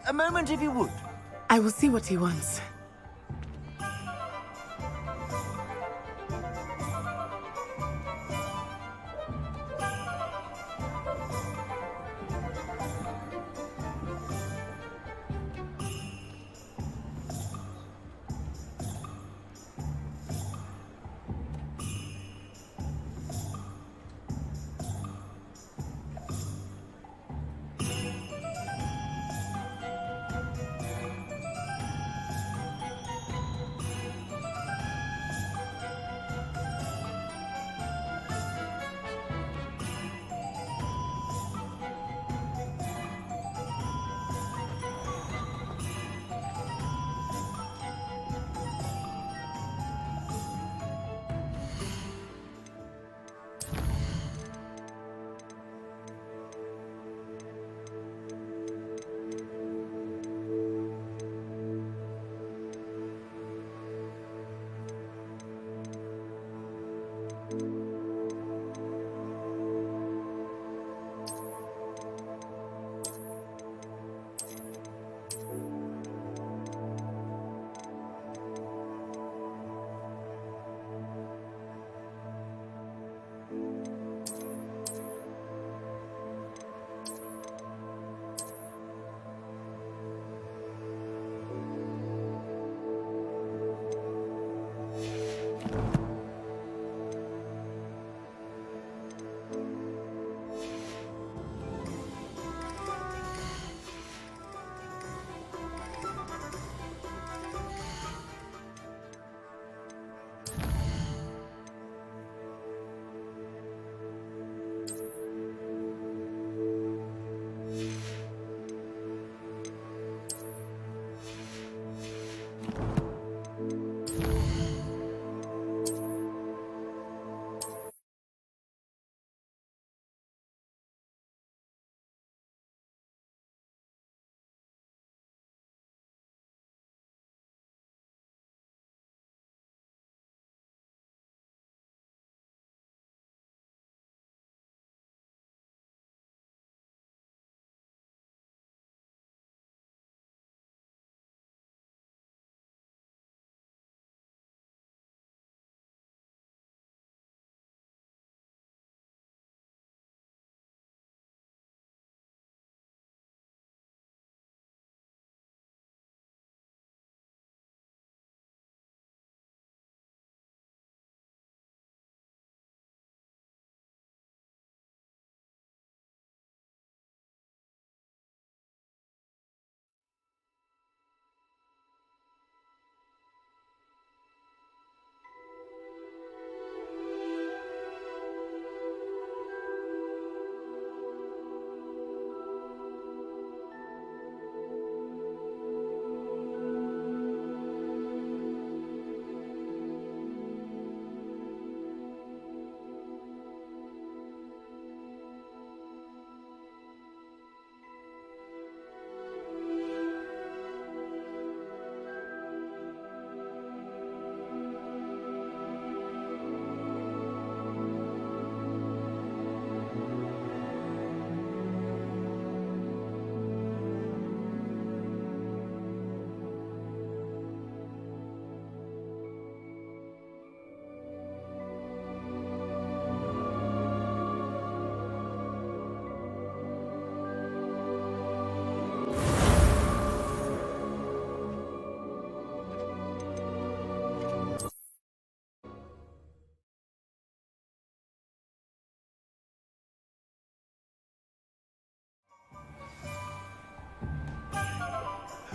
A moment if you would. I will see what he wants.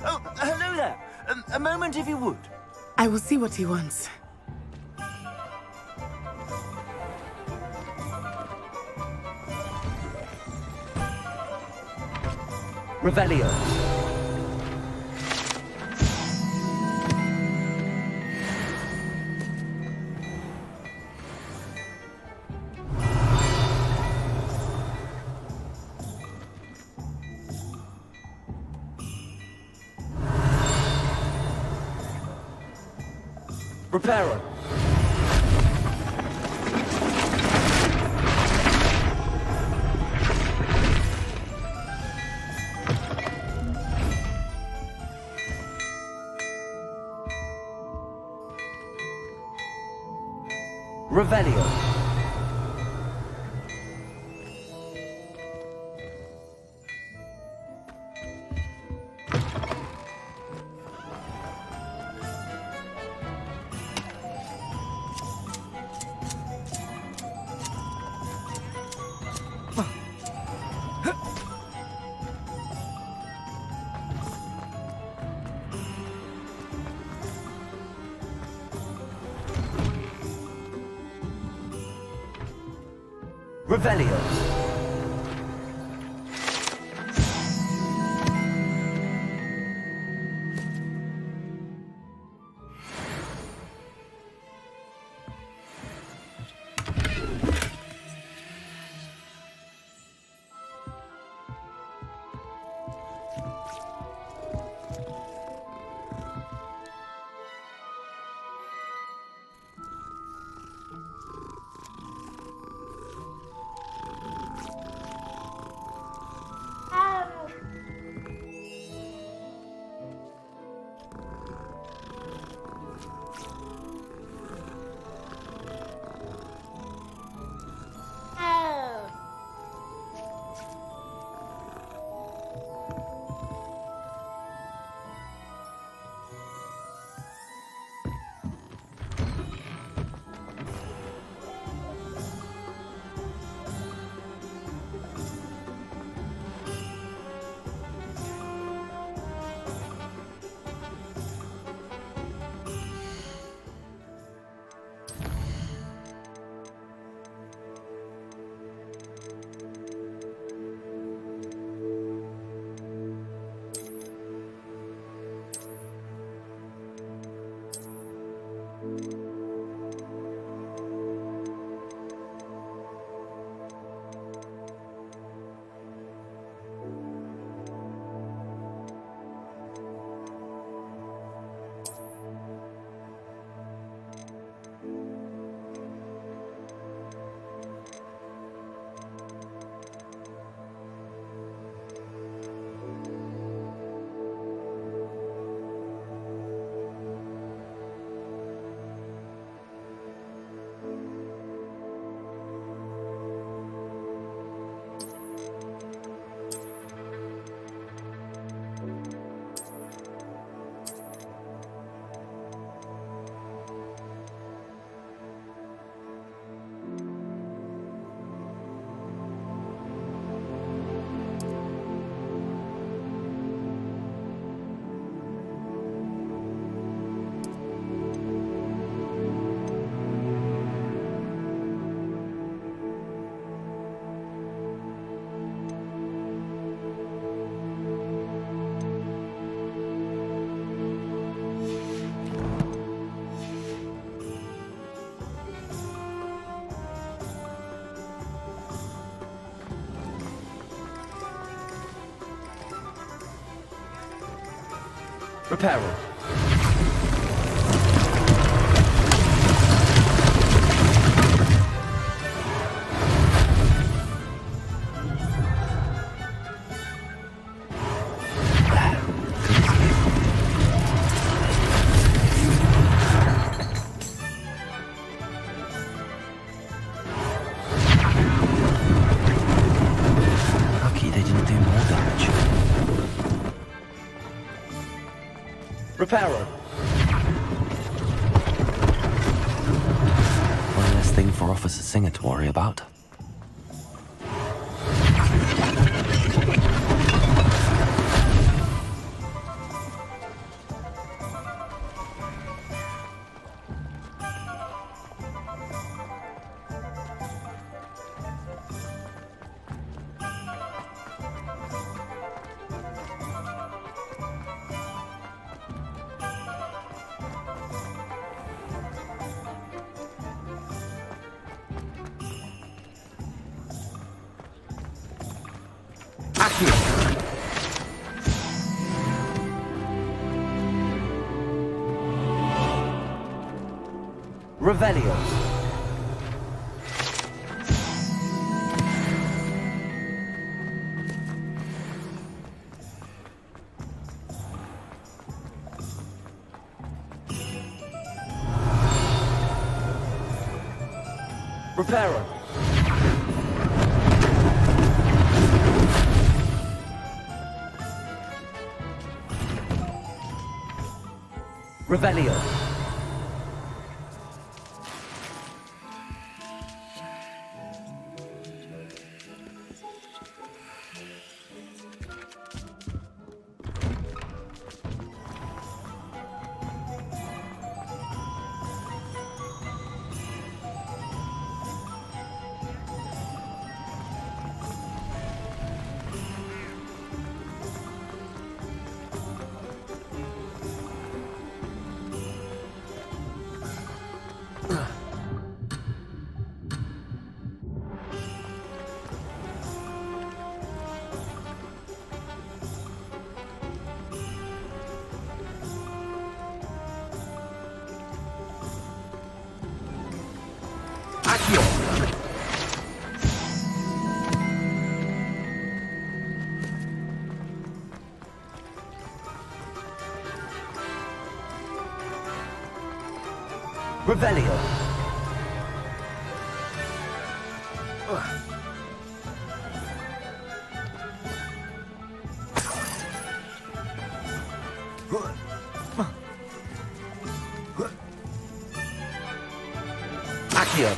Oh, hello there. A moment if you would. I will see what he wants. Revelio. Reparo. Revelio. Revelio. Reparo. Lucky they didn't do more damage. Reparo. One less thing for Officer Singer to worry about. Revelio. Reparo. Revelio. Accio. Revelio. Accio.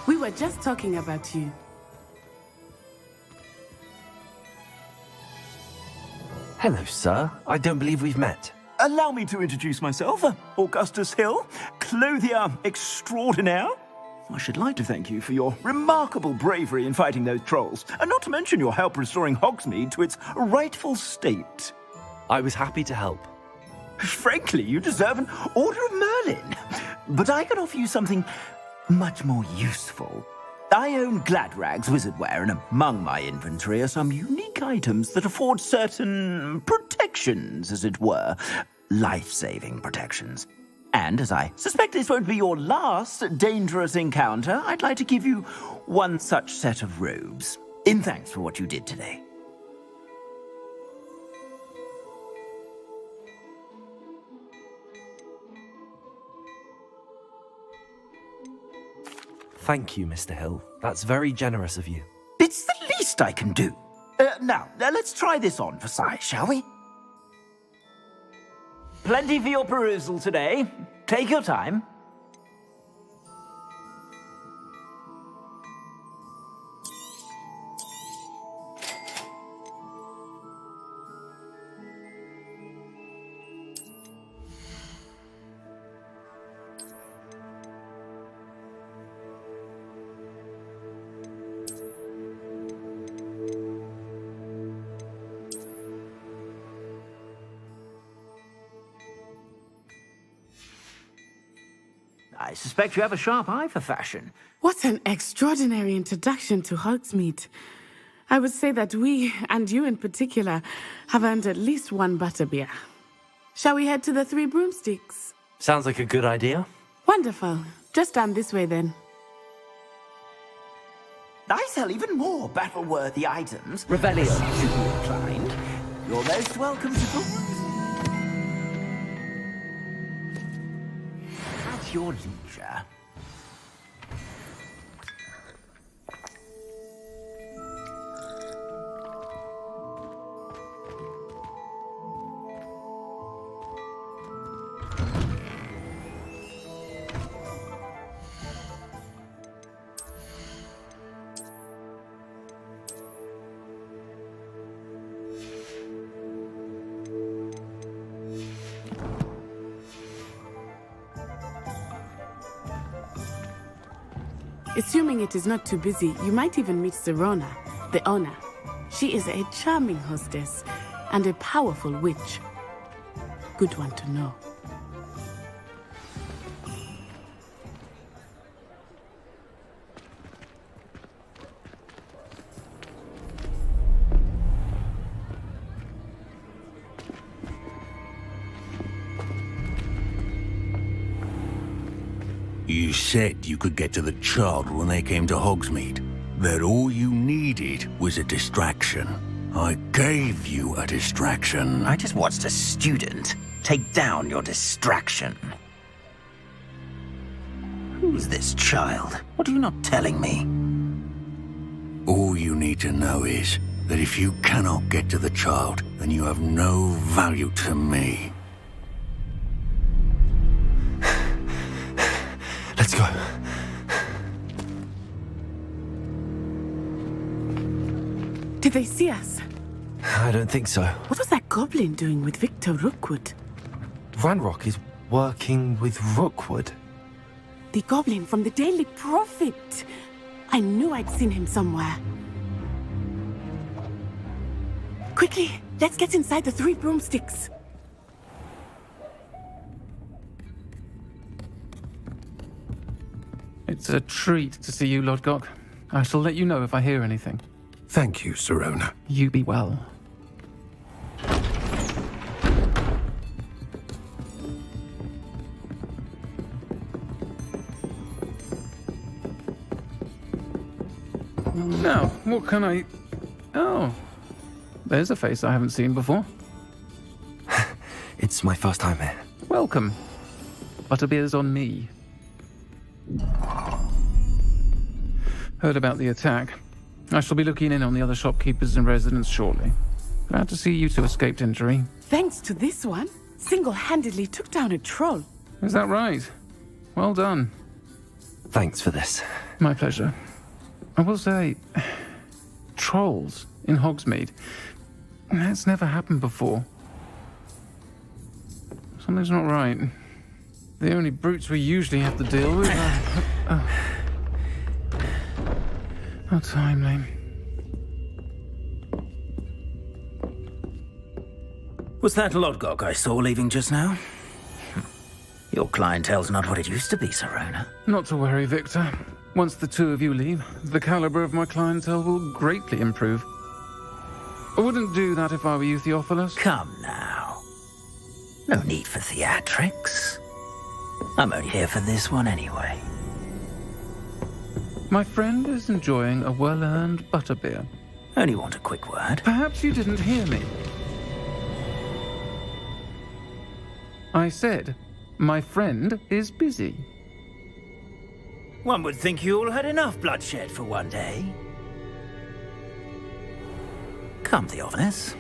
We were just talking about you. Hello, sir. I don't believe we've met. Allow me to introduce myself, Augustus Hill, clothier extraordinaire. I should like to thank you for your remarkable bravery in fighting those trolls, and not to mention your help restoring Hogsmeade to its rightful state. I was happy to help. Frankly, you deserve an Order of Merlin. But I can offer you something much more useful. I own Gladrag's wizardware, and among my inventory are some unique items that afford certain protections, as it were. Life-saving protections. And as I suspect this won't be your last dangerous encounter, I'd like to give you one such set of robes, in thanks for what you did today. Thank you, Mr. Hill. That's very generous of you. It's the least I can do. Now, let's try this on for size, shall we? Plenty for your perusal today. Take your time. I suspect you have a sharp eye for fashion. What an extraordinary introduction to Hogsmeade. I would say that we, and you in particular, have earned at least one butterbeer. Shall we head to the Three Broomsticks? Sounds like a good idea. Wonderful. Just down this way then. I sell even more battle-worthy items. Revelio. Should you be inclined, you're most welcome to peruse. At your leisure. Assuming it is not too busy, you might even meet Serona, the owner. She is a charming hostess and a powerful witch. Good one to know. said you could get to the child when they came to Hogsmeade. That all you needed was a distraction. I gave you a distraction. I just watched a student take down your distraction. Who's this child? What are you not telling me? All you need to know is that if you cannot get to the child, then you have no value to me. Let's go. Did they see us? I don't think so. What was that goblin doing with Victor Rookwood? Ranrock is working with Rookwood. The goblin from the Daily Prophet. I knew I'd seen him somewhere. Quickly, let's get inside the Three Broomsticks. It's a treat to see you, Lodgok. I shall let you know if I hear anything. Thank you, Sirona. You be well. Now, what can I... Oh, there's a face I haven't seen before. It's my first time here. Welcome. Butterbeer's on me. Heard about the attack. I shall be looking in on the other shopkeepers and residents shortly. Glad to see you two escaped injury. Thanks to this one, single-handedly took down a troll. Is that right? Well done. Thanks for this. My pleasure. I will say, trolls in Hogsmeade. That's never happened before. Something's not right. The only brutes we usually have to deal with are... How timely. Was that Lodgok I saw leaving just now? Your clientele's not what it used to be, Sirona. Not to worry, Victor. Once the two of you leave, the caliber of my clientele will greatly improve. I wouldn't do that if I were you, Theophilus. Come now. No need for theatrics. I'm only here for this one anyway. My friend is enjoying a well-earned butterbeer. Only want a quick word. Perhaps you didn't hear me. I said, my friend is busy. One would think you all had enough bloodshed for one day. Come, Theophilus.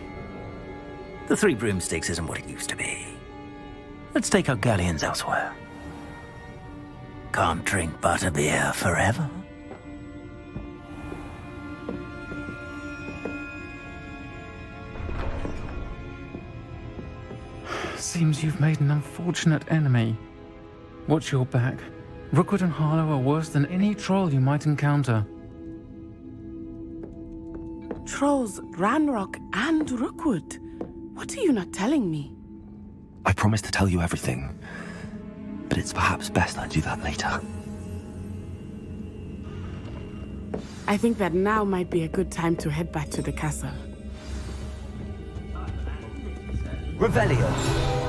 The Three Broomsticks isn't what it used to be. Let's take our galleons elsewhere. Can't drink butterbeer forever. Seems you've made an unfortunate enemy. Watch your back. Rookwood and Harlow are worse than any troll you might encounter. Trolls, Ranrock, and Rookwood. What are you not telling me? I promise to tell you everything, but it's perhaps best I do that later. I think that now might be a good time to head back to the castle. Revelio.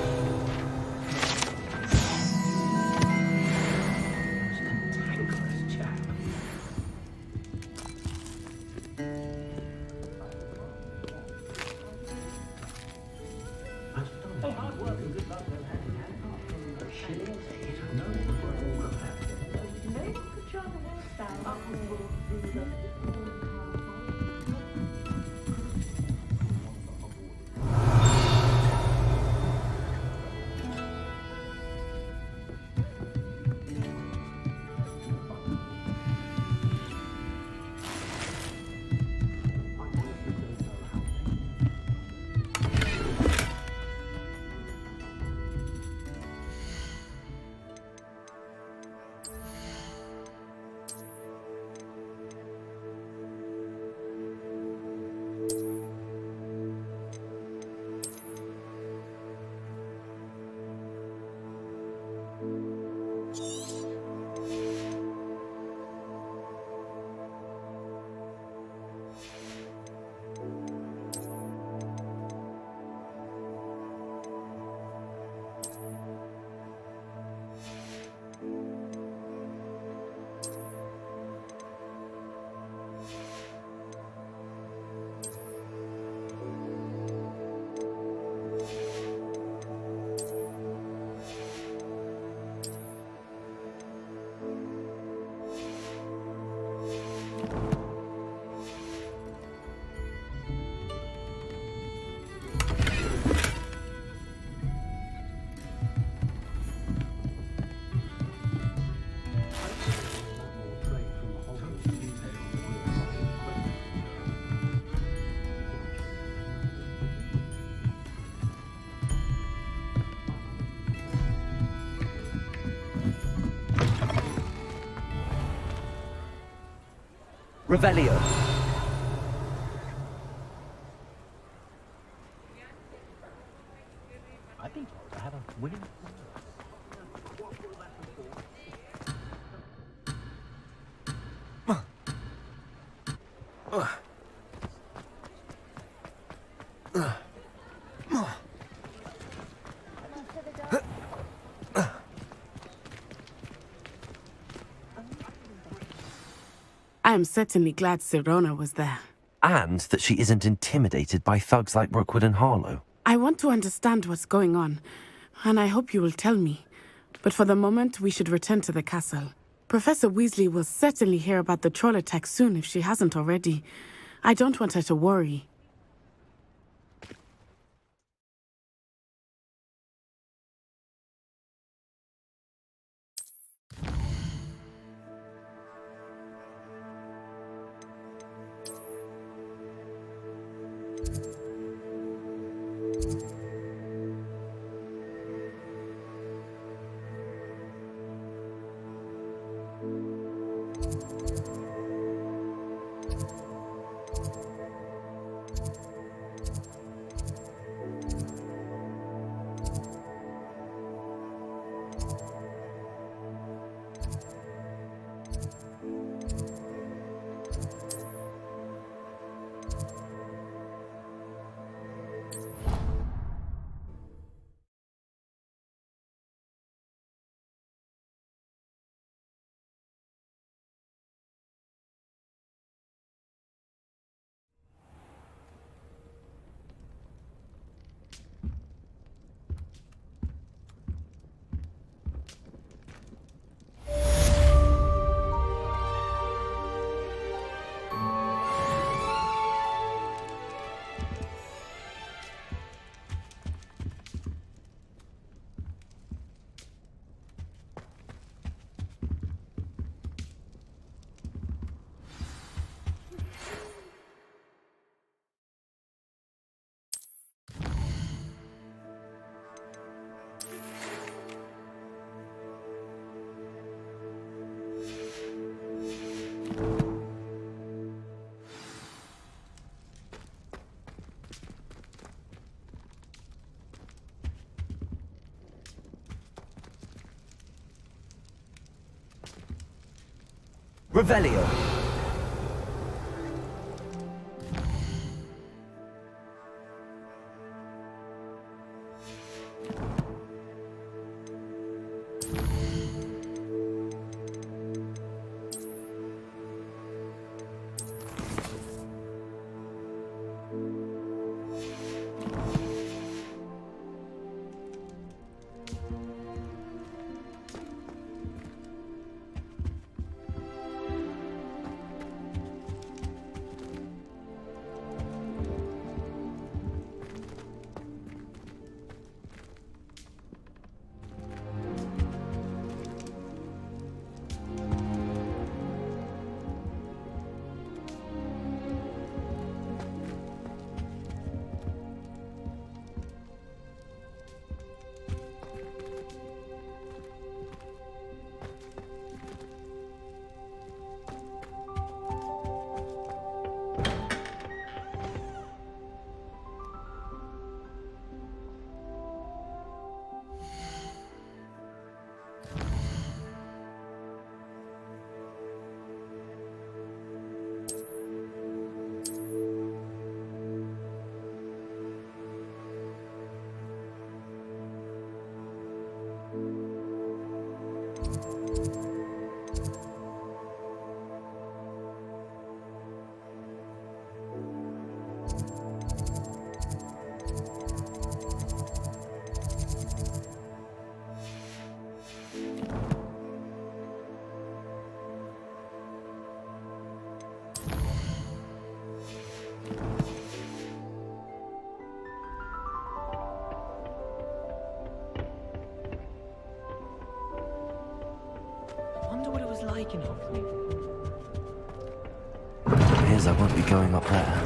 Revelio. I've been told I have a winning. I am certainly glad Sirona was there. And that she isn't intimidated by thugs like Rookwood and Harlow. I want to understand what's going on, and I hope you will tell me. But for the moment, we should return to the castle. Professor Weasley will certainly hear about the troll attack soon if she hasn't already. I don't want her to worry. Revelio. like in Hogsmeade? Appears I won't be going up there.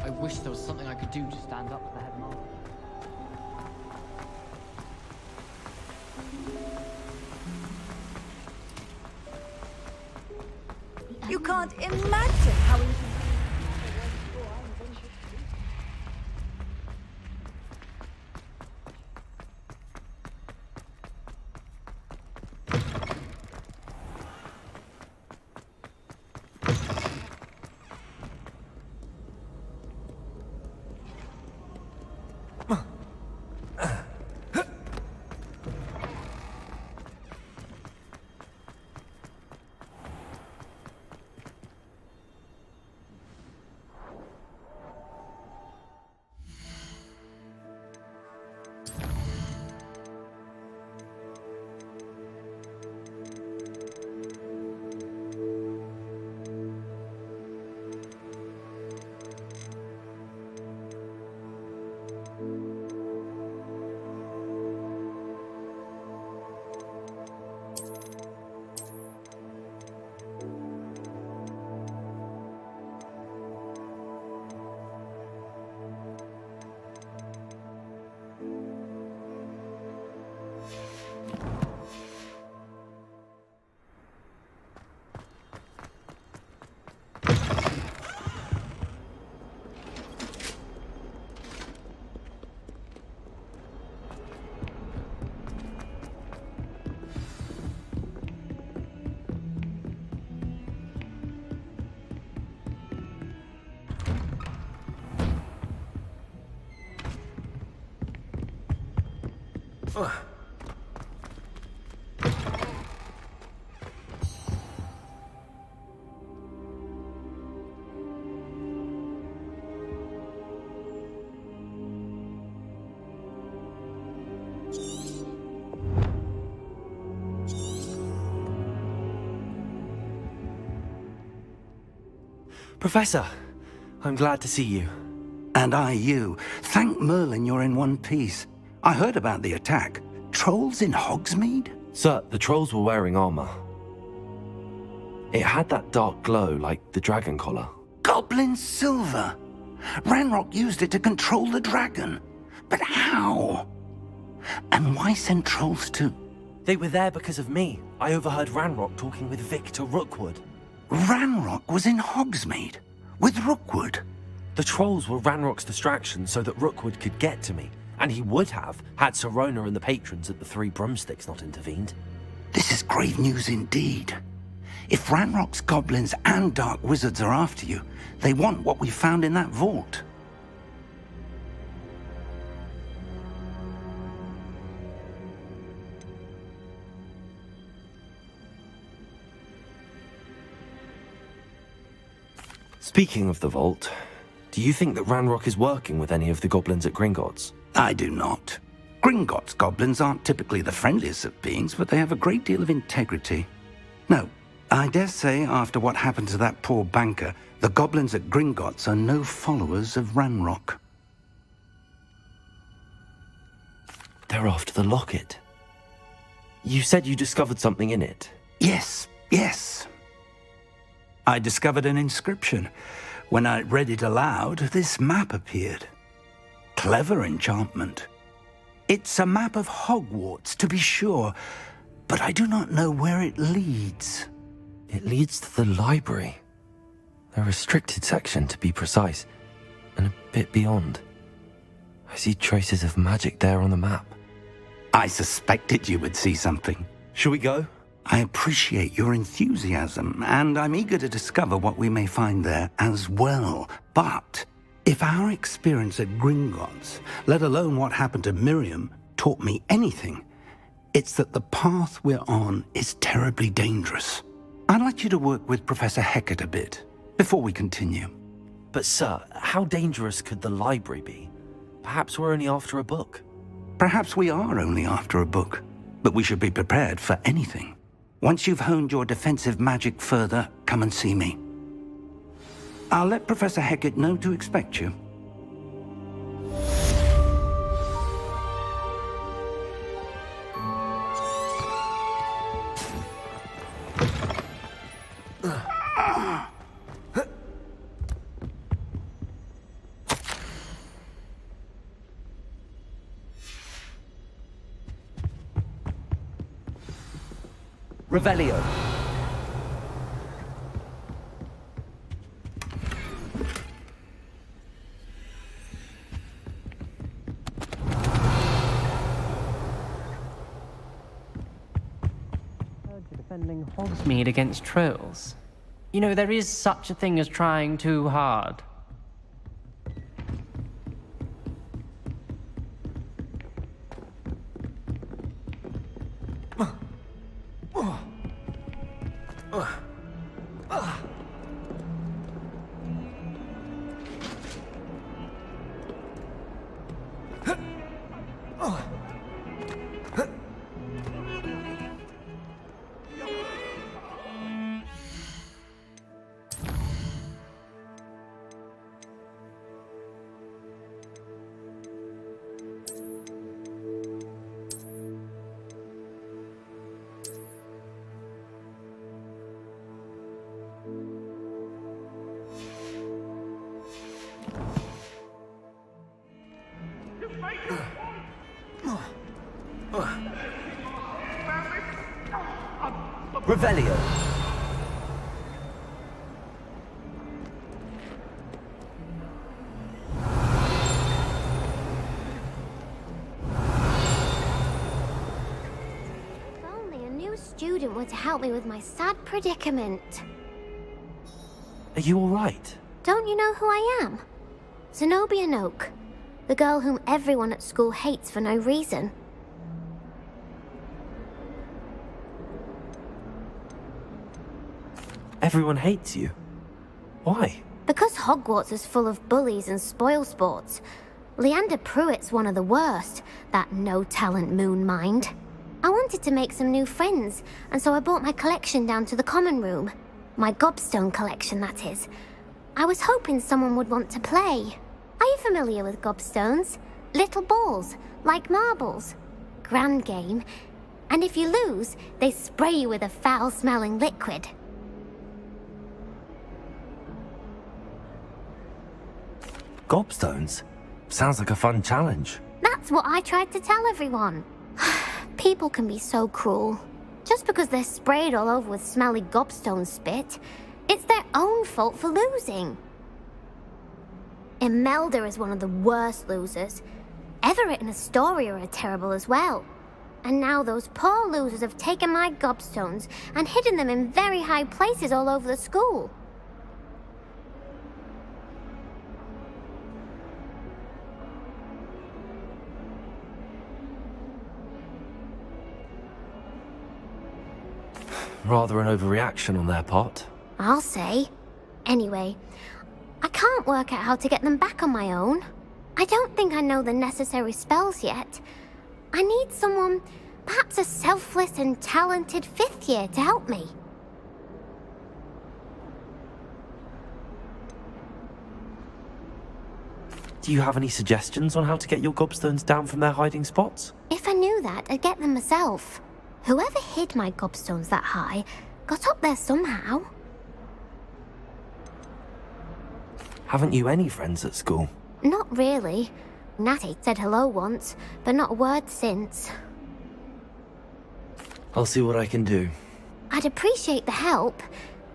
I wish there was something I could do to stand up to the headmaster. You can't imagine how easy. Professor, I'm glad to see you. And I you. Thank Merlin you're in one piece. I heard about the attack. Trolls in Hogsmeade? Sir, the trolls were wearing armor. It had that dark glow like the dragon collar. Goblin silver! Ranrock used it to control the dragon. But how? And why send trolls to... They were there because of me. I overheard Ranrock talking with Victor Rookwood. Ranrock was in Hogsmeade? With Rookwood? The trolls were Ranrock's distraction so that Rookwood could get to me. And he would have, had Sirona and the patrons at the Three Broomsticks not intervened. This is grave news indeed. If Ranrock's goblins and dark wizards are after you, they want what we found in that vault. Speaking of the vault, do you think that Ranrock is working with any of the goblins at Gringotts? I do not. Gringotts goblins aren't typically the friendliest of beings, but they have a great deal of integrity. No, I dare say after what happened to that poor banker, the goblins at Gringotts are no followers of Ranrock. They're after the locket. You said you discovered something in it. Yes. I discovered an inscription. When I read it aloud, this map appeared. Clever enchantment. It's a map of Hogwarts, to be sure, but I do not know where it leads. It leads to the library. A restricted section, to be precise, and a bit beyond. I see traces of magic there on the map. I suspected you would see something. Shall we go? I appreciate your enthusiasm, and I'm eager to discover what we may find there as well. But if our experience at Gringotts, let alone what happened to Miriam, taught me anything, it's that the path we're on is terribly dangerous. I'd like you to work with Professor Hecat a bit before we continue. But sir, how dangerous could the library be? Perhaps we're only after a book. Perhaps we are only after a book, but we should be prepared for anything. Once you've honed your defensive magic further, come and see me. I'll let Professor Hecat know to expect you. Revelio. defending Hogsmeade against trolls. You know, there is such a thing as trying too hard. Revelio. If only a new student were to help me with my sad predicament. Are you alright? Don't you know who I am? Zenobia Noak, the girl whom everyone at school hates for no reason. Everyone hates you. Why? Because Hogwarts is full of bullies and spoilsports. Leander Pruitt's one of the worst, that no-talent moon mind. I wanted to make some new friends, and so I brought my collection down to the common room. My gobstone collection, that is. I was hoping someone would want to play. Are you familiar with gobstones? Little balls, like marbles. Grand game. And if you lose, they spray you with a foul-smelling liquid. Gobstones? Sounds like a fun challenge. That's what I tried to tell everyone. People can be so cruel. Just because they're sprayed all over with smelly gobstone spit, it's their own fault for losing. Imelda is one of the worst losers. Everett and Astoria are terrible as well. And now those poor losers have taken my gobstones and hidden them in very high places all over the school. Rather an overreaction on their part. I'll say. Anyway, I can't work out how to get them back on my own. I don't think I know the necessary spells yet. I need someone, perhaps a selfless and talented fifth year to help me. Do you have any suggestions on how to get your gobstones down from their hiding spots? If I knew that, I'd get them myself. Whoever hid my gobstones that high got up there somehow. Haven't you any friends at school? Not really. Natty said hello once, but not a word since. I'll see what I can do. I'd appreciate the help.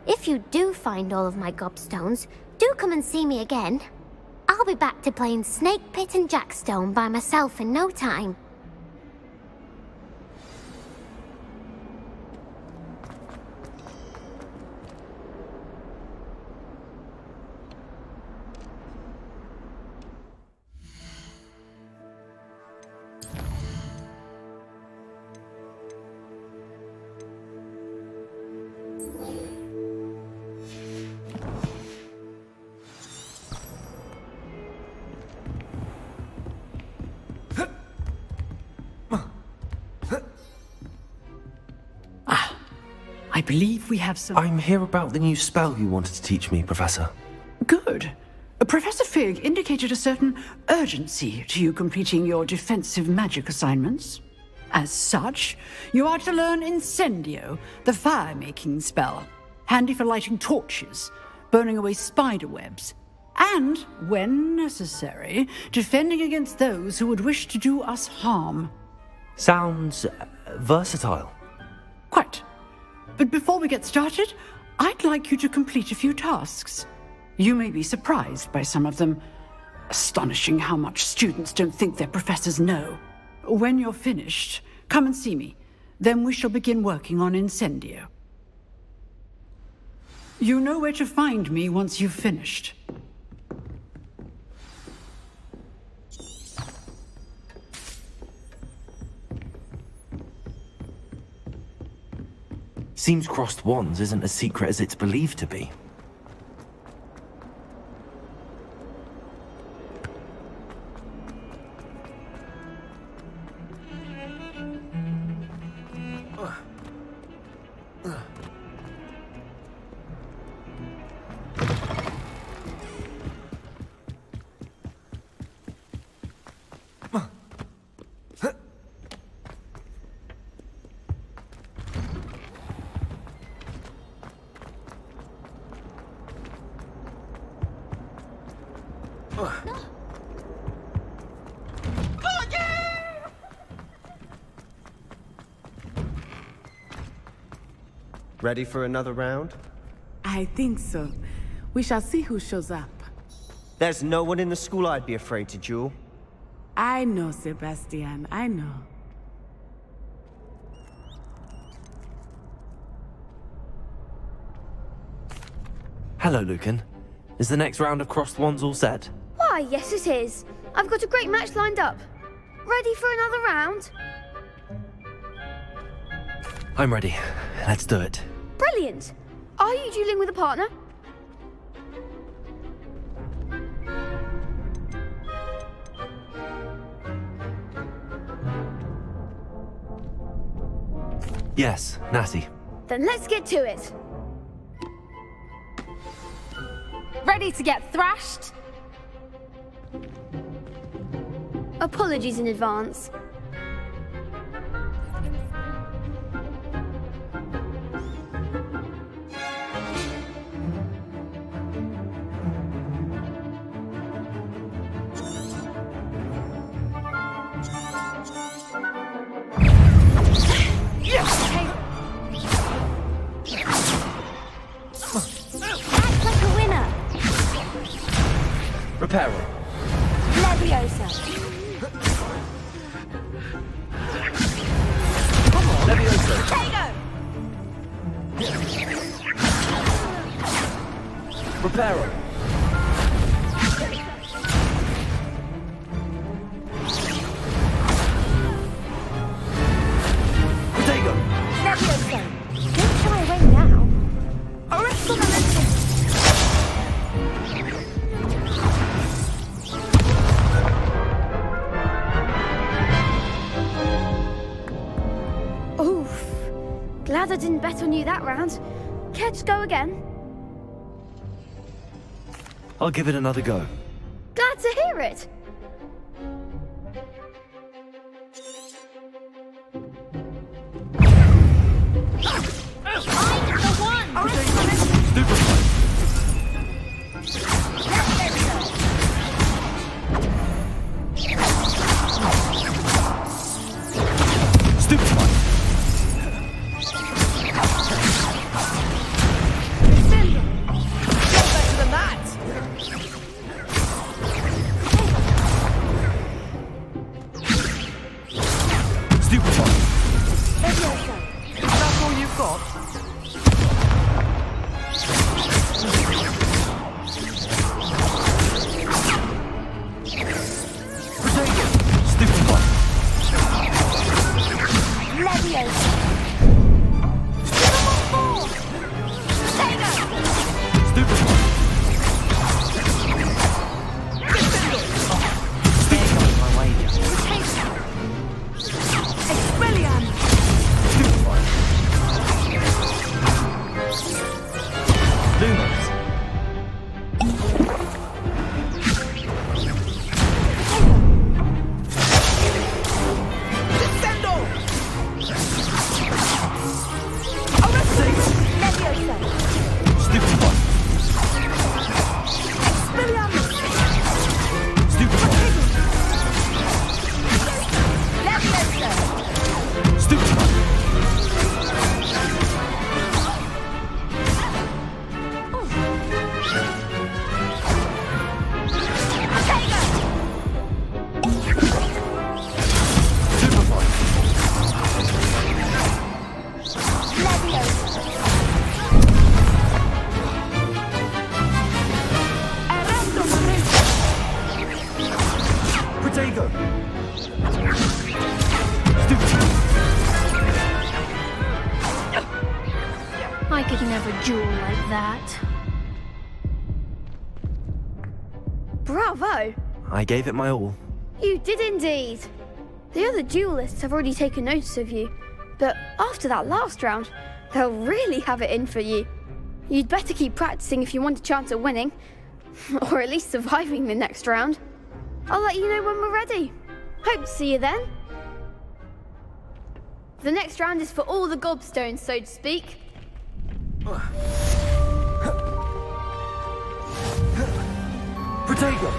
If you do find all of my gobstones, do come and see me again. I'll be back to playing Snake Pit and Jackstone by myself in no time. I believe we have some... I'm here about the new spell you wanted to teach me, Professor. Good. Professor Fig indicated a certain urgency to you completing your defensive magic assignments. As such, you are to learn Incendio, the fire-making spell, handy for lighting torches, burning away spider webs, and, when necessary, defending against those who would wish to do us harm. Sounds versatile. Quite. But before we get started, I'd like you to complete a few tasks. You may be surprised by some of them. Astonishing how much students don't think their professors know. When you're finished, come and see me. Then we shall begin working on Incendio. You know where to find me once you've finished. Seems crossed wands isn't as secret as it's believed to be. Ready for another round? I think so. We shall see who shows up. There's no one in the school I'd be afraid to duel. I know, Sebastian, I know. Hello, Lucan. Is the next round of crossed wands all set? Why, yes it is. I've got a great match lined up. Ready for another round? I'm ready. Let's do it. Brilliant. Are you dueling with a partner? Yes, Natty. Then let's get to it. Ready to get thrashed? Apologies in advance. Act like a winner. Reparo. Leviosa. Leviosa. Tego! Reparo. Protego. Leviosa. Don't shy away now. Arrest the momentum! Oof. Glad I didn't bet on you that round. Care to go again? I'll give it another go. Glad to hear it. I'm the one! Arrest the momentum! Stupefy. Stupefy. Go back to the mat! Stupefy. Leviosa. That's all you've got? Stupefy. Leviosa. Stupefy. Expelliarmus! Lumos. Descendo! Leviosa. Stupefy. Expelliarmus! Stupefy. Leviosa. Stupefy. can have a duel like that. Bravo! I gave it my all. You did indeed. The other duelists have already taken notice of you, but after that last round, they'll really have it in for you. You'd better keep practicing if you want a chance at winning, or at least surviving the next round. I'll let you know when we're ready. Hope to see you then. The next round is for all the gobstones, so to speak. Protego!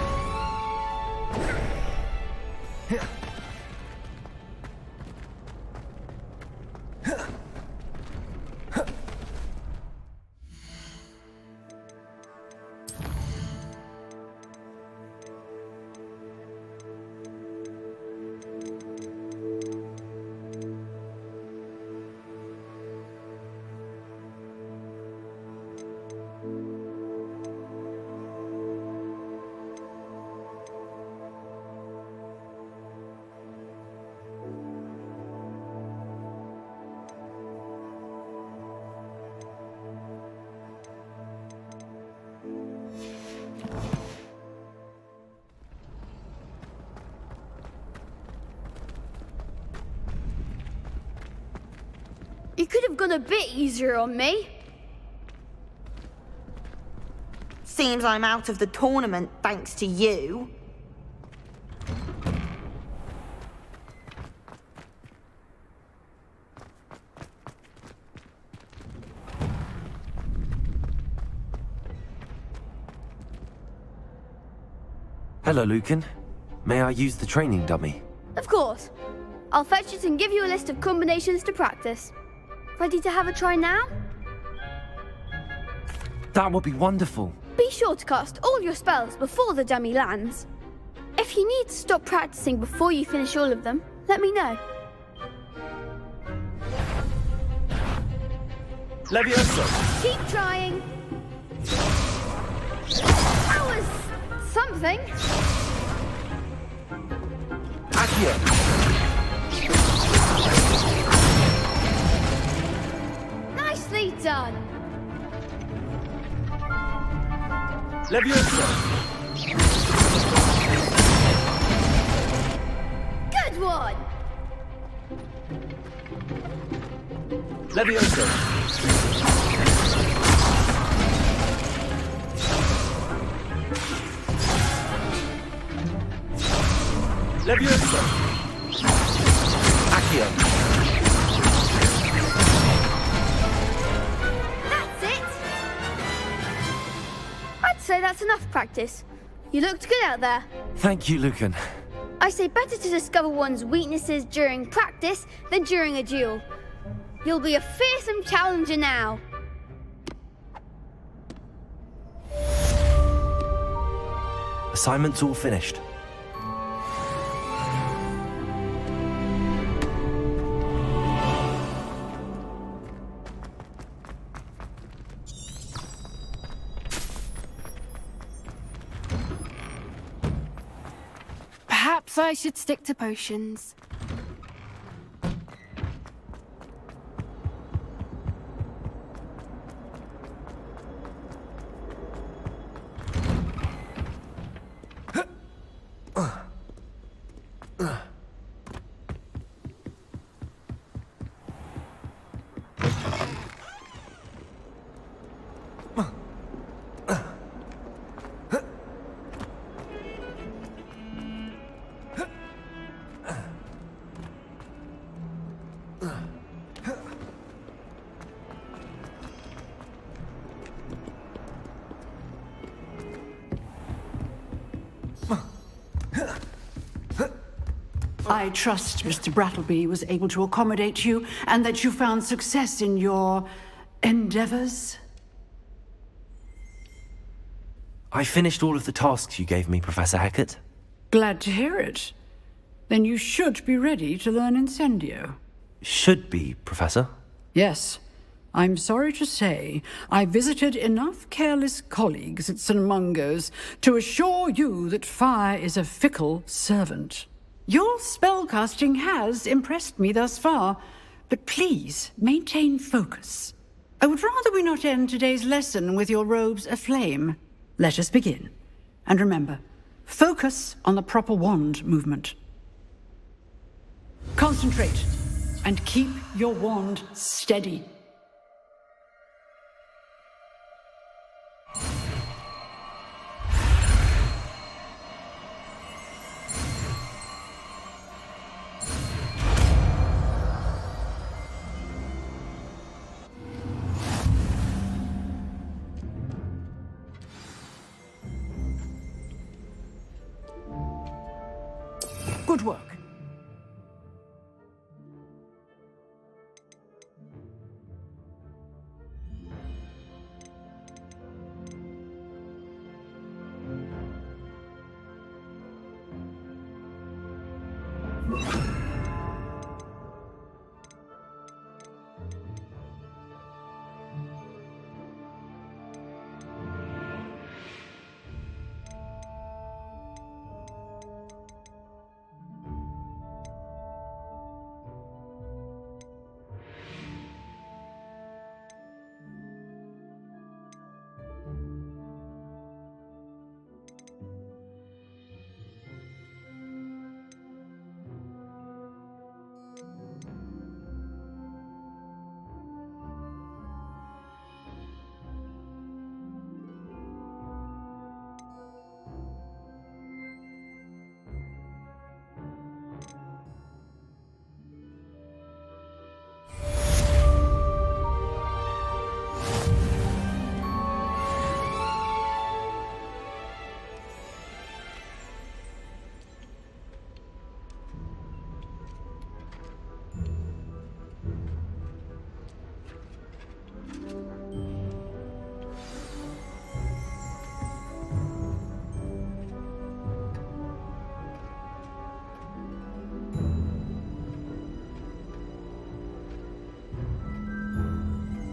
You could have gone a bit easier on me. Seems I'm out of the tournament thanks to you. Hello, Lucan. May I use the training dummy? Of course. I'll fetch it and give you a list of combinations to practice. Ready to have a try now? That would be wonderful. Be sure to cast all your spells before the dummy lands. If you need to stop practicing before you finish all of them, let me know. Levioso! Keep trying. That was something. Accio! Nicely done. Levioso! Good one. Levioso! Levioso! Accio! That's it. I'd say that's enough practice. You looked good out there. Thank you, Lucan. I say better to discover one's weaknesses during practice than during a duel. You'll be a fearsome challenger now. Assignment's all finished. Perhaps I should stick to potions. I trust Mr. Brattleby was able to accommodate you and that you found success in your endeavors. I finished all of the tasks you gave me, Professor Hecat. Glad to hear it. Then you should be ready to learn Incendio. Should be, Professor. Yes. I'm sorry to say, I visited enough careless colleagues at St. Mungo's to assure you that fire is a fickle servant. Your spellcasting has impressed me thus far, but please maintain focus. I would rather we not end today's lesson with your robes aflame. Let us begin. And remember, focus on the proper wand movement. Concentrate, and keep your wand steady. Good work.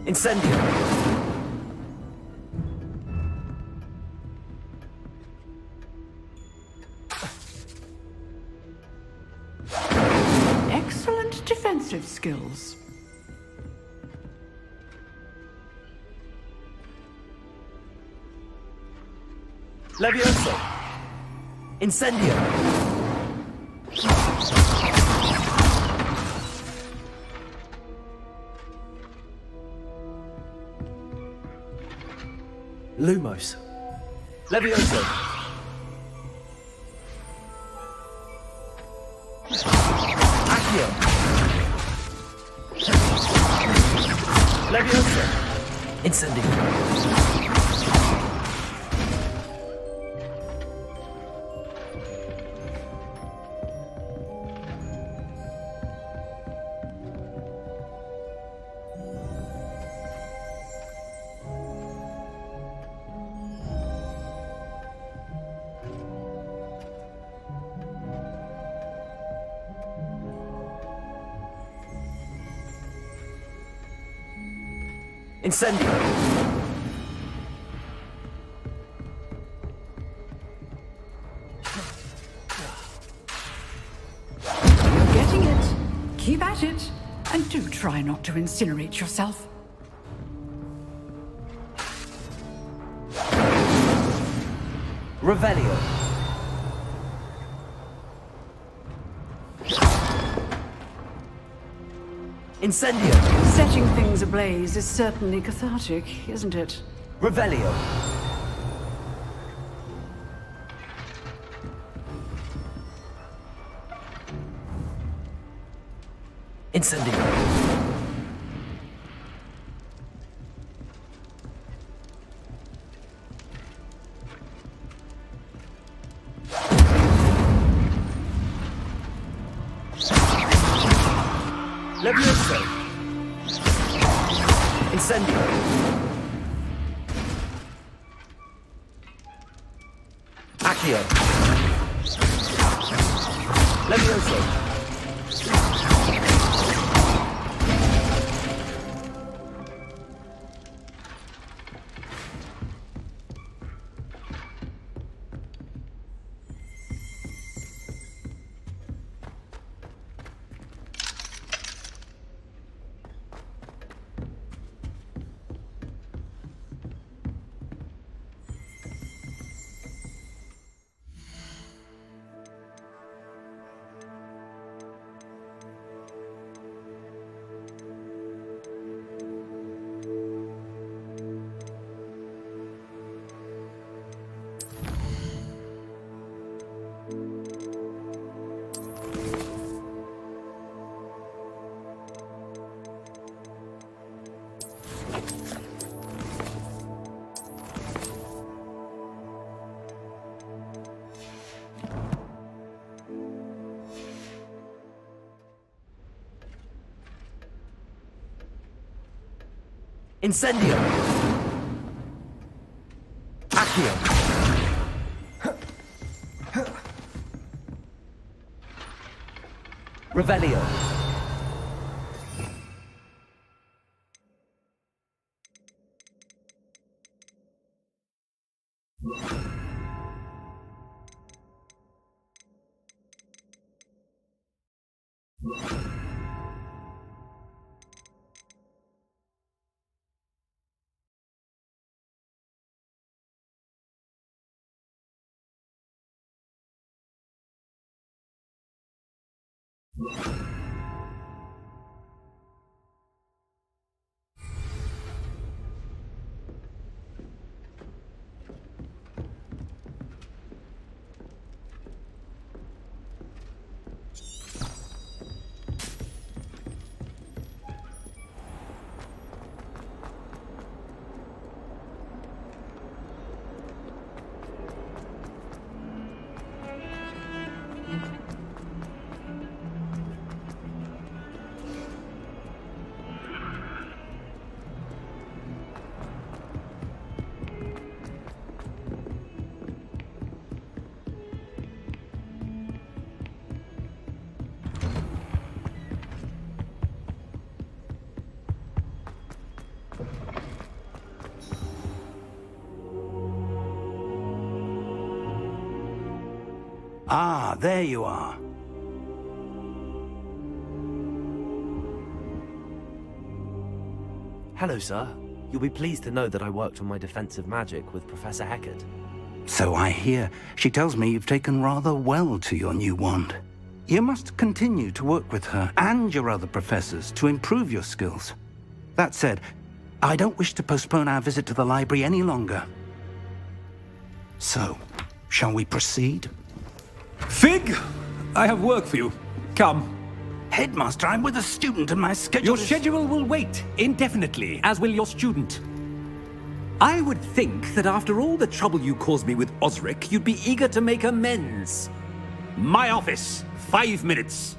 Incendio! Excellent defensive skills. Levioso! Incendio! Lumos. Levioso. Accio. Levioso. Incendio. Incendio. You're getting it. Keep at it. And do try not to incinerate yourself. Revelio. Incendio. Setting things ablaze is certainly cathartic, isn't it? Revelio. Incendio. Levioso. Incendio. Accio. Levioso. Incendio! Accio! Revelio! Ah, there you are. Hello, sir. You'll be pleased to know that I worked on my defensive magic with Professor Heckard. So I hear. She tells me you've taken rather well to your new wand. You must continue to work with her and your other professors to improve your skills. That said, I don't wish to postpone our visit to the library any longer. So, shall we proceed? Fig! I have work for you. Come. Headmaster, I'm with a student and my schedule Your schedule will wait indefinitely, as will your student. I would think that after all the trouble you caused me with Osric, you'd be eager to make amends. My office, 5 minutes.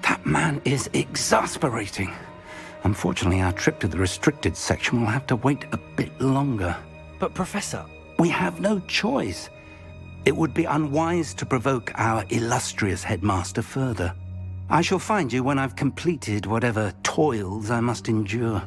That man is exasperating. Unfortunately, our trip to the restricted section will have to wait a bit longer. But, Professor... We have no choice. It would be unwise to provoke our illustrious headmaster further. I shall find you when I've completed whatever toils I must endure.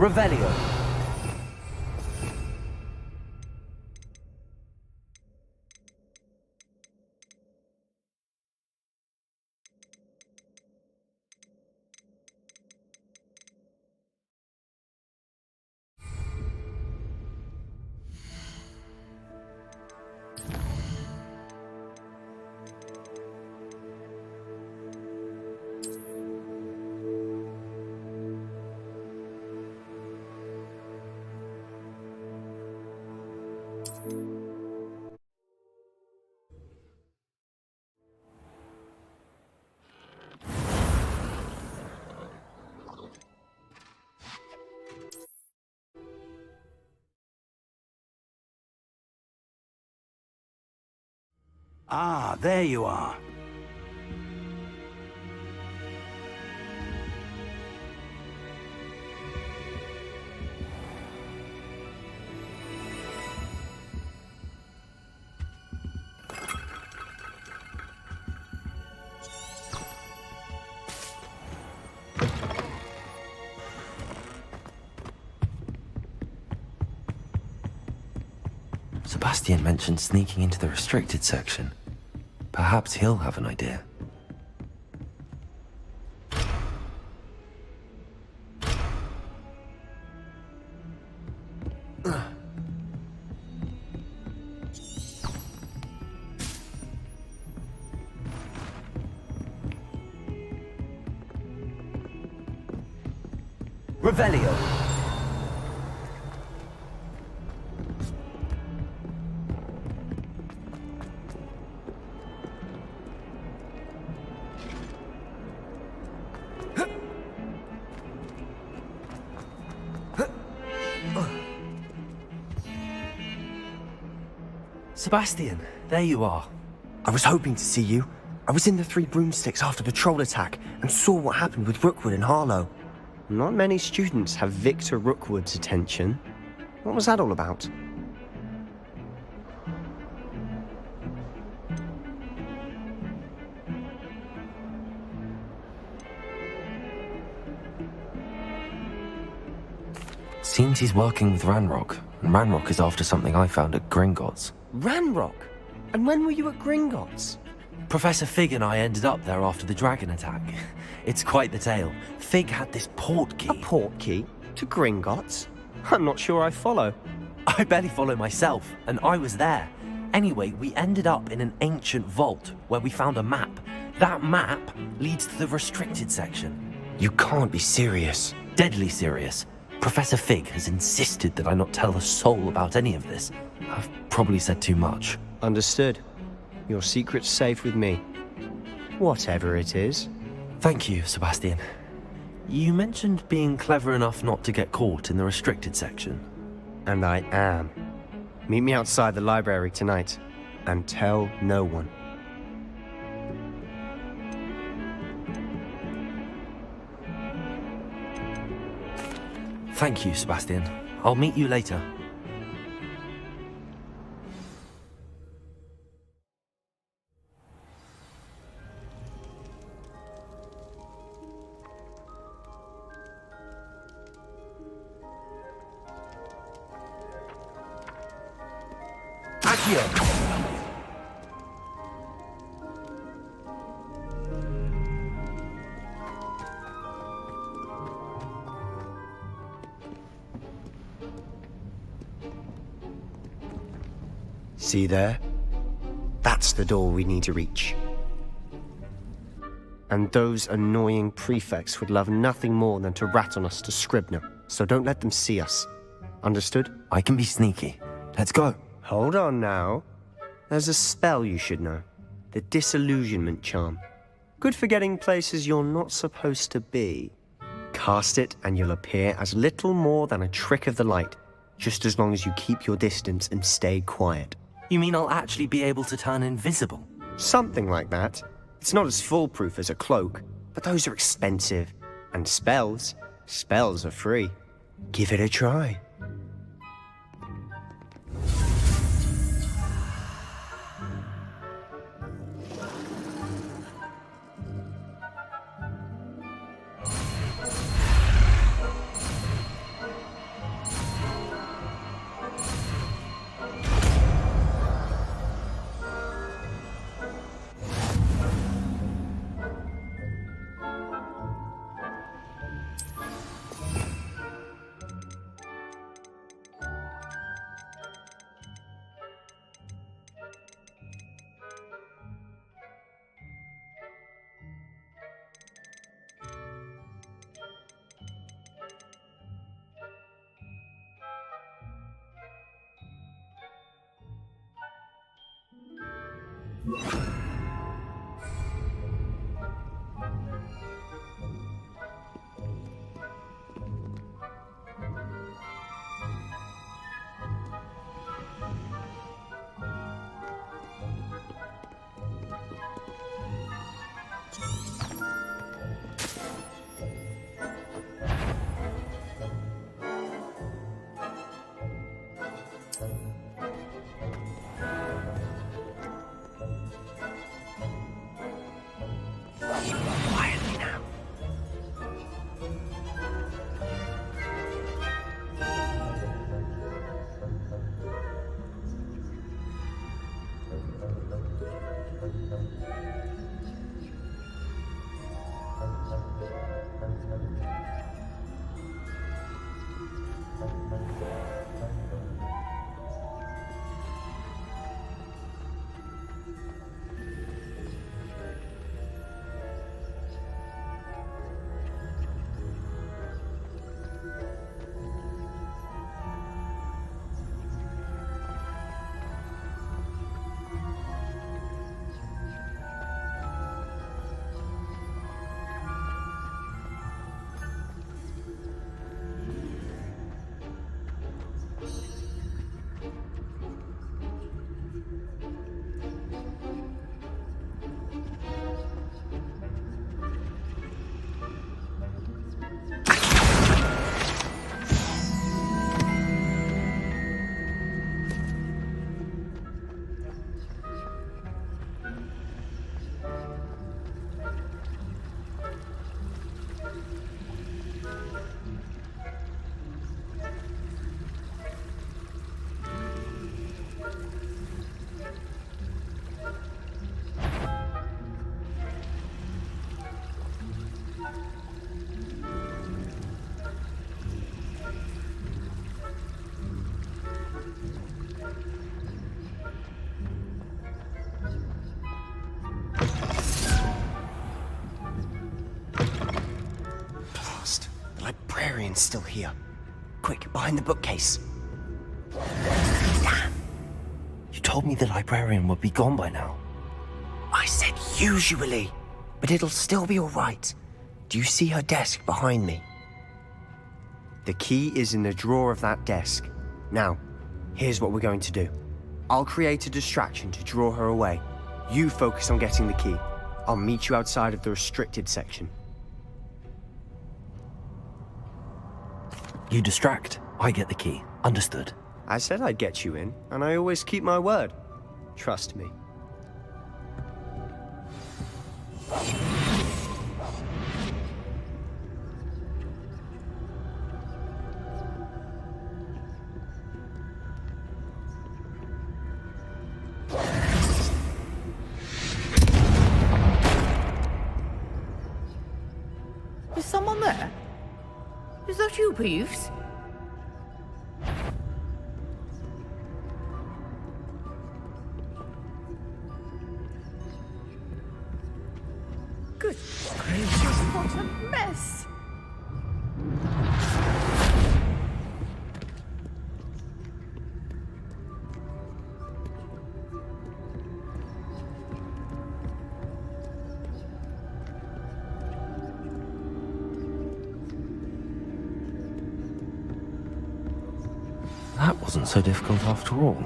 Revelio. Ah, there you are. Sebastian mentioned sneaking into the restricted section. Perhaps he'll have an idea. Revelio. Sebastian, there you are. I was hoping to see you. I was in the Three Broomsticks after the troll attack and saw what happened with Rookwood and Harlow. Not many students have Victor Rookwood's attention. What was that all about? Seems he's working with Ranrock, and Ranrock is after something I found at Gringotts. Ranrock? And when were you at Gringotts? Professor Fig and I ended up there after the dragon attack. It's quite the tale. Fig had this port key. A port key? To Gringotts? I'm not sure I follow. I barely follow myself, and I was there. Anyway, we ended up in an ancient vault where we found a map. That map leads to the restricted section. You can't be serious. Deadly serious. Professor Fig has insisted that I not tell a soul about any of this. I've probably said too much. Understood. Your secret's safe with me. Whatever it is. Thank you, Sebastian. You mentioned being clever enough not to get caught in the restricted section. And I am. Meet me outside the library tonight, and tell no one. Thank you, Sebastian. I'll meet you later. See there? That's the door we need to reach. And those annoying prefects would love nothing more than to rat on us to Scribner, so don't let them see us. Understood? I can be sneaky. Let's go. Hold on now. There's a spell you should know. The Disillusionment Charm. Good for getting places you're not supposed to be. Cast it and you'll appear as little more than a trick of the light, just as long as you keep your distance and stay quiet. You mean I'll actually be able to turn invisible? Something like that. It's not as foolproof as a cloak, but those are expensive. And spells are free. Give it a try. Quietly now. The librarian's still here. Quick, behind the bookcase. Damn. You told me the librarian would be gone by now. I said usually, but it'll still be all right. Do you see her desk behind me? The key is in the drawer of that desk. Now, here's what we're going to do. I'll create a distraction to draw her away. You focus on getting the key. I'll meet you outside of the restricted section. You distract, I get the key. Understood. I said I'd get you in, and I always keep my word. Trust me. Is someone there? Is that you, Peeves? Good gracious, what a mess! That wasn't so difficult after all.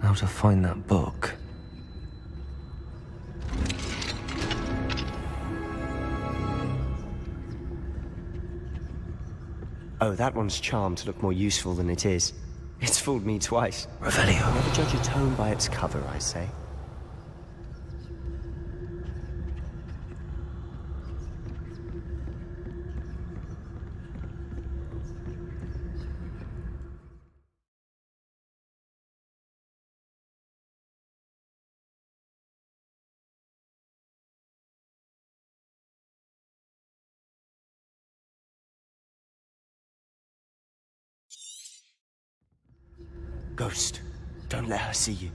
Now to find that book. Oh, that one's charmed to look more useful than it is. It's fooled me twice. Revelio. Never judge a tome by its cover, I say. Ghost, don't let her see you.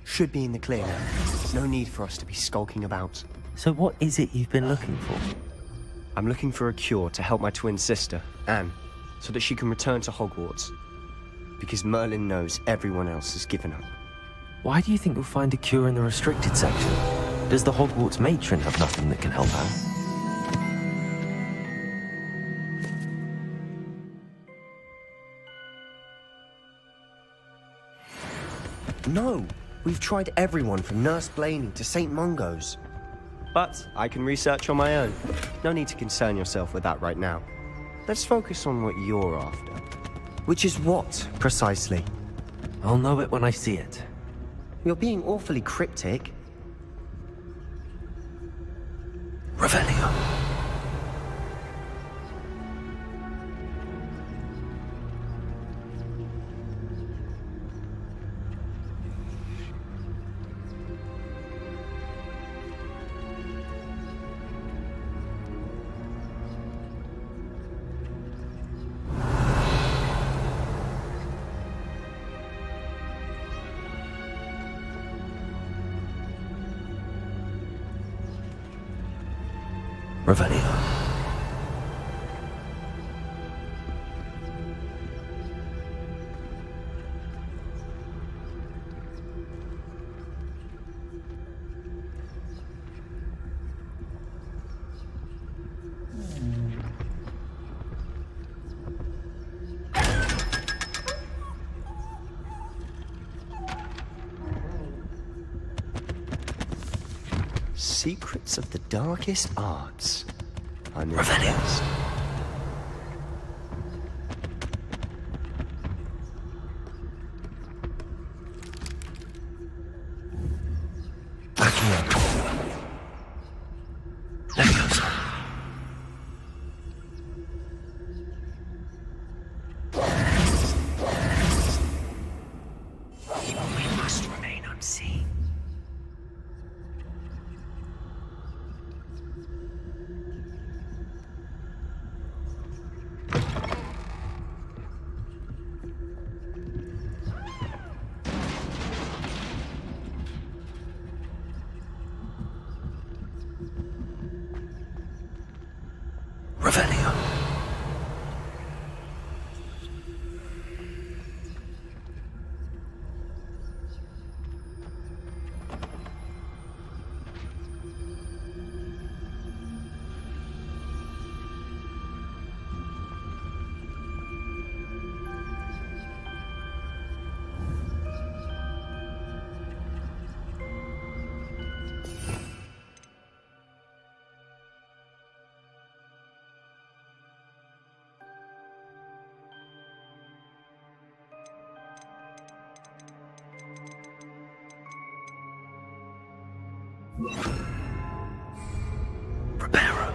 should be in the clear now. No need for us to be skulking about. So what is it you've been looking for? I'm looking for a cure to help my twin sister, Anne, so that she can return to Hogwarts. Because Merlin knows everyone else has given up. Why do you think you'll find a cure in the restricted section? Does the Hogwarts matron have nothing that can help out? No, we've tried everyone from Nurse Blaney to St. Mungo's. But I can research on my own. No need to concern yourself with that right now. Let's focus on what you're after. Which is what, precisely? I'll know it when I see it. You're being awfully cryptic. Revelio. Revelio. Secrets of the darkest arts. I'm Revelio. impressed. We must remain unseen. Revelio. Preparo.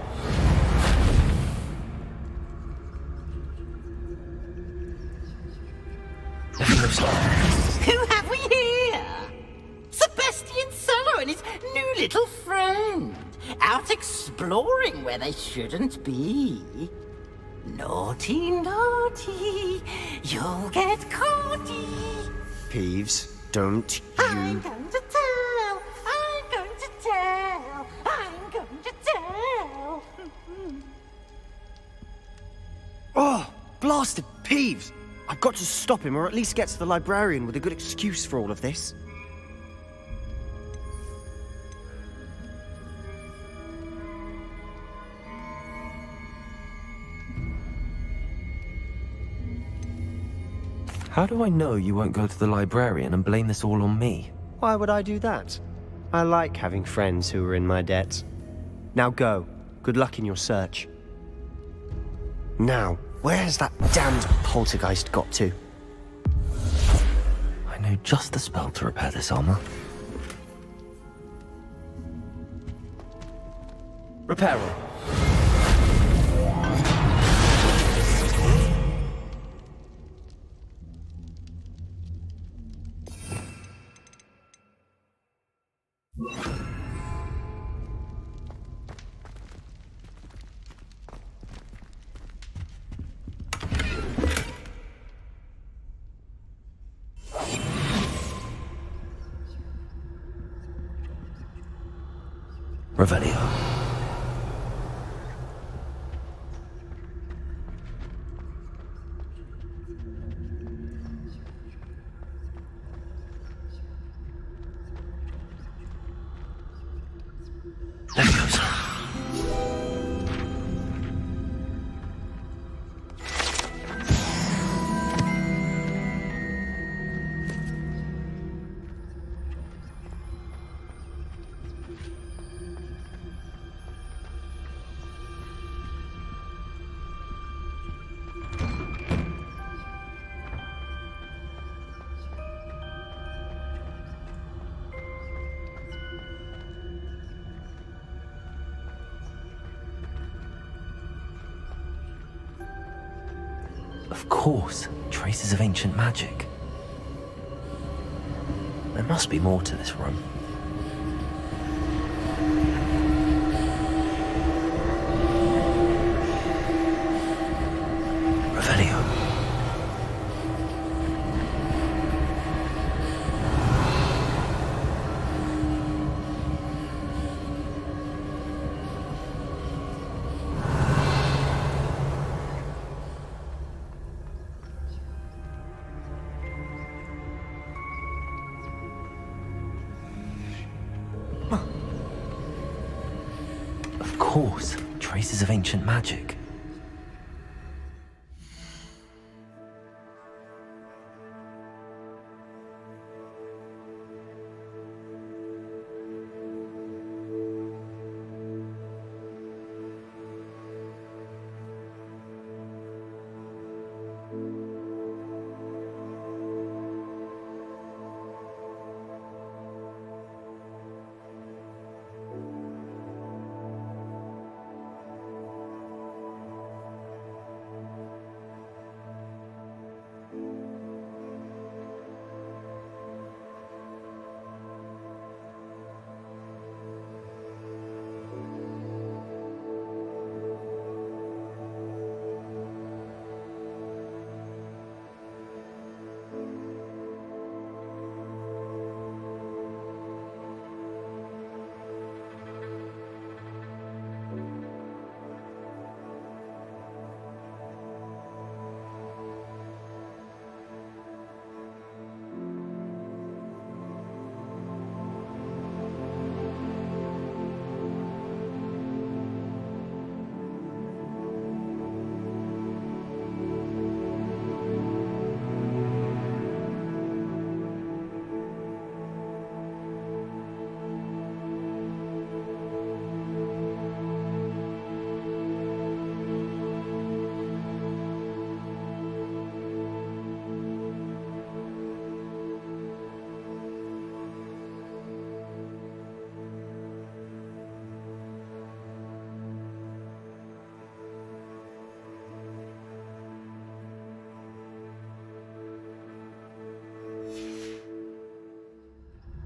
Who have we here? Sebastian Sallow and his new little friend. Out exploring where they shouldn't be. Naughty, naughty. You'll get caughty. Peeves, don't I'm you... going to tell. I'm going to tell. I'm going to tell. Oh, blasted Peeves! I've got to stop him, or at least get to the librarian with a good excuse for all of this. How do I know you won't go to the librarian and blame this all on me? Why would I do that? I like having friends who are in my debt. Now go. Good luck in your search. Now, where's that damned poltergeist got to? I know just the spell to repair this armor. Reparo. Revelio. Leviosa. Of course, traces of ancient magic. There must be more to this room. Revelio. Of course, traces of ancient magic.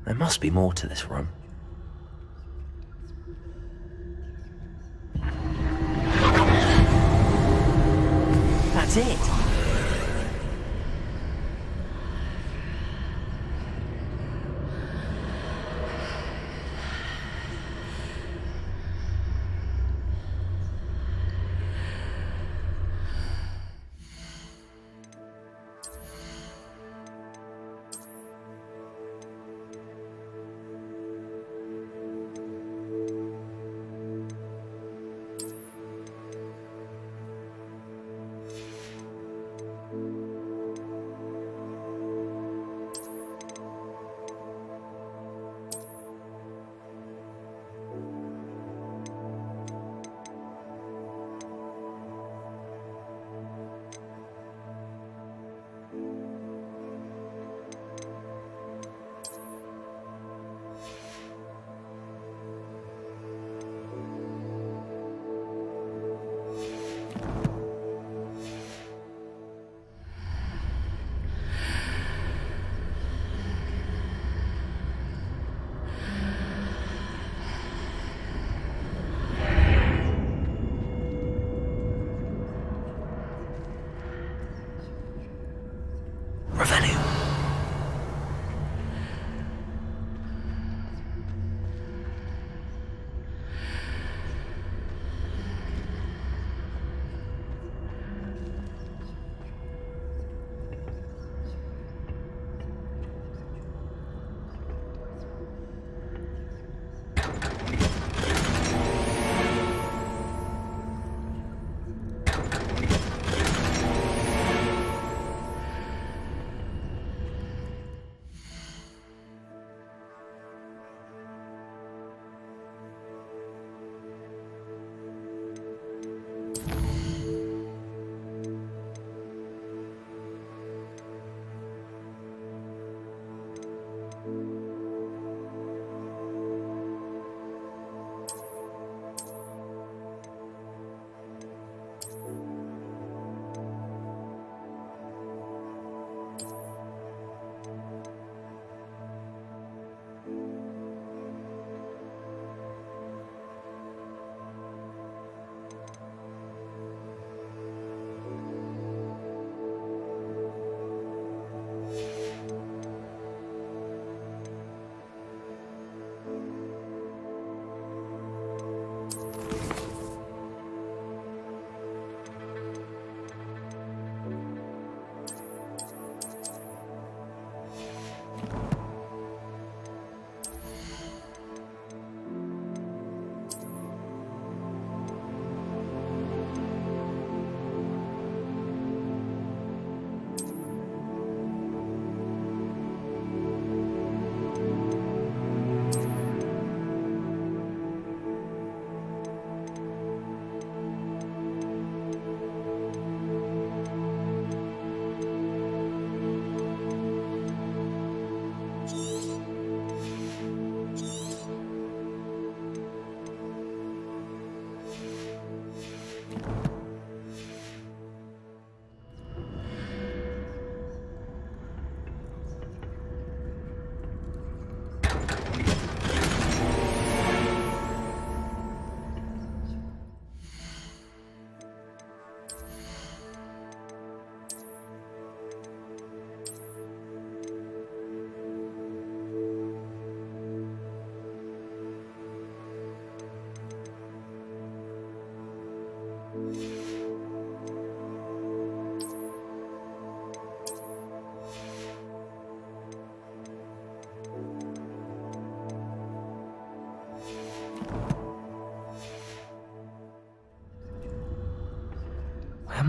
There must be more to this room. That's it.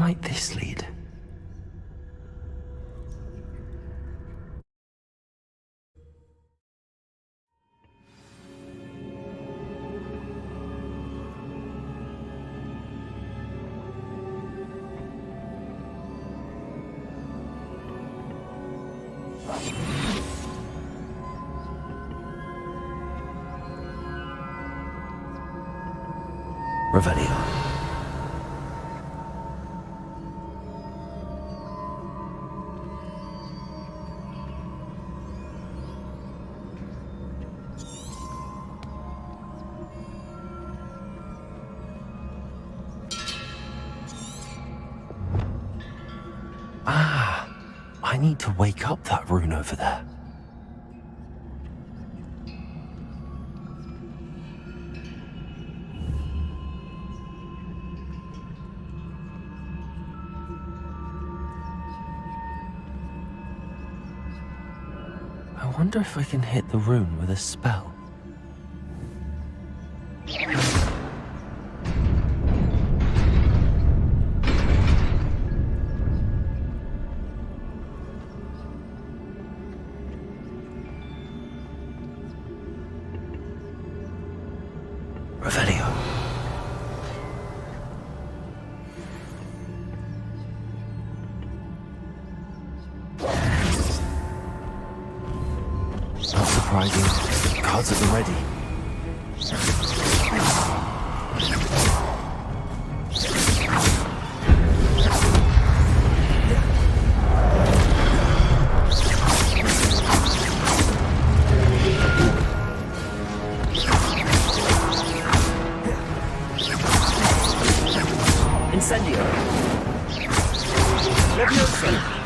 might this lead? Revelio. Ah, I need to wake up that rune over there. I wonder if I can hit the rune with a spell. Revelio. Not surprising. Cards at the ready. Incendio. Leviosa.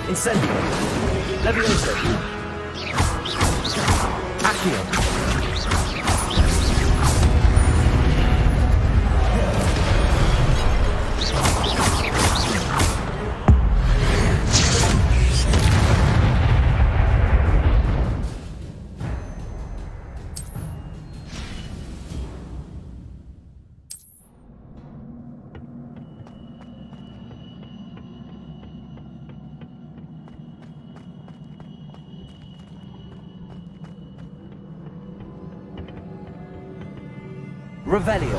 Incendio. Leviosa. Accio. Revelio.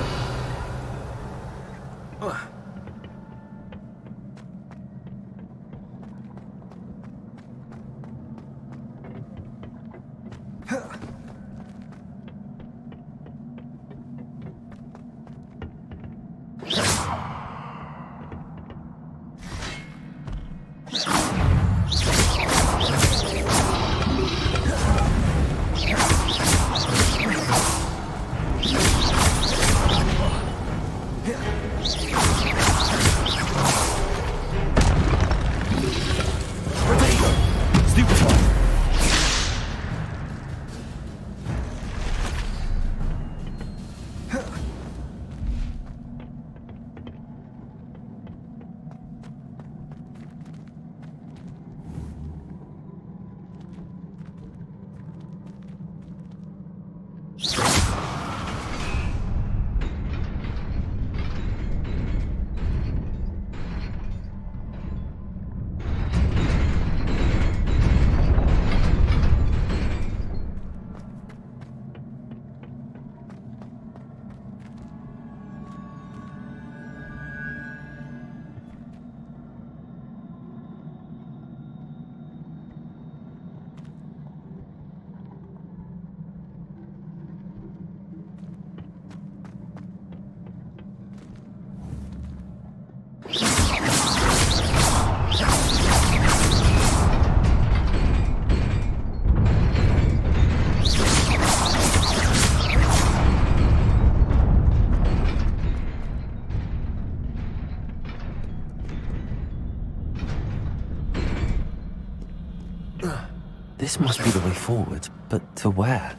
This must be the way forward, but to where?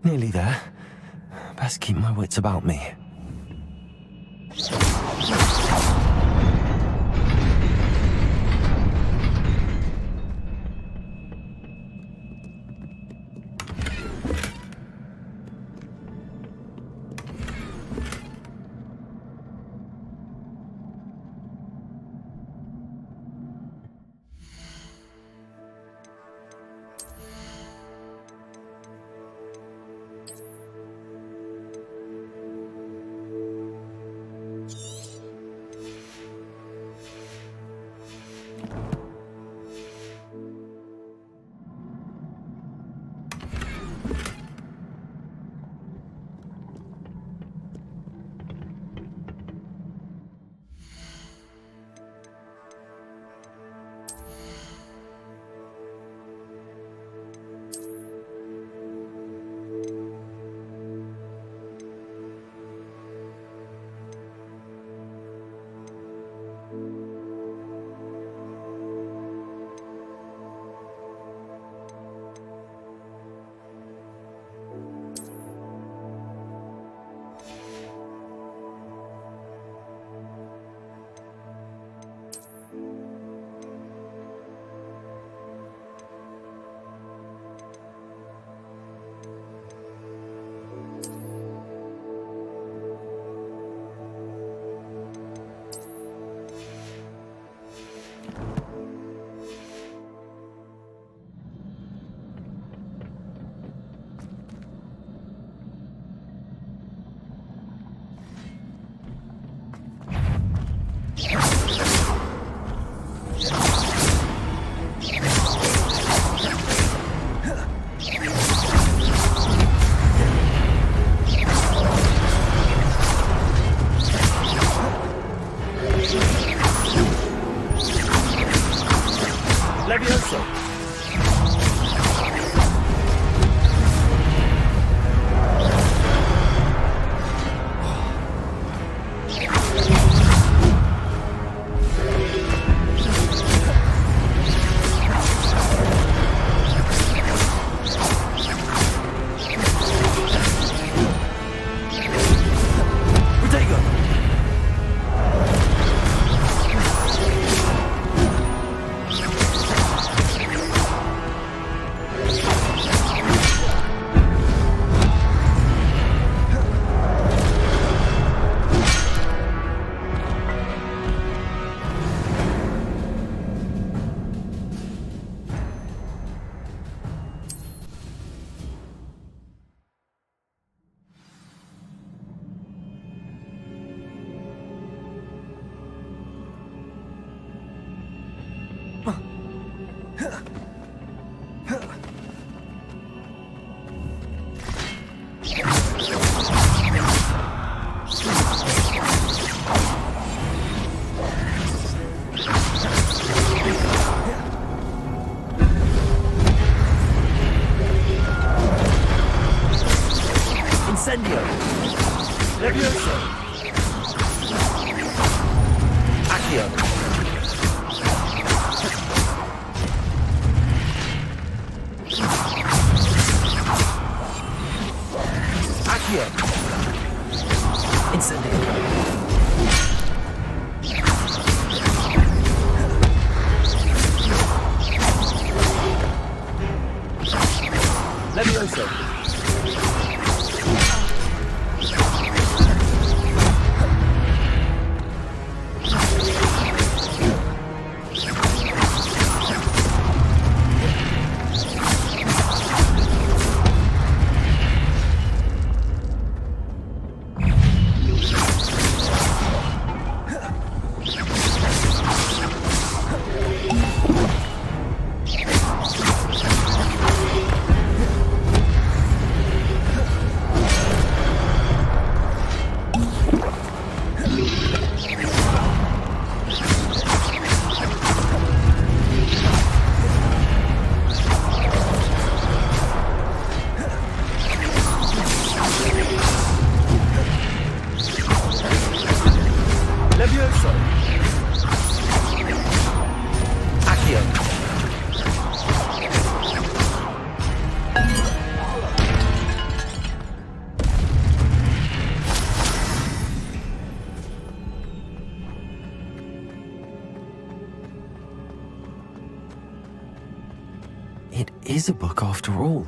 Nearly there. Best keep my wits about me. Incendio! Levioso! Accio! Accio! Incendio! Levioso! Levioso. Accio. It is a book after all.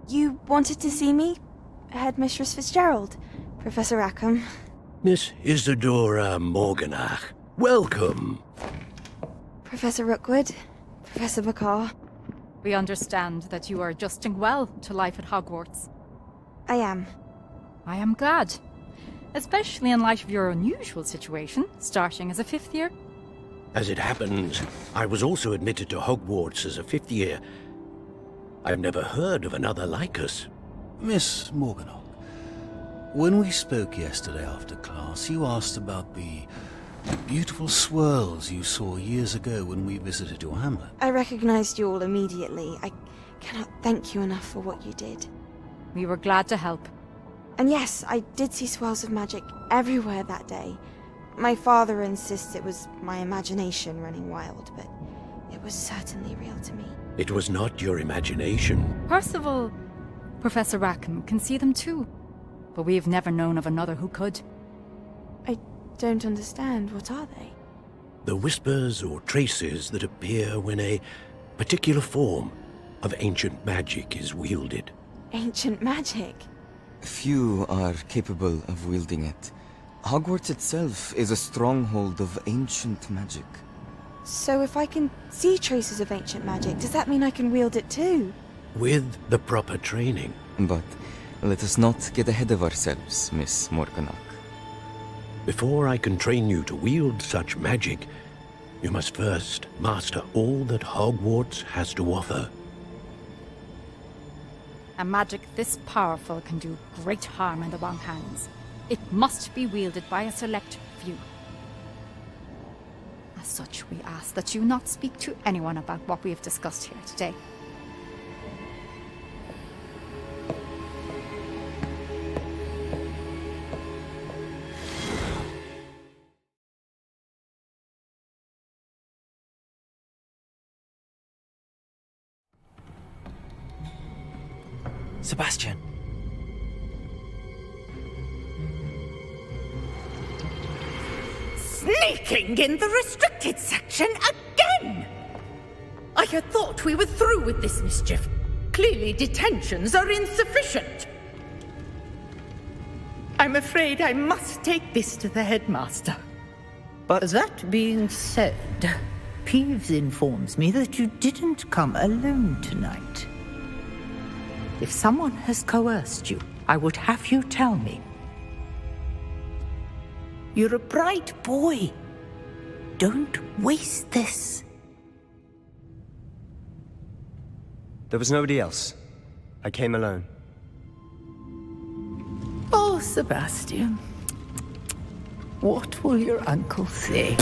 You wanted to see me? Headmistress Fitzgerald, Professor Rackham. Miss Isadora Morganach, welcome. Professor Rookwood, Professor Bakar. We understand that you are adjusting well to life at Hogwarts. I am. I am glad. Especially in light of your unusual situation, starting as a fifth year. As it happens, I was also admitted to Hogwarts as a fifth year. I've never heard of another like us. Miss Morganach, when we spoke yesterday after class, you asked about the beautiful swirls you saw years ago when we visited your hamlet. I recognized you all immediately. I cannot thank you enough for what you did. We were glad to help. And yes, I did see swirls of magic everywhere that day. My father insists it was my imagination running wild, but it was certainly real to me. It was not your imagination. Percival, Professor Rackham can see them too. But we have never known of another who could. I don't understand. What are they? The whispers or traces that appear when a particular form of ancient magic is wielded. Ancient magic? Few are capable of wielding it. Hogwarts itself is a stronghold of ancient magic. So if I can see traces of ancient magic, does that mean I can wield it too? With the proper training. But let us not get ahead of ourselves, Miss Morganach. Before I can train you to wield such magic, you must first master all that Hogwarts has to offer. A magic this powerful can do great harm in the wrong hands. It must be wielded by a select few. As such, we ask that you not speak to anyone about what we have discussed here today. Sebastian. sticking in the restricted section again! I had thought we were through with this mischief. Clearly detentions are insufficient. I'm afraid I must take this to the headmaster. But that being said, Peeves informs me that you didn't come alone tonight. If someone has coerced you, I would have you tell me. You're a bright boy. Don't waste this. There was nobody else. I came alone. Oh, Sebastian. What will your uncle say?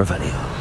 Revelio.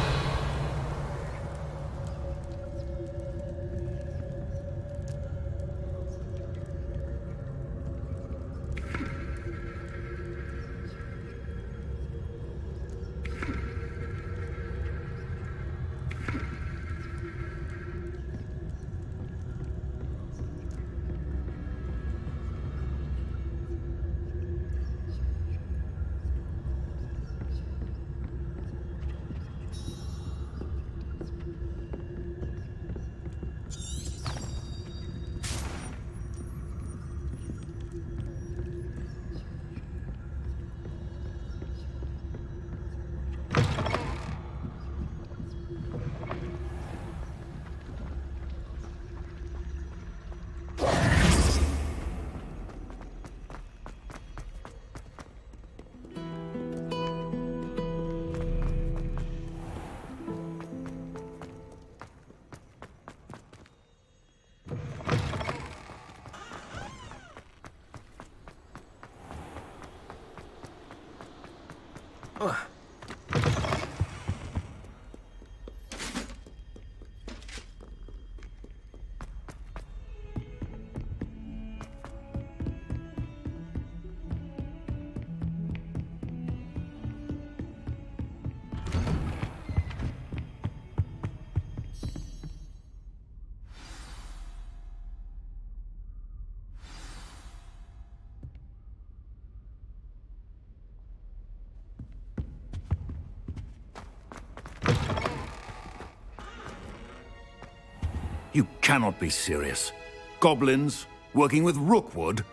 You cannot be serious. Goblins working with Rookwood?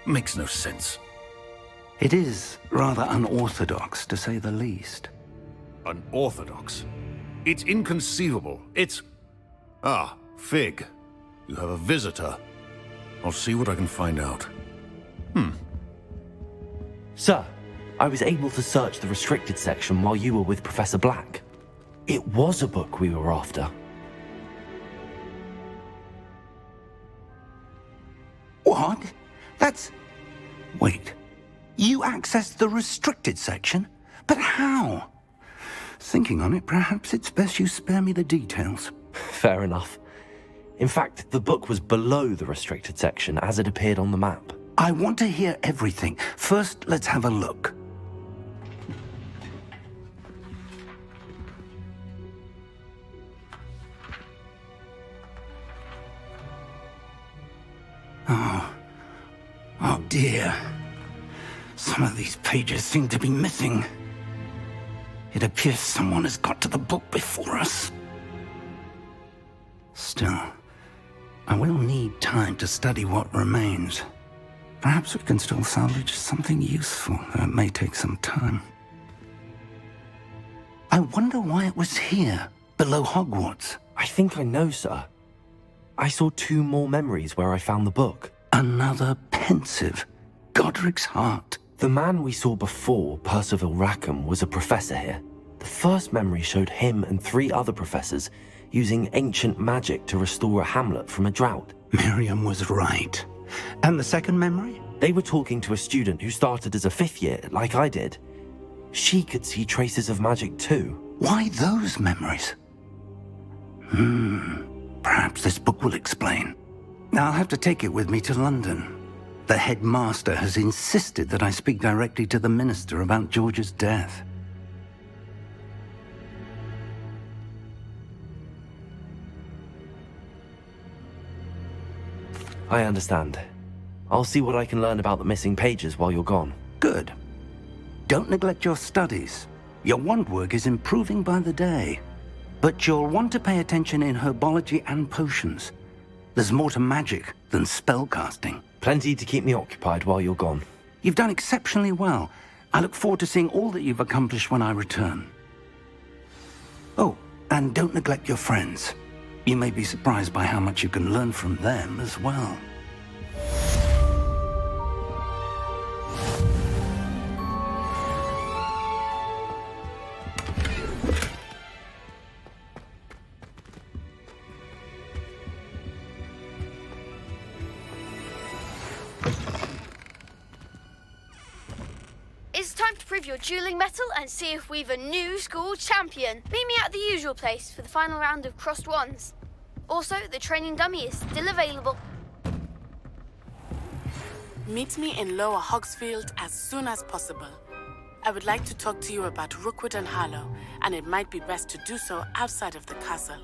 Makes no sense. It is rather unorthodox, to say the least. Unorthodox? It's inconceivable. It's... Ah, Fig. You have a visitor. I'll see what I can find out. Sir, I was able to search the restricted section while you were with Professor Black. It was a book we were after. What? That's... Wait. You accessed the restricted section? But how? Thinking on it, perhaps it's best you spare me the details. Fair enough. In fact, the book was below the restricted section as it appeared on the map. I want to hear everything. First, let's have a look. Oh dear. Some of these pages seem to be missing. It appears someone has got to the book before us. Still, I will need time to study what remains. Perhaps we can still salvage something useful, though it may take some time. I wonder why it was here, below Hogwarts. I think I know, sir. I saw 2 more memories where I found the book. Another pensive. Godric's heart. The man we saw before, Percival Rackham, was a professor here. The first memory showed him and 3 other professors using ancient magic to restore a hamlet from a drought. Miriam was right. And the second memory? They were talking to a student who started as a 5th year, like I did. She could see traces of magic too. Why those memories? Perhaps this book will explain. I'll have to take it with me to London. The headmaster has insisted that I speak directly to the minister about George's death. I understand. I'll see what I can learn about the missing pages while you're gone. Good. Don't neglect your studies. Your wand work is improving by the day. But you'll want to pay attention in herbology and potions. There's more to magic than spellcasting. Plenty to keep me occupied while you're gone. You've done exceptionally well. I look forward to seeing all that you've accomplished when I return. Oh, and don't neglect your friends. You may be surprised by how much you can learn from them as well. It's time to prove your dueling mettle and see if we've a new school champion. Meet me at the usual place for the final round of crossed wands. Also, the training dummy is still available. Meet me in Lower Hogsfield as soon as possible. I would like to talk to you about Rookwood and Harlow, and it might be best to do so outside of the castle.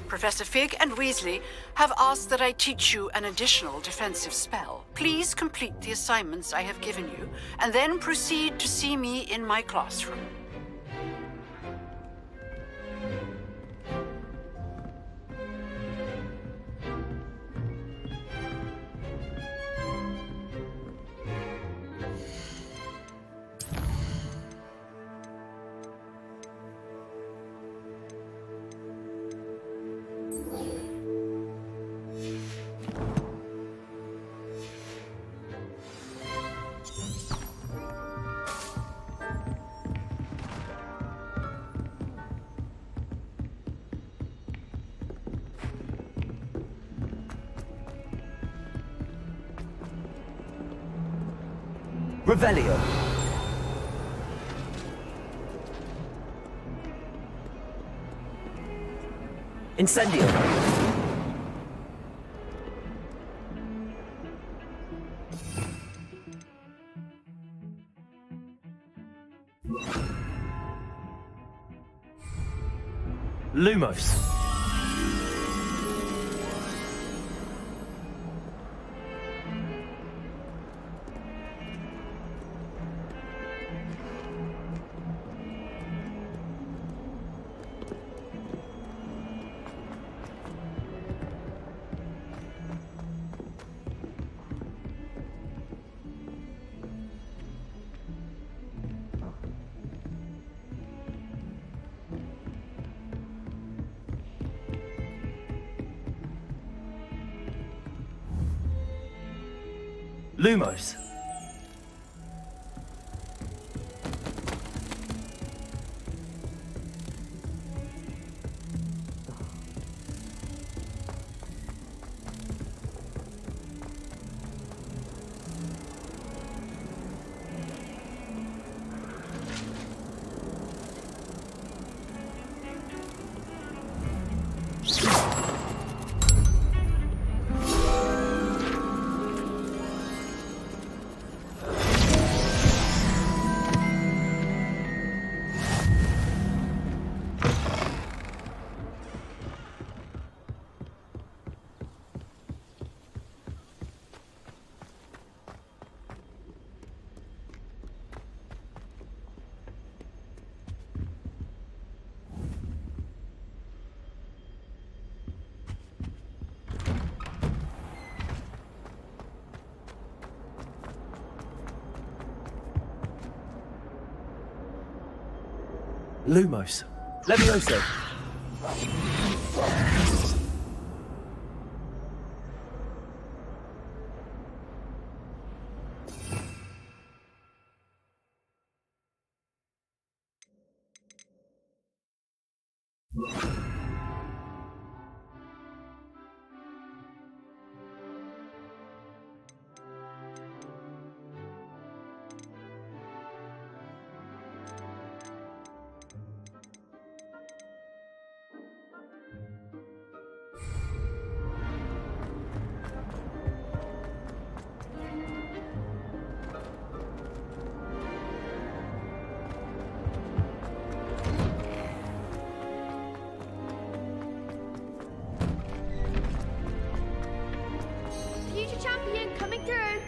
Professor Fig and Weasley have asked that I teach you an additional defensive spell. Please complete the assignments I have given you, and then proceed to see me in my classroom. Revelio. Incendio. Lumos. Lumos. Lumos. Levioso. Future champion coming through.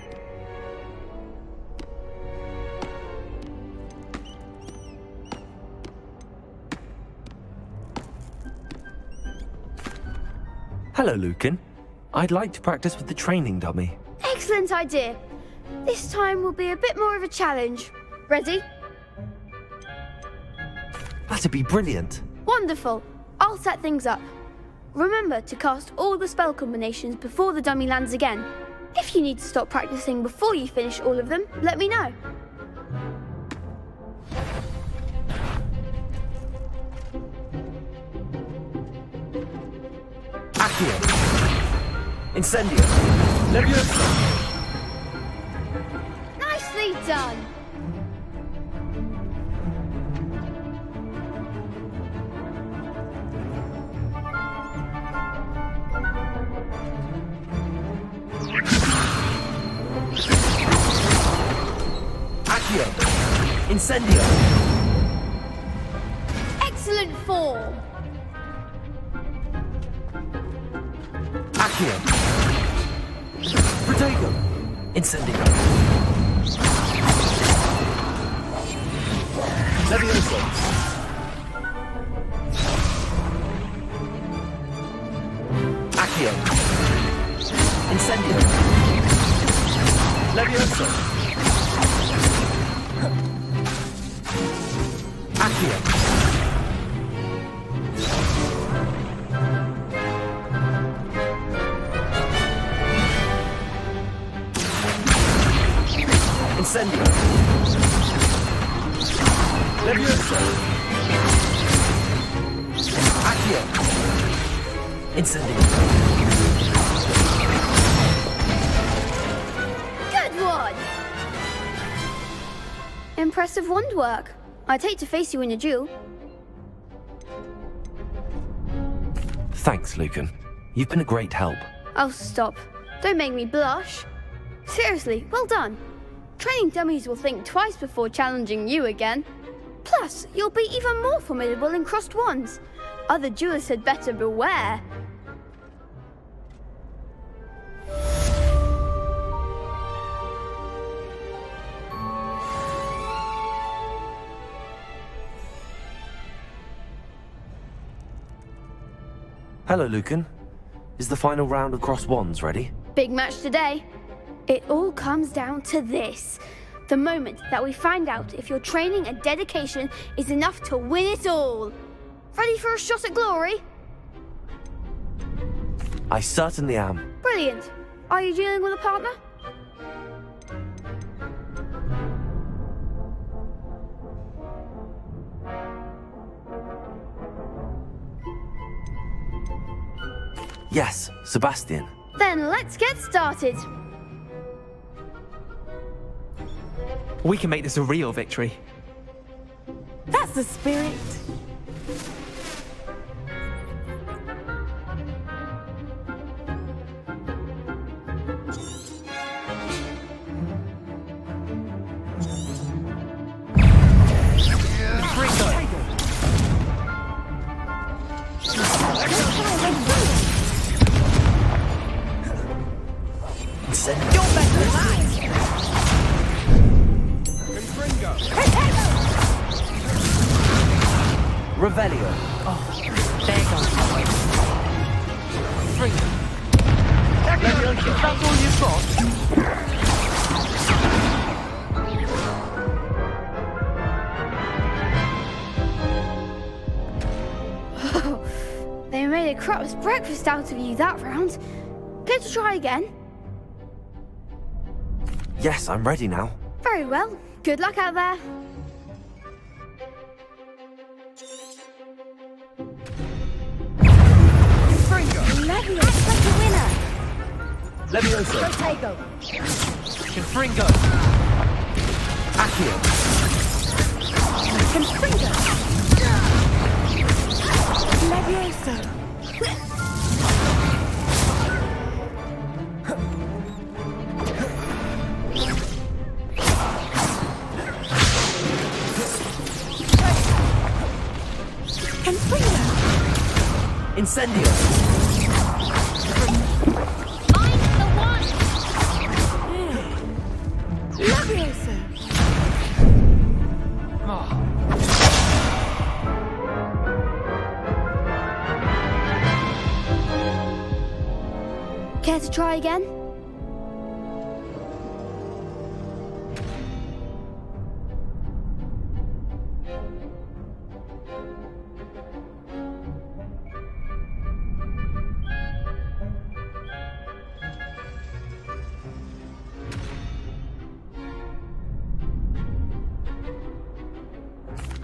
Hello, Lucan. I'd like to practice with the training dummy. Excellent idea. This time will be a bit more of a challenge. Ready? That'd be brilliant. Wonderful. I'll set things up. Remember to cast all the spell combinations before the dummy lands again. If you need to stop practicing before you finish all of them, let me know. Accio. Incendio. Levioso. Nicely done. Accio. Incendio. Excellent form. Accio. Protego. Incendio. Levioso. Accio. Incendio. Levioso. Accio. Incendio. Levioso. Accio. Incendio. Good one. impressive wand work. I'd hate to face you in a duel. Thanks, Lucan. You've been a great help. Oh, stop. Don't make me blush. Seriously, well done. Training dummies will think twice before challenging you again. Plus, you'll be even more formidable in crossed wands. Other duelists had better beware. Hello, Lucan. Is the final round of crossed wands ready? Big match today. It all comes down to this. The moment that we find out if your training and dedication is enough to win it all. Ready for a shot at glory? I certainly am. Brilliant. Are you dealing with a partner? Yes, Sebastian. Then let's get started. We can make this a real victory. That's the spirit. Revelio. Oh, there goes. Three. That's all you've got? They made a crap's breakfast out of you that round. Care to try again? Yes, I'm ready now. Very well. Good luck out there. Leviosa. Like a winner. Leviosa. Protego. Confringo. Accio. Confringo. Leviosa. Confringo. Incendio. Leviosa. Care to try again?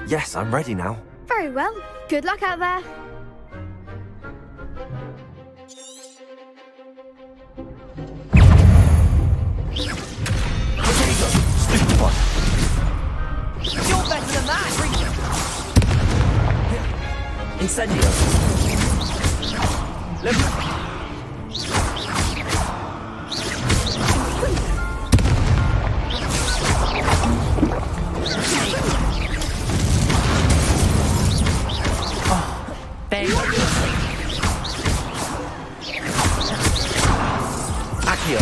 Yes, I'm ready now. Very well. Good luck out there. Stupid one. You're better than that. Incendio. There you go. Accio.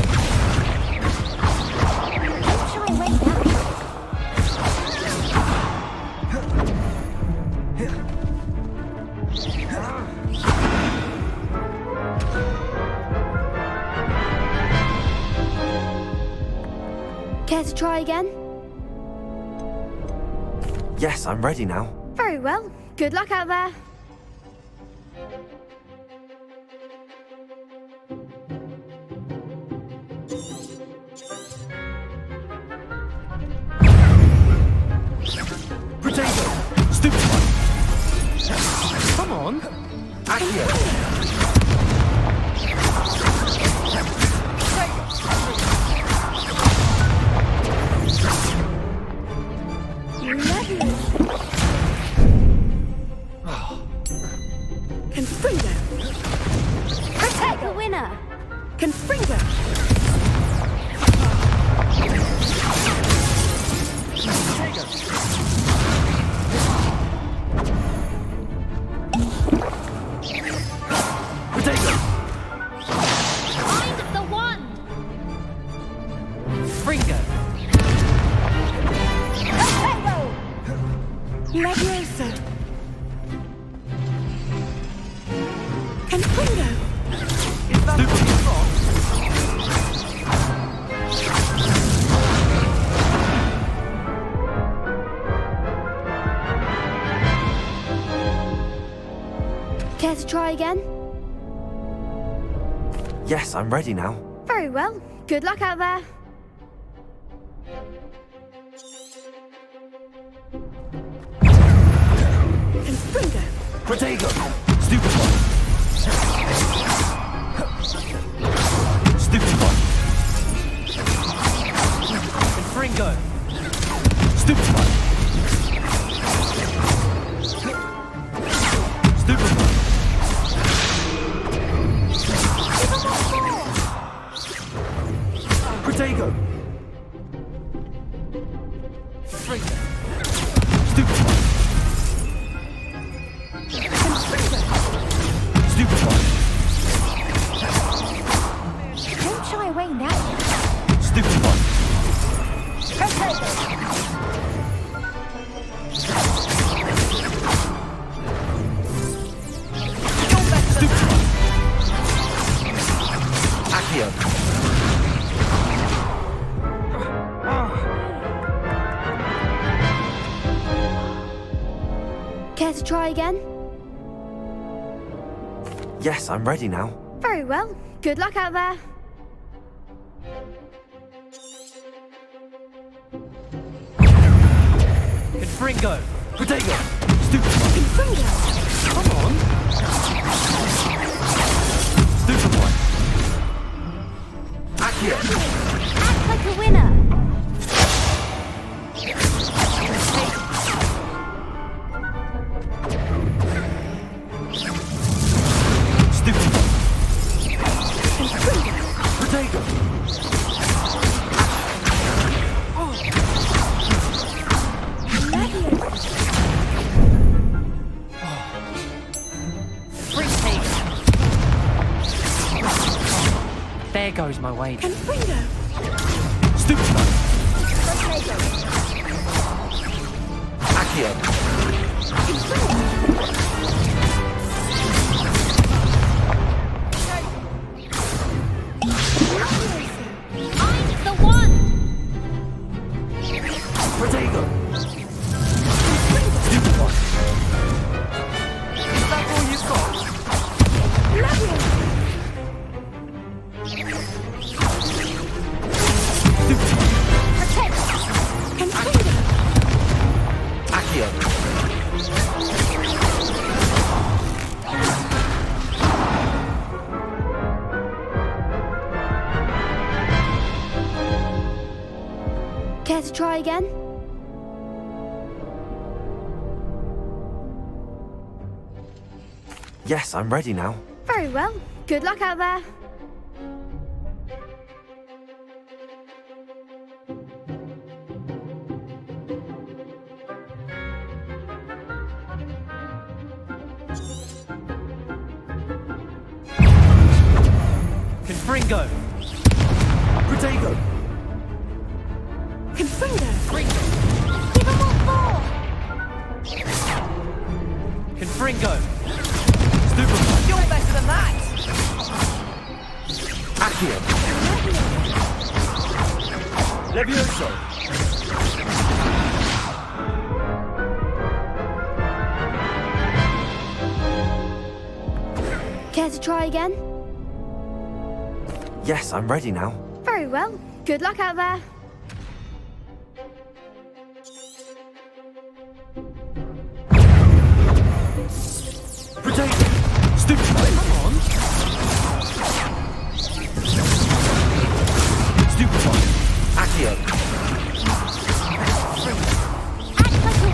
Care to try again? Yes, I'm ready now. Very well. Good luck out there. Potato. Stupid one. Come on. Accio. Confringo! Protect the winner! Confringo! Find the wand! Fringo. Leviosa! Confringo! Is that what you got? Care to try again? Yes, I'm ready now. Very well. Good luck out there. Confringo! Protego! Stupid one! Stupid one! Fringo. Stupid one! Stupid one! Protego! Fringo. Stupid one! Stupid one! Don't shy away now. Stupid one! Stupid one! Accio! Care to try again? Yes, I'm ready now. Very well. Good luck out there. Fringo. Protego! Stupid one! Confringo! Come on. Stupid one! Accio! Act like a winner. Stupid one! Protego! There goes my wager. Confringo! Stupid one! Accio! Find the wand! Protego! Stupid one! Is that all you've got? Accio! Care to try again? Yes, I'm ready now. Very well. Good luck out there. Confringo. Protego! Confringo! Give them what for! Confringo. Stupid one! You're better than that. Accio! Levioso! Care to try again? Yes, I'm ready now. Very well. Good luck out there. Protego! Stupid one! Come on. Stupid one! Accio! Act like a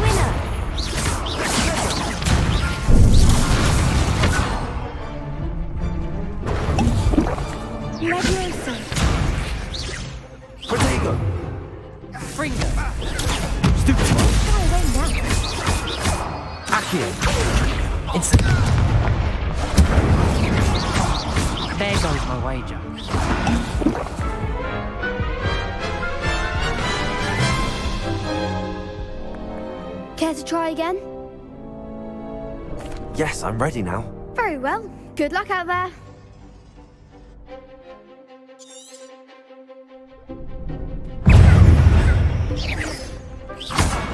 Care to try again? Yes, I'm ready now. Very well. Good luck out there.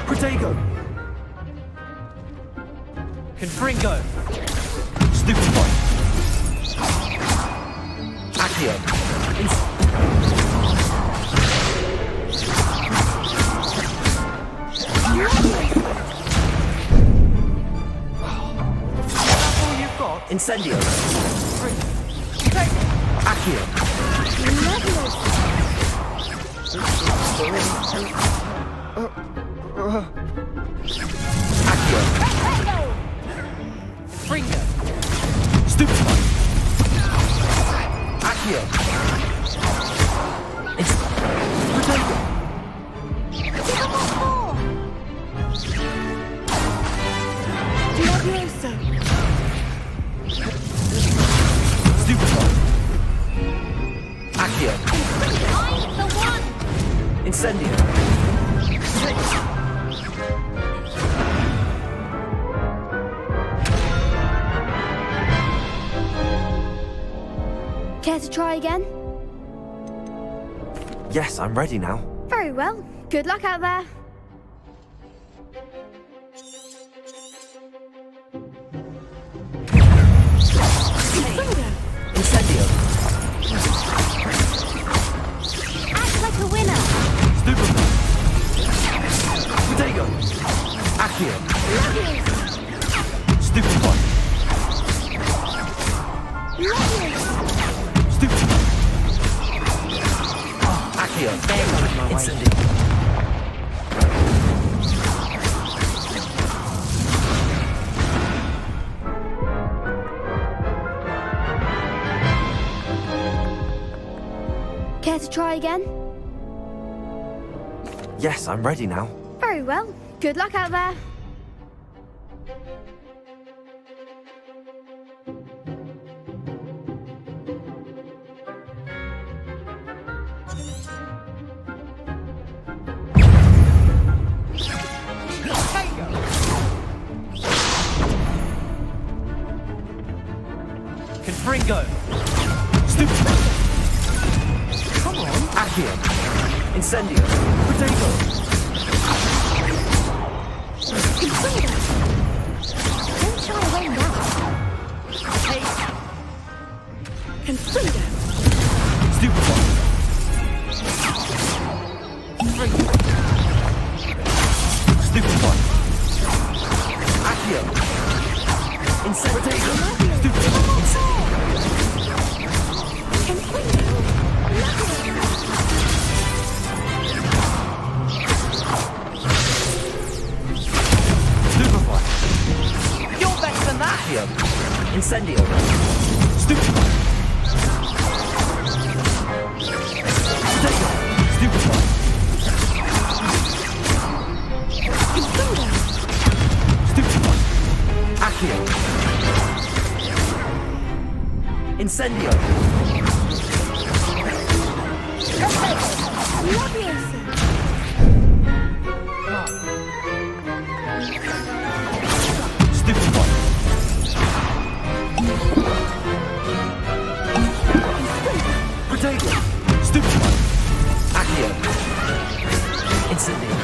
Protego! Confringo! Stupefy! Accio! That's all you've got? Incendio! Accio! Confringo! Stupefy! Accio! Protego! Stupefy! Accio! Incendio! Care to try again? Yes, I'm ready now. Very well. Good luck out there. Incendio! Act like a winner. Stupefy! Protego! Accio! Stupefy! Stupefy! Accio! Incendio! Care to try again? Yes, I'm ready now. Very well. Good luck out there. Confringo! Stupefy! Come on! Accio! Incendio! Protego! Don't shy away now. Confringo! Stupefy! Stupefy! Accio! Incendio! Stupefy! You're better than that! Accio! Incendio! Stupefy! Protego! Stupefy! Stupefy! Accio! Incendio! Stupefy! Protego! Stupefy! Accio! Incendio!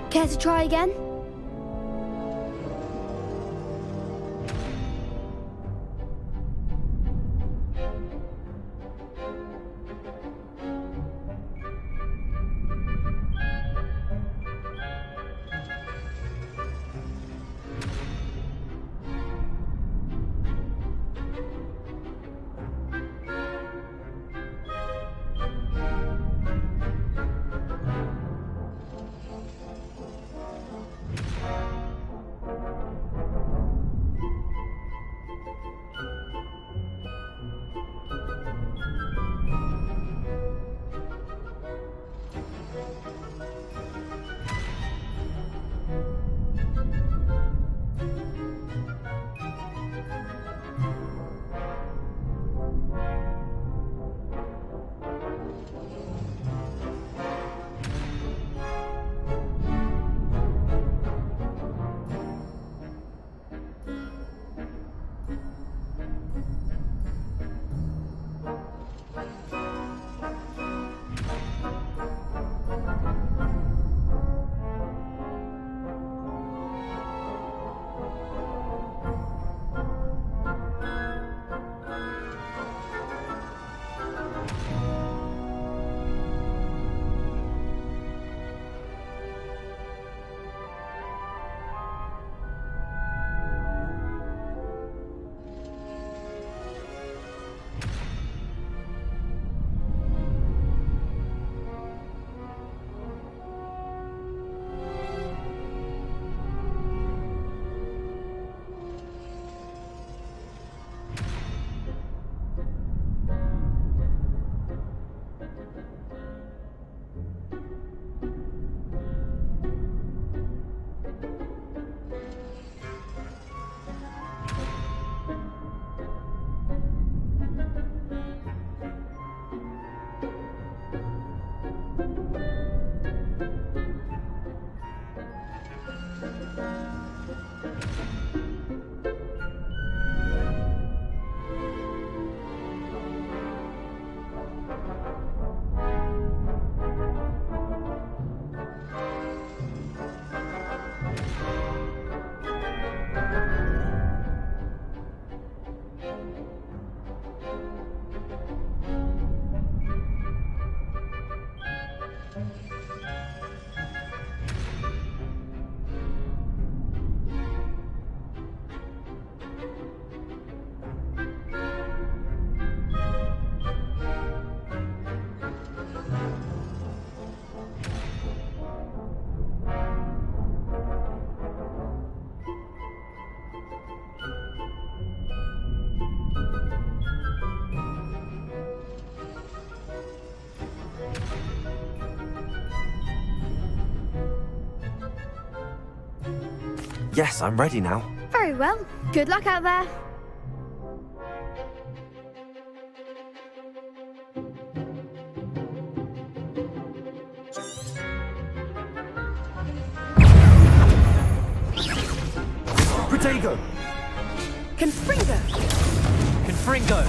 Care to try again? Yes, I'm ready now. Very well. Good luck out there. Protego! Confringo! Confringo!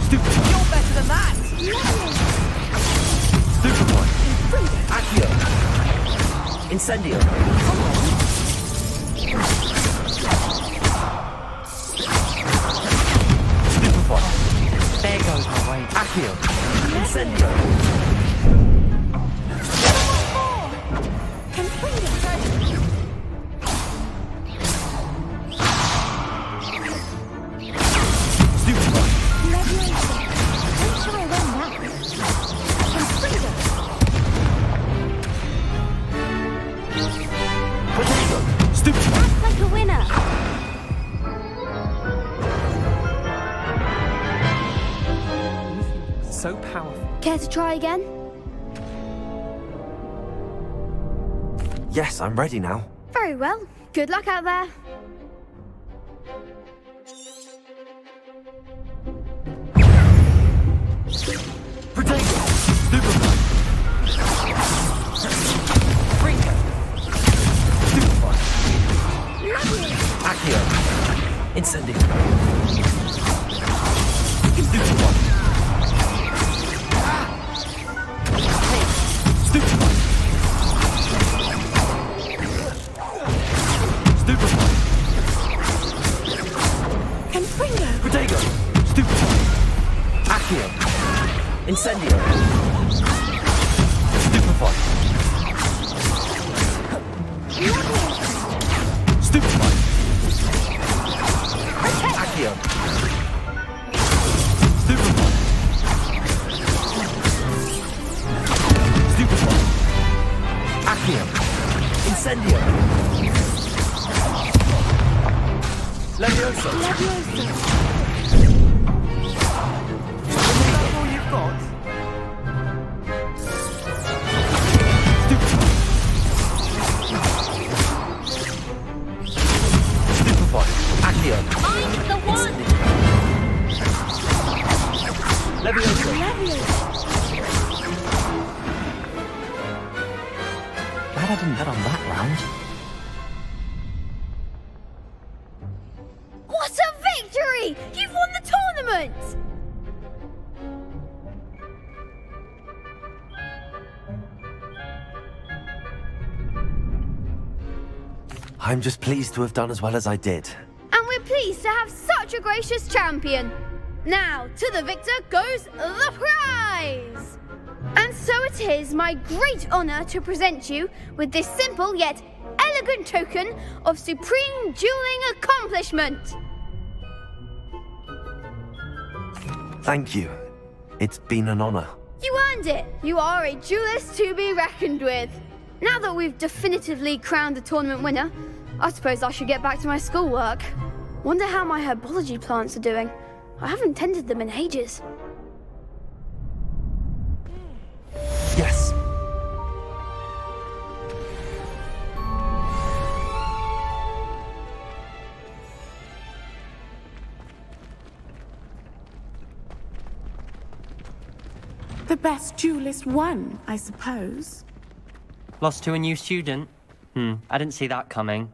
Stupid! You're better than that! Superboy! Confringo! Accio! Incendio! Superboy! There goes my way. Accio! Incendio! Confringo! Superboy! Leviosa! Don't try them now. Confringo! Protego! Superboy! Act like a winner! So powerful. Care to try again? Yes, I'm ready now. Very well. Good luck out there. Protego! Superboy! Fringo! Superboy! Leviosa! Accio! Incendio! Superboy! Superboy! Superboy! Confringo! Protego! Superboy! Accio! Incendio! Superboy! Leviosa! Superboy! Accio! Superboy! Superboy! Accio! Incendio! Leviosa! Leviosa! Is that all you've got? Superboy! Accio! I'm the one! Leviosa! Leviosa! Glad I didn't bet on that round. What a victory! You've won the tournament! I'm just pleased to have done as well as I did. And we're pleased to have such a gracious champion. Now, to the victor goes the prize! And so it is my great honour to present you with this simple yet elegant token of supreme dueling accomplishment. Thank you. It's been an honor. You earned it. You are a duelist to be reckoned with. Now that we've definitively crowned the tournament winner, I suppose I should get back to my schoolwork. Wonder how my herbology plants are doing. I haven't tended them in ages. Yes. The best duelist won, I suppose. Lost to a new student? I didn't see that coming.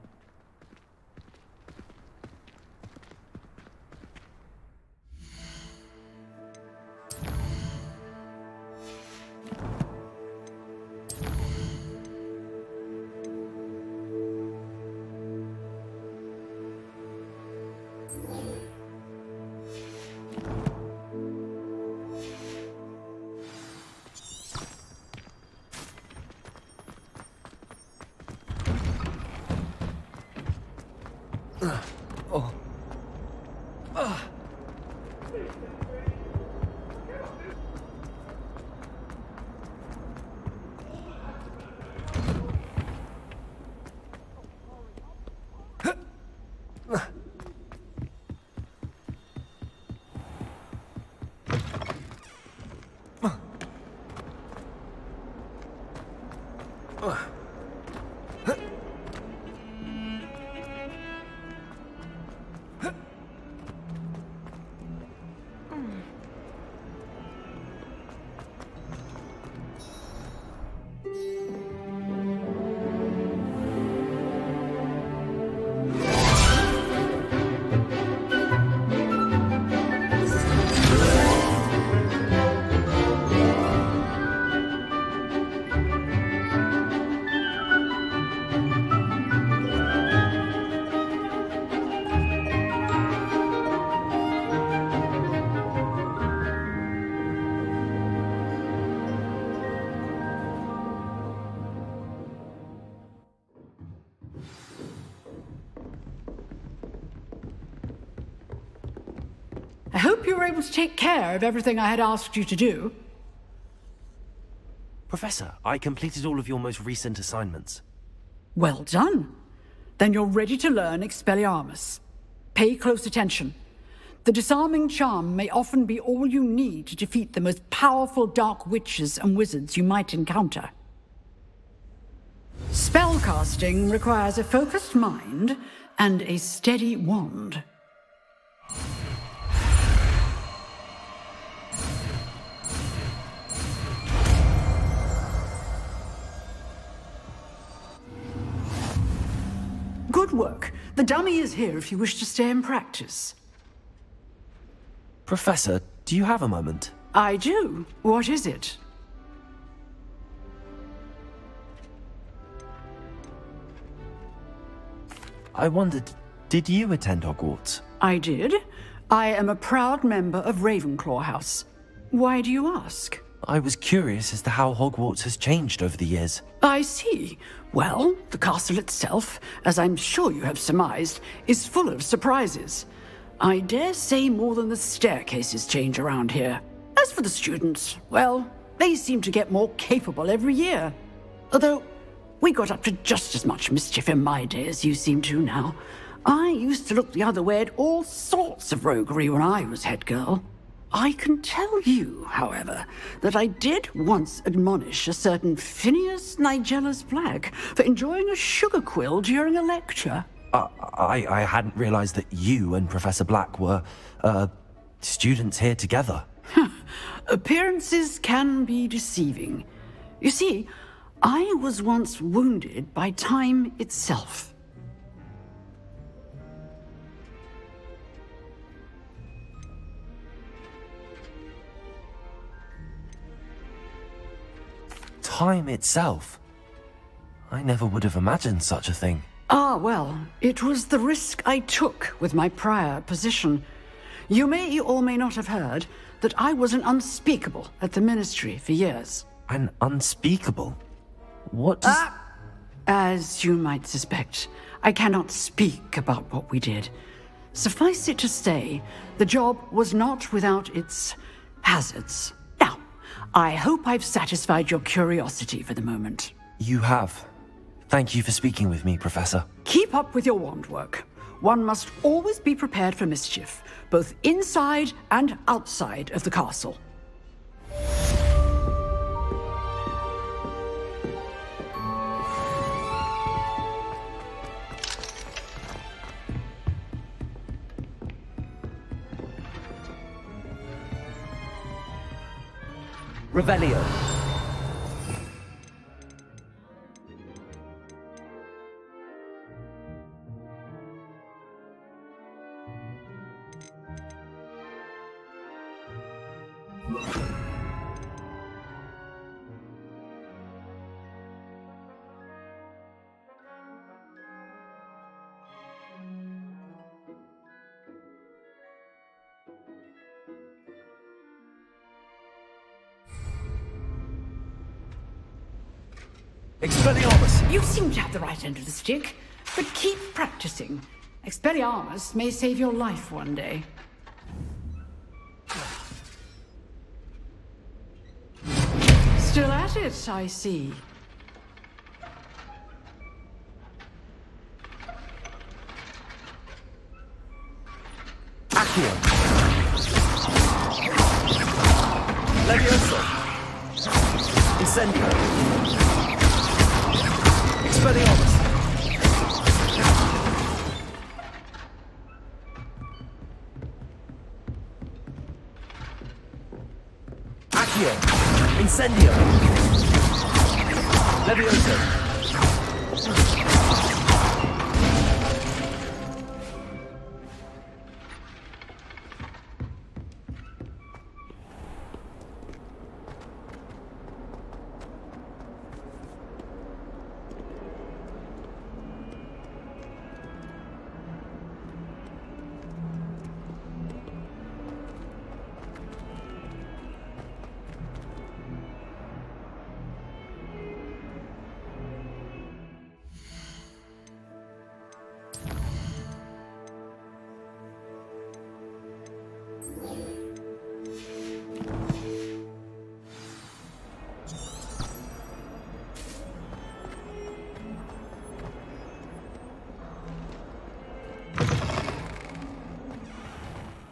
hope you were able to take care of everything I had asked you to do. Professor, I completed all of your most recent assignments. Well done. Then you're ready to learn Expelliarmus. Pay close attention. The disarming charm may often be all you need to defeat the most powerful dark witches and wizards you might encounter. Spellcasting requires a focused mind and a steady wand. Good work. The dummy is here if you wish to stay and practice. Professor, do you have a moment? I do. What is it? I wondered, did you attend Hogwarts? I did. I am a proud member of Ravenclaw House. Why do you ask? I was curious as to how Hogwarts has changed over the years. I see. Well, the castle itself, as I'm sure you have surmised, is full of surprises. I dare say more than the staircases change around here. As for the students, well, they seem to get more capable every year. Although, we got up to just as much mischief in my day as you seem to now. I used to look the other way at all sorts of roguery when I was head girl. I can tell you, however, that I did once admonish a certain Phineas Nigellus Black for enjoying a sugar quill during a lecture. I hadn't realized that you and Professor Black were, students here together. Appearances can be deceiving. You see, I was once wounded by time itself. Time itself? I never would have imagined such a thing. Ah, well, it was the risk I took with my prior position. You may or may not have heard that I was an unspeakable at the Ministry for years. An unspeakable? What does... As you might suspect, I cannot speak about what we did. Suffice it to say, the job was not without its hazards. Now, I hope I've satisfied your curiosity for the moment. You have. Thank you for speaking with me, Professor. Keep up with your wand work. One must always be prepared for mischief, both inside and outside of the castle. Revelio. Expelliarmus! You seem to have the right end of the stick, but keep practicing. Expelliarmus may save your life one day. Still at it, I see. Accio. Levioso. Incendio. Expelliarmus. Accio. Incendio. Levioso.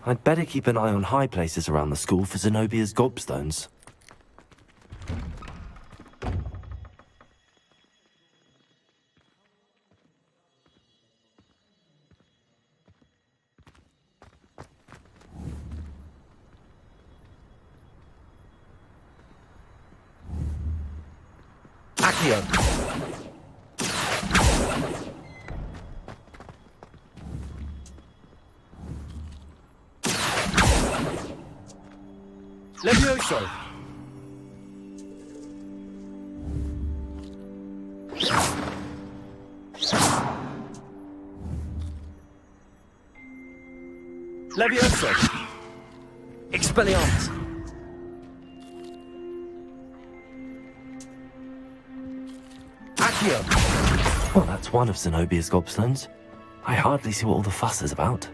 I'd better keep an eye on high places around the school for Zenobia's gobstones. Accio! Levioso! Levioso! Expelliarmus! Accio! Well, that's one of Zenobia's gobstones. I hardly see what all the fuss is about.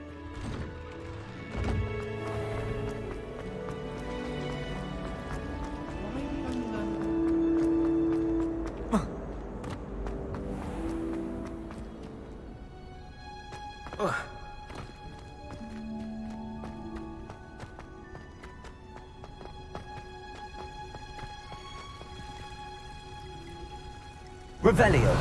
Revelio!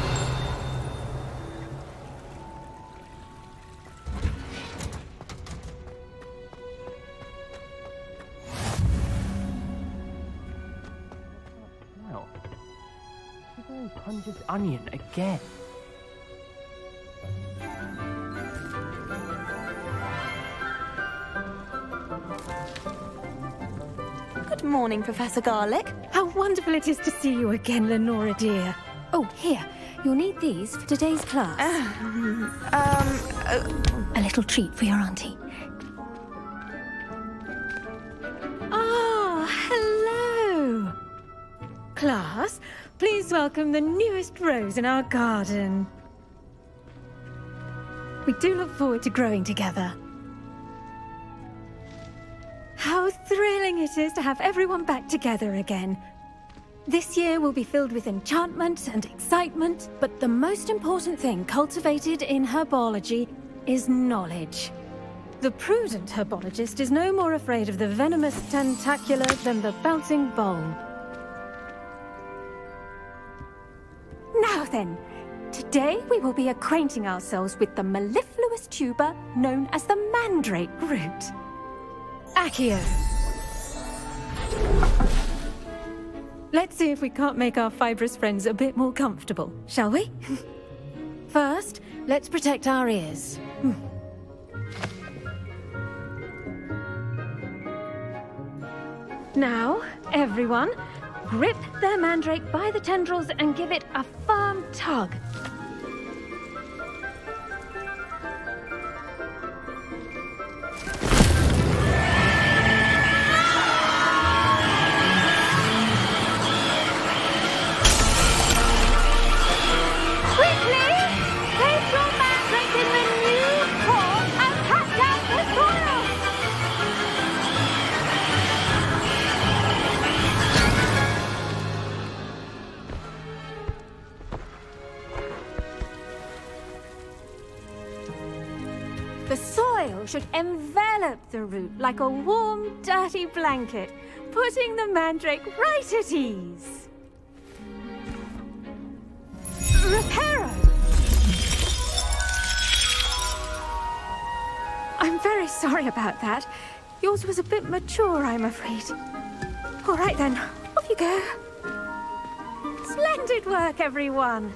Wow. Very pungent onion again. Good morning, Professor Garlic. How wonderful it is to see you again, Lenora dear. Oh, here. You'll need these for today's class. A little treat for your auntie. Ah, hello. Class, please welcome the newest rose in our garden. We do look forward to growing together. How thrilling it is to have everyone back together again. This year will be filled with enchantment and excitement, but the most important thing cultivated in herbology is knowledge. The prudent herbologist is no more afraid of the venomous tentacular than the bouncing bulb. Now then, today we will be acquainting ourselves with the mellifluous tuber known as the mandrake root. Accio. Let's see if we can't make our fibrous friends a bit more comfortable, shall we? First, let's protect our ears. Now, everyone, grip their mandrake by the tendrils and give it a firm tug. The soil should envelop the root like a warm, dirty blanket, putting the mandrake right at ease. Reparo! I'm very sorry about that. Yours was a bit mature, I'm afraid. All right then, off you go. Splendid work, everyone.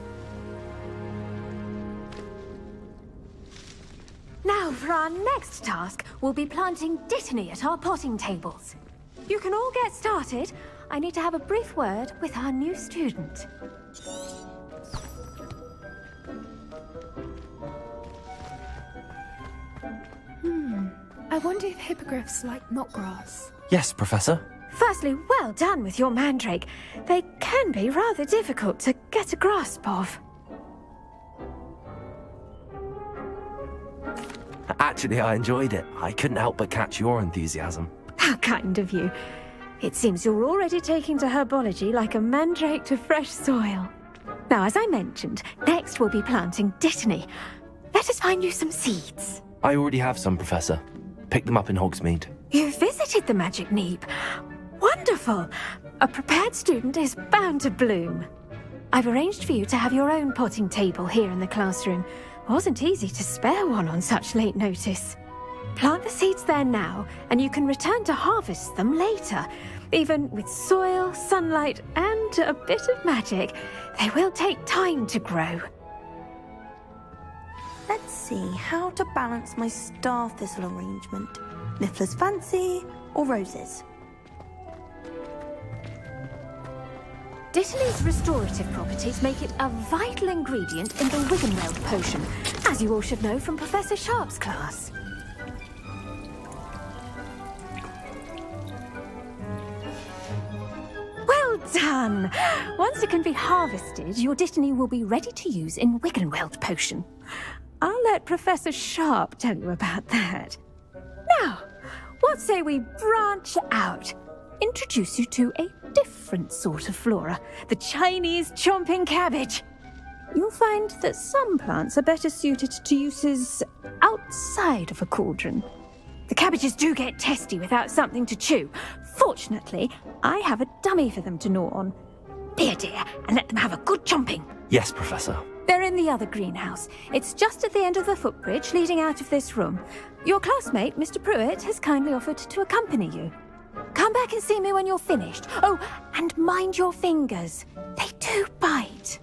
Now, for our next task, we'll be planting Dittany at our potting tables. You can all get started. I need to have a brief word with our new student. I wonder if hippogriffs like knotgrass. Yes, Professor. Firstly, well done with your mandrake. They can be rather difficult to get a grasp of. Actually, I enjoyed it. I couldn't help but catch your enthusiasm. How kind of you. It seems you're already taking to herbology like a mandrake to fresh soil. Now, as I mentioned, next we'll be planting Dittany. Let us find you some seeds. I already have some, Professor. Picked them up in Hogsmeade. You visited the Magic Neep. Wonderful. A prepared student is bound to bloom. I've arranged for you to have your own potting table here in the classroom. Wasn't easy to spare one on such late notice. Plant the seeds there now, and you can return to harvest them later. Even with soil, sunlight, and a bit of magic, they will take time to grow. Let's see how to balance my star thistle arrangement. Niffler's Fancy or roses? Dittany's restorative properties make it a vital ingredient in the Wiggenweld potion, as you all should know from Professor Sharp's class. Well done! Once it can be harvested, your Dittany will be ready to use in Wiggenweld potion. I'll let Professor Sharp tell you about that. Now, what say we branch out? Introduce you to a different sort of flora, the Chinese chomping cabbage. You'll find that some plants are better suited to uses outside of a cauldron. The cabbages do get testy without something to chew. Fortunately, I have a dummy for them to gnaw on. Be a dear and let them have a good chomping. Yes, Professor. They're in the other greenhouse. It's just at the end of the footbridge leading out of this room. Your classmate, Mr. Pruitt, has kindly offered to accompany you. Come back and see me when you're finished. Oh, and mind your fingers. They do bite.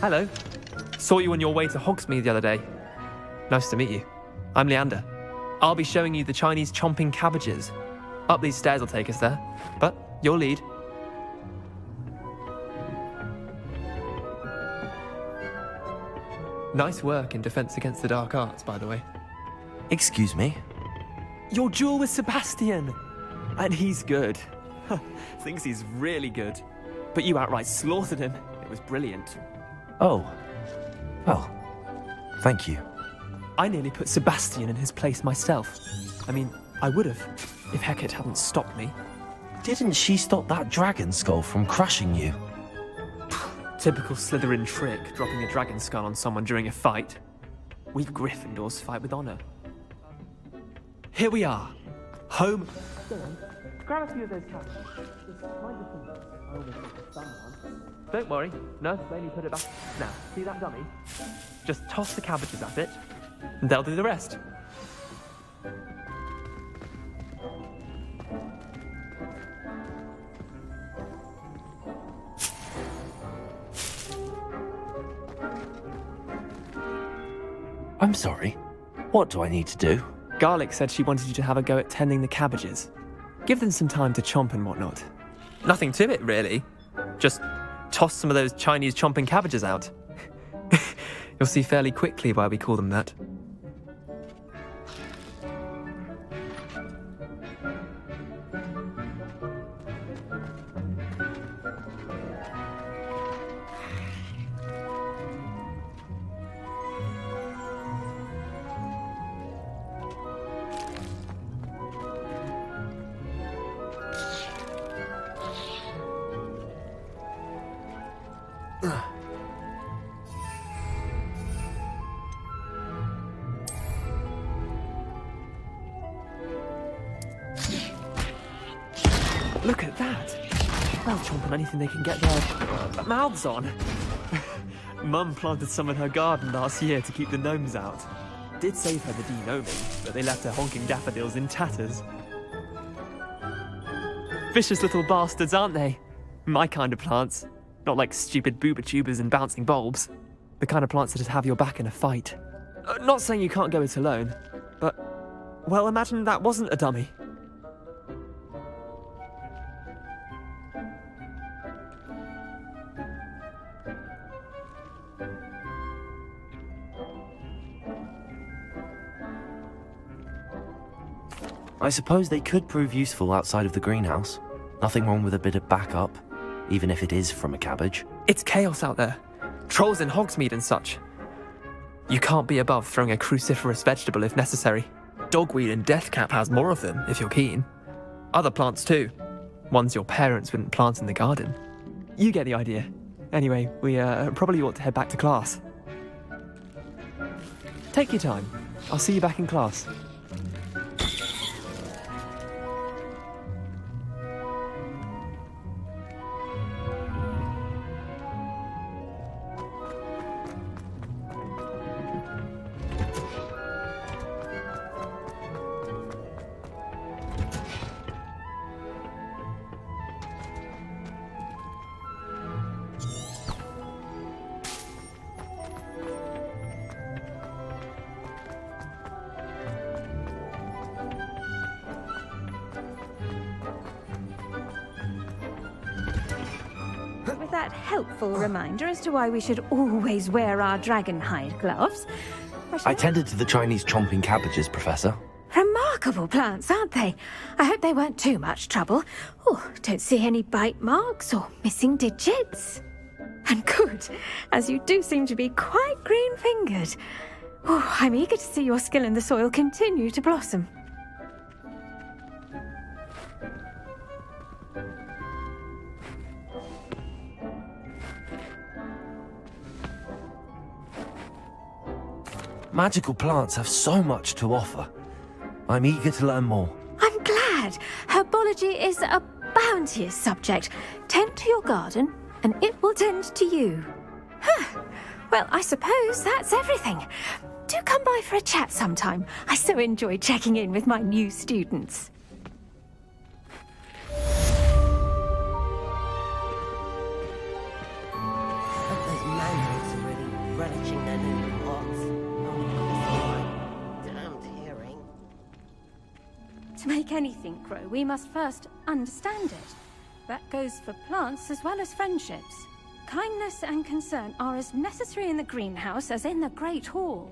Hello. Saw you on your way to Hogsmeade the other day. Nice to meet you. I'm Leander. I'll be showing you the Chinese chomping cabbages. Up these stairs will take us there, but your lead. Nice work in Defense Against the Dark Arts, by the way. Excuse me? Your duel with Sebastian! And he's good. Thinks he's really good. But you outright slaughtered him. It was brilliant. Oh. Well, thank you. I nearly put Sebastian in his place myself. I mean, I would have, if Hecate hadn't stopped me. Didn't she stop that dragon skull from crushing you? Typical Slytherin trick, dropping a dragon skull on someone during a fight. We Gryffindors fight with honor. Here we are. Home. Go on. Grab a few of those cabbages. Don't worry. Nurse Bailey put it back. Now, see that dummy? Just toss the cabbages at it, and they'll do the rest. I'm sorry. What do I need to do? Garlic said she wanted you to have a go at tending the cabbages. Give them some time to chomp and whatnot. Nothing to it, really. Just toss some of those Chinese chomping cabbages out. You'll see fairly quickly why we call them that. Look at that! They'll chomp on anything they can get their mouths on. Mum planted some in her garden last year to keep the gnomes out. Did save her the de-gnoming, but they left her honking daffodils in tatters. Vicious little bastards, aren't they? My kind of plants. Not like stupid booba tubers and bouncing bulbs. The kind of plants that just have your back in a fight. Not saying you can't go it alone, but... well, imagine that wasn't a dummy. I suppose they could prove useful outside of the greenhouse. Nothing wrong with a bit of backup, even if it is from a cabbage. It's chaos out there. Trolls in Hogsmeade and such. You can't be above throwing a cruciferous vegetable if necessary. Dogweed and deathcap has more of them, if you're keen. Other plants too. Ones your parents wouldn't plant in the garden. You get the idea. Anyway, we probably ought to head back to class. Take your time. I'll see you back in class. With that helpful reminder as to why we should always wear our dragon hide gloves. I tended to the Chinese chomping cabbages, Professor. Remarkable plants, aren't they? I hope they weren't too much trouble. Oh, don't see any bite marks or missing digits. And good, as you do seem to be quite green-fingered. Oh, I'm eager to see your skill in the soil continue to blossom. Magical plants have so much to offer. I'm eager to learn more. I'm glad. Herbology is a bounteous subject. Tend to your garden, and it will tend to you. Huh. Well, I suppose that's everything. Do come by for a chat sometime. I so enjoy checking in with my new students. Those mandrake are really relishing their new pots. Damned hearing. To make anything grow, we must first understand it. That goes for plants as well as friendships. Kindness and concern are as necessary in the greenhouse as in the Great Hall.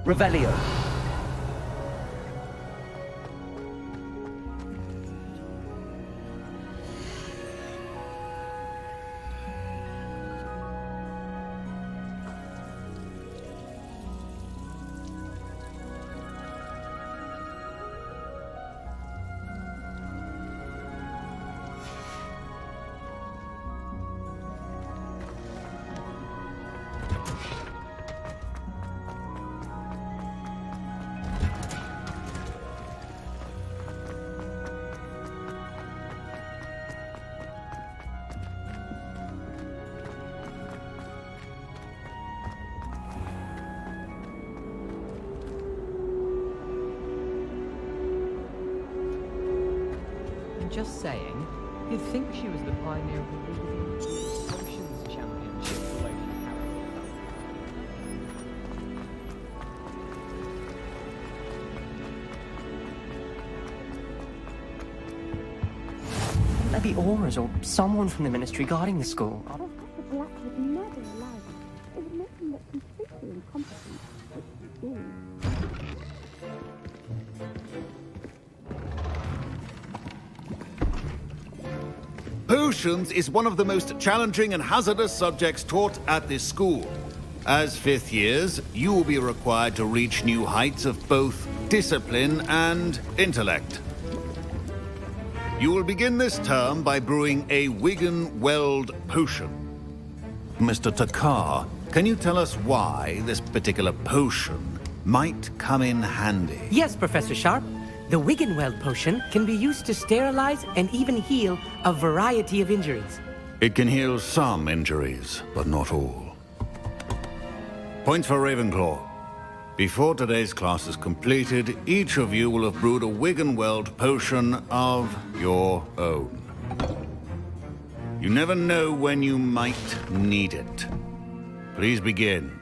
Revelio. Just saying. You'd think she was the pioneer of the Potions Championship the way she carried Wouldn't there be auras or someone from the ministry guarding the school? Professor Black would never allow that. It would make him look completely incompetent, which he is. Potions is one of the most challenging and hazardous subjects taught at this school. As fifth years, you will be required to reach new heights of both discipline and intellect. You will begin this term by brewing a Wiggenweld potion. Mr. Takar, can you tell us why this particular potion might come in handy? Yes, Professor Sharp. The Wiggenweld potion can be used to sterilize and even heal a variety of injuries. It can heal some injuries, but not all. Points for Ravenclaw. Before today's class is completed, each of you will have brewed a Wiggenweld potion of your own. You never know when you might need it. Please begin.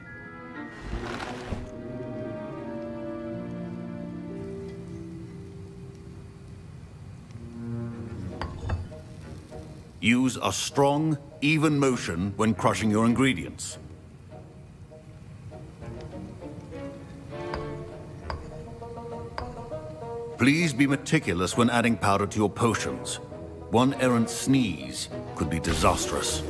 Use a strong, even motion when crushing your ingredients. Please be meticulous when adding powder to your potions. One errant sneeze could be disastrous.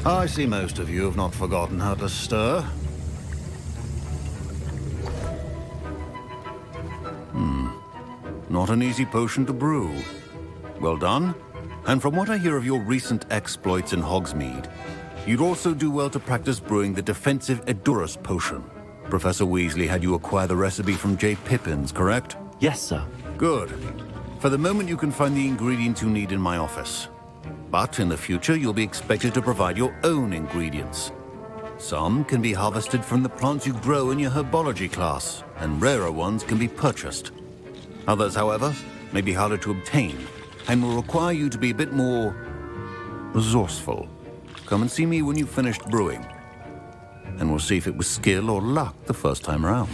I see most of you have not forgotten how to stir. Not an easy potion to brew. Well done. And from what I hear of your recent exploits in Hogsmeade, you'd also do well to practice brewing the defensive Edurus potion. Professor Weasley had you acquire the recipe from J. Pippins, correct? Yes, sir. Good. For the moment, you can find the ingredients you need in my office. But in the future, you'll be expected to provide your own ingredients. Some can be harvested from the plants you grow in your herbology class, and rarer ones can be purchased. Others, however, may be harder to obtain, and will require you to be a bit more resourceful. Come and see me when you've finished brewing, and we'll see if it was skill or luck the first time around.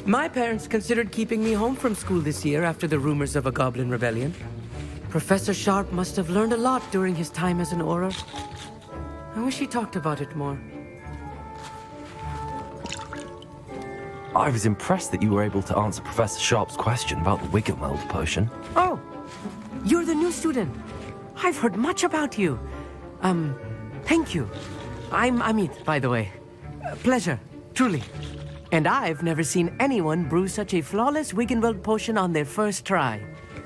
My parents considered keeping me home from school this year after the rumors of a goblin rebellion. Professor Sharp must have learned a lot during his time as an Auror. I wish he talked about it more. I was impressed that you were able to answer Professor Sharp's question about the Wiggenweld potion. Oh, you're the new student. I've heard much about you. Thank you. I'm Amit, by the way. Pleasure, truly. And I've never seen anyone brew such a flawless Wiggenweld potion on their first try.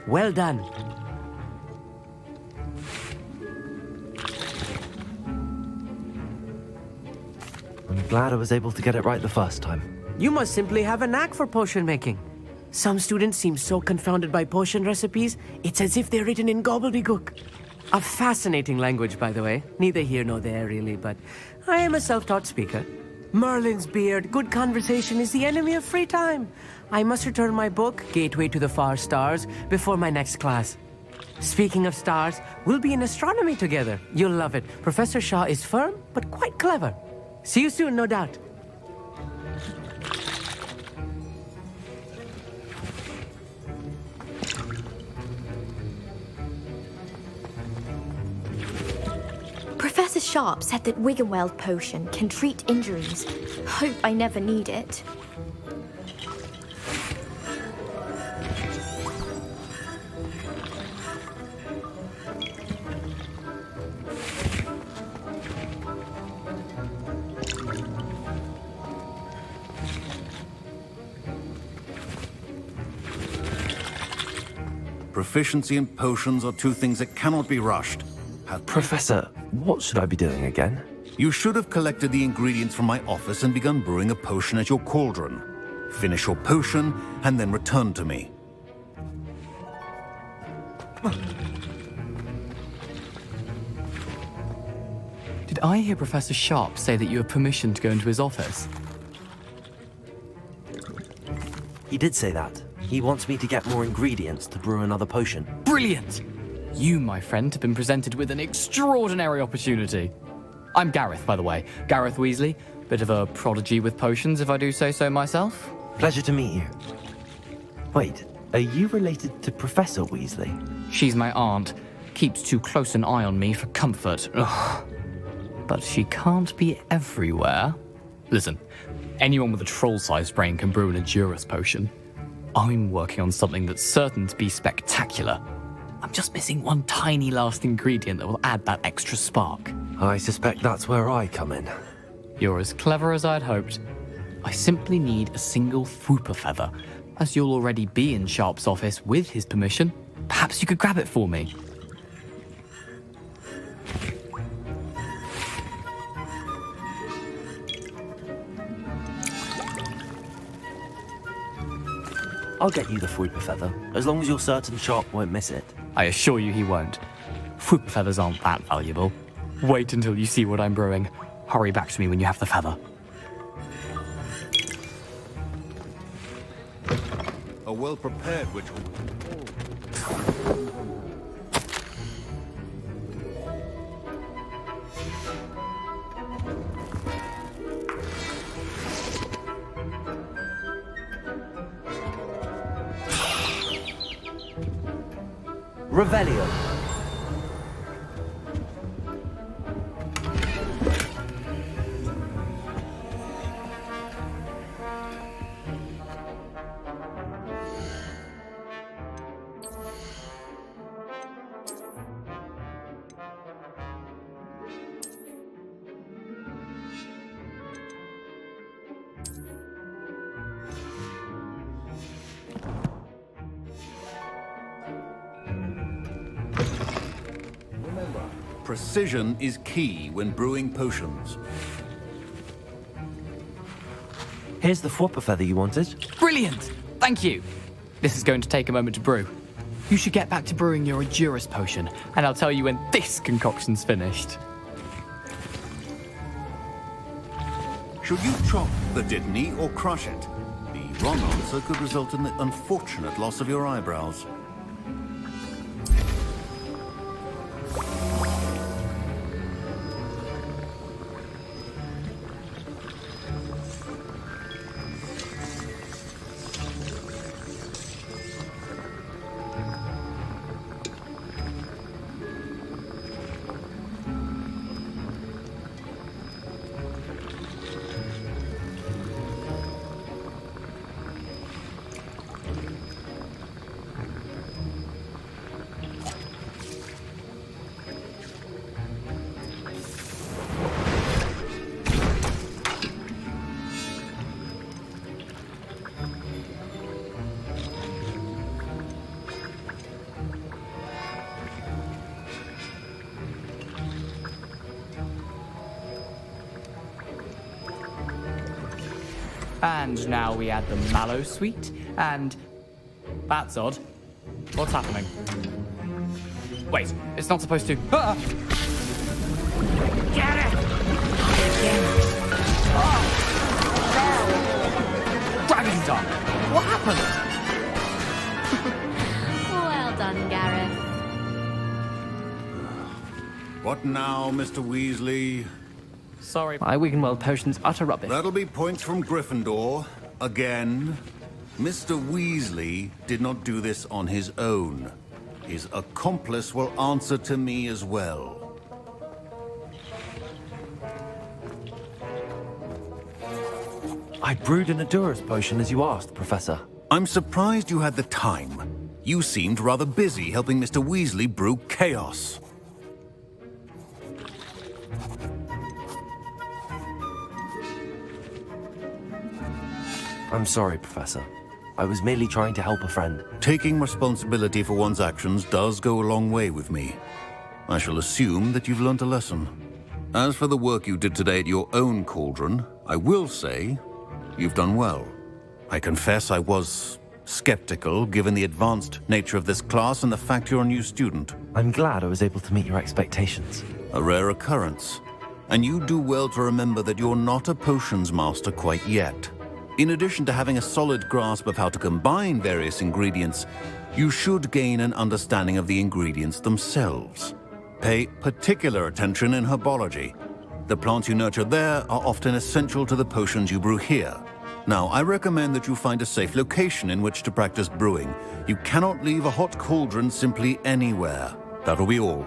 Well done. I'm glad I was able to get it right the first time. You must simply have a knack for potion making. Some students seem so confounded by potion recipes, it's as if they're written in gobbledygook. A fascinating language, by the way. Neither here nor there, really, but I am a self-taught speaker. Merlin's beard, good conversation is the enemy of free time. I must return my book, Gateway to the Far Stars, before my next class. Speaking of stars, we'll be in astronomy together. You'll love it. Professor Shaw is firm, but quite clever. See you soon, no doubt. Professor Sharp said that Wiggenweld potion can treat injuries. Hope I never need it. Proficiency and potions are two things that cannot be rushed. Professor, what should I be doing again? You should have collected the ingredients from my office and begun brewing a potion at your cauldron. Finish your potion and then return to me. Did I hear Professor Sharp say that you have permission to go into his office? He did say that. He wants me to get more ingredients to brew another potion. Brilliant! You, my friend, have been presented with an extraordinary opportunity. I'm Gareth, by the way. Gareth Weasley. Bit of a prodigy with potions, if I do say so myself. Pleasure to meet you. Wait, are you related to Professor Weasley? She's my aunt. Keeps too close an eye on me for comfort. Ugh. But she can't be everywhere. Listen, anyone with a troll-sized brain can brew an Endurus potion. I'm working on something that's certain to be spectacular. I'm just missing one tiny last ingredient that will add that extra spark. I suspect that's where I come in. You're as clever as I'd hoped. I simply need a single Fwooper feather. As you'll already be in Sharp's office with his permission, perhaps you could grab it for me. I'll get you the Fwooper feather, as long as you're certain Sharp won't miss it. I assure you he won't. Fwooper feathers aren't that valuable. Wait until you see what I'm brewing. Hurry back to me when you have the feather. A well-prepared ritual. Revelio. Precision is key when brewing potions. Here's the Fwooper feather you wanted. Brilliant! Thank you! This is going to take a moment to brew. You should get back to brewing your Endurus potion, and I'll tell you when this concoction's finished. Should you chop the Dittany or crush it? The wrong answer could result in the unfortunate loss of your eyebrows. And now we add the mallow sweet, and... That's odd. What's happening? Wait, it's not supposed to... Ah! Get it! Oh! Dragon's Dog! What happened? Well done, Gareth. What now, Mr. Weasley? Sorry, my Wiggenweld potion's utter rubbish. That'll be points from Gryffindor. Again. Mr. Weasley did not do this on his own. His accomplice will answer to me as well. I brewed an Endurus potion as you asked, Professor. I'm surprised you had the time. You seemed rather busy helping Mr. Weasley brew chaos. I'm sorry, Professor. I was merely trying to help a friend. Taking responsibility for one's actions does go a long way with me. I shall assume that you've learnt a lesson. As for the work you did today at your own cauldron, I will say you've done well. I confess I was skeptical given the advanced nature of this class and the fact you're a new student. I'm glad I was able to meet your expectations. A rare occurrence. And you do well to remember that you're not a potions master quite yet. In addition to having a solid grasp of how to combine various ingredients, you should gain an understanding of the ingredients themselves. Pay particular attention in herbology. The plants you nurture there are often essential to the potions you brew here. Now, I recommend that you find a safe location in which to practice brewing. You cannot leave a hot cauldron simply anywhere. That'll be all.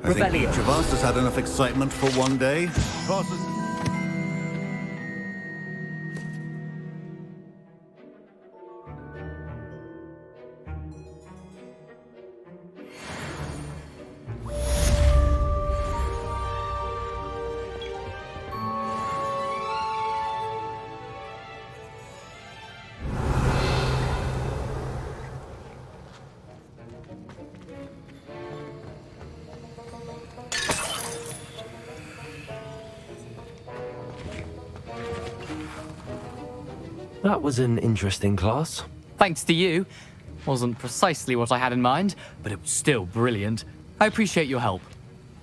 I think each of us has had enough excitement for one day. That was an interesting class. Thanks to you. Wasn't precisely what I had in mind, but it was still brilliant. I appreciate your help.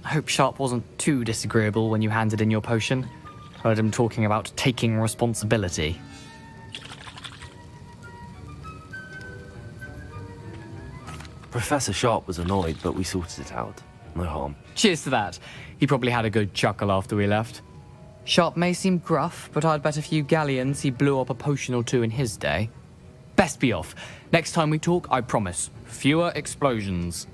I hope Sharp wasn't too disagreeable when you handed in your potion. Heard him talking about taking responsibility. Professor Sharp was annoyed, but we sorted it out. No harm. Cheers to that. He probably had a good chuckle after we left. Sharp may seem gruff, but I'd bet a few galleons he blew up a potion or two in his day. Best be off. Next time we talk, I promise. Fewer explosions.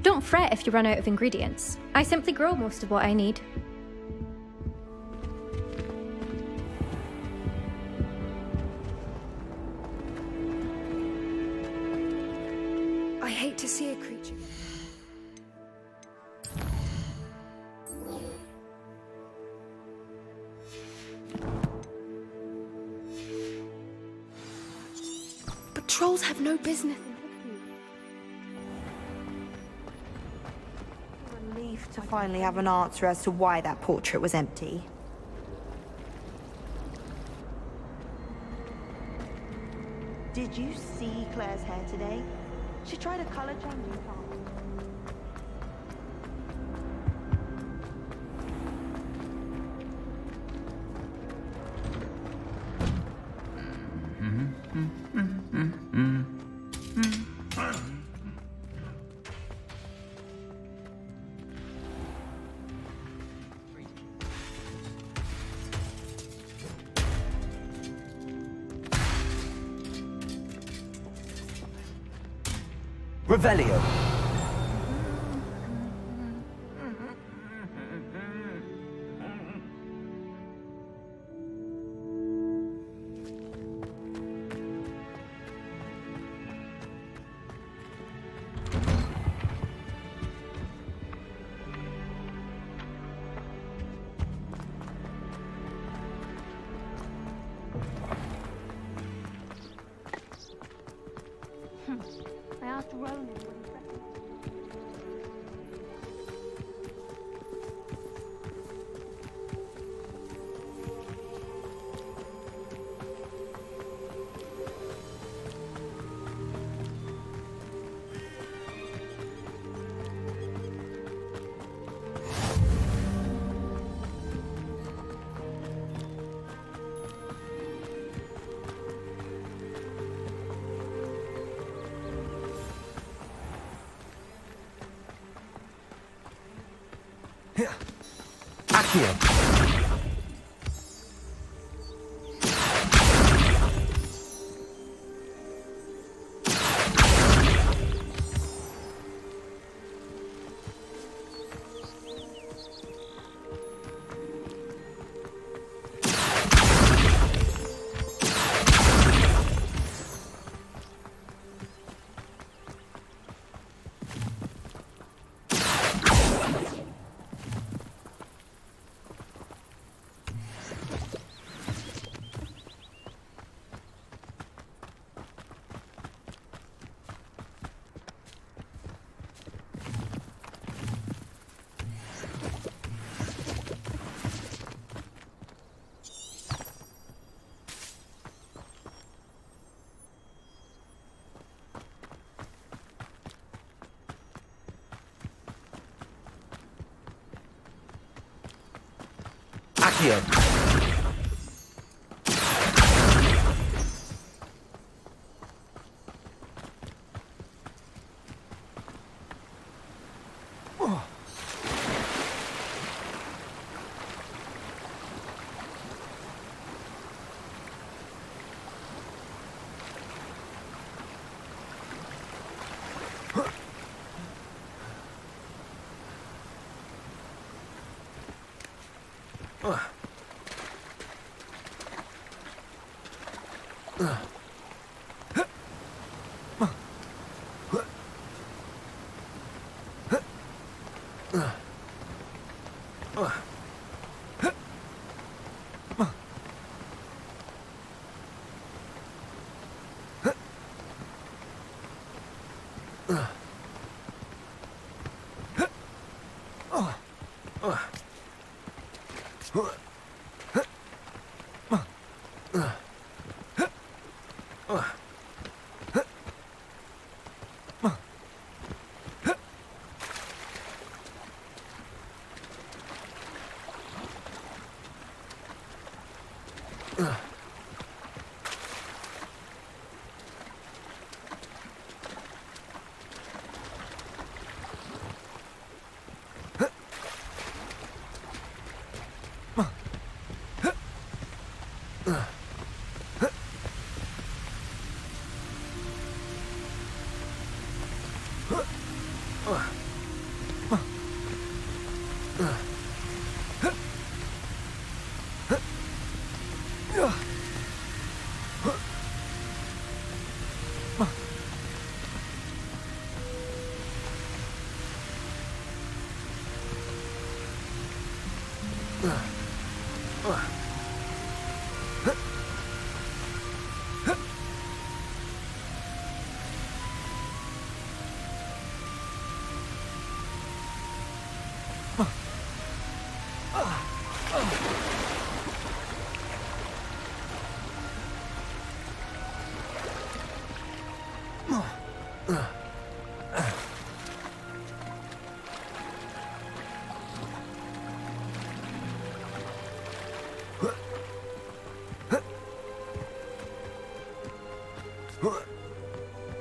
Don't fret if you run out of ingredients. I simply grow most of what I need. I hate to see a creature. But trolls have no business. Relief to finally have an answer as to why that portrait was empty. Did you see Claire's hair today? She tried a color changing part. Revelio. I asked Ronan when he Accio. Accio.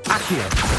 Accio.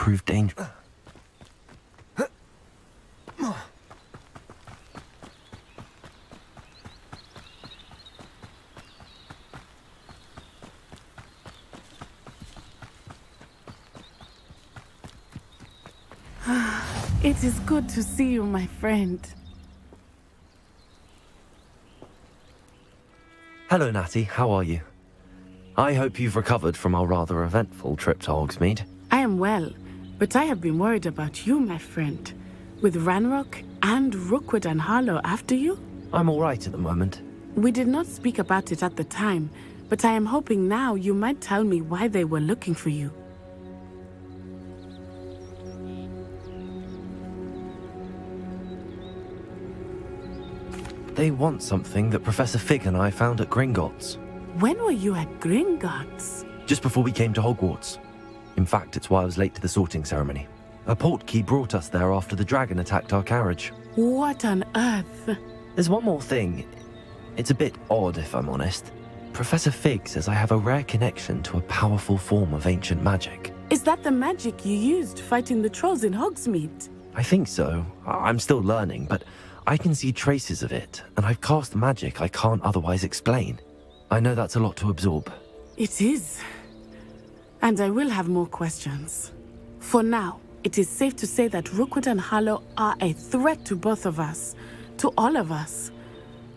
prove dangerous. It is good to see you, my friend. Hello, Natty. How are you? I hope you've recovered from our rather eventful trip to Hogsmeade. I am well, but I have been worried about you, my friend. With Ranrock and Rookwood and Harlow after you? I'm all right at the moment. We did not speak about it at the time, but I am hoping now you might tell me why they were looking for you. They want something that Professor Fig and I found at Gringotts. When were you at Gringotts? Just before we came to Hogwarts. In fact, it's why I was late to the sorting ceremony. A portkey brought us there after the dragon attacked our carriage. What on earth? There's one more thing. It's a bit odd, if I'm honest. Professor Fig says I have a rare connection to a powerful form of ancient magic. Is that the magic you used fighting the trolls in Hogsmeade? I think so. I'm still learning, but I can see traces of it, and I've cast magic I can't otherwise explain. I know that's a lot to absorb. It is. And I will have more questions. For now, it is safe to say that Rookwood and Harlow are a threat to both of us, to all of us.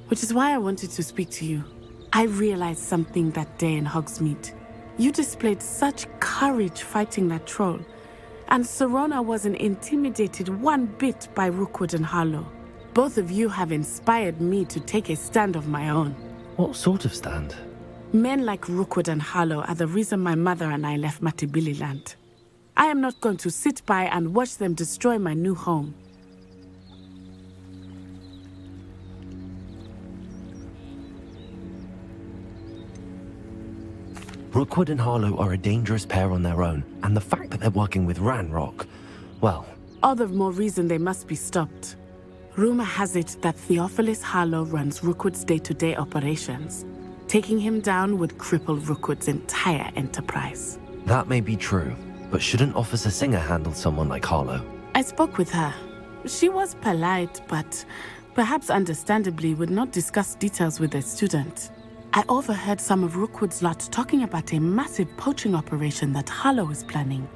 Which is why I wanted to speak to you. I realized something that day in Hogsmeade. You displayed such courage fighting that troll, and Serona wasn't intimidated one bit by Rookwood and Harlow. Both of you have inspired me to take a stand of my own. What sort of stand? Men like Rookwood and Harlow are the reason my mother and I left Matibili land. I am not going to sit by and watch them destroy my new home. Rookwood and Harlow are a dangerous pair on their own, and the fact that they're working with Ranrock, well... All the more reason they must be stopped. Rumor has it that Theophilus Harlow runs Rookwood's day-to-day operations. Taking him down would cripple Rookwood's entire enterprise. That may be true, but shouldn't Officer Singer handle someone like Harlow? I spoke with her. She was polite, but perhaps understandably would not discuss details with a student. I overheard some of Rookwood's lot talking about a massive poaching operation that Harlow is planning.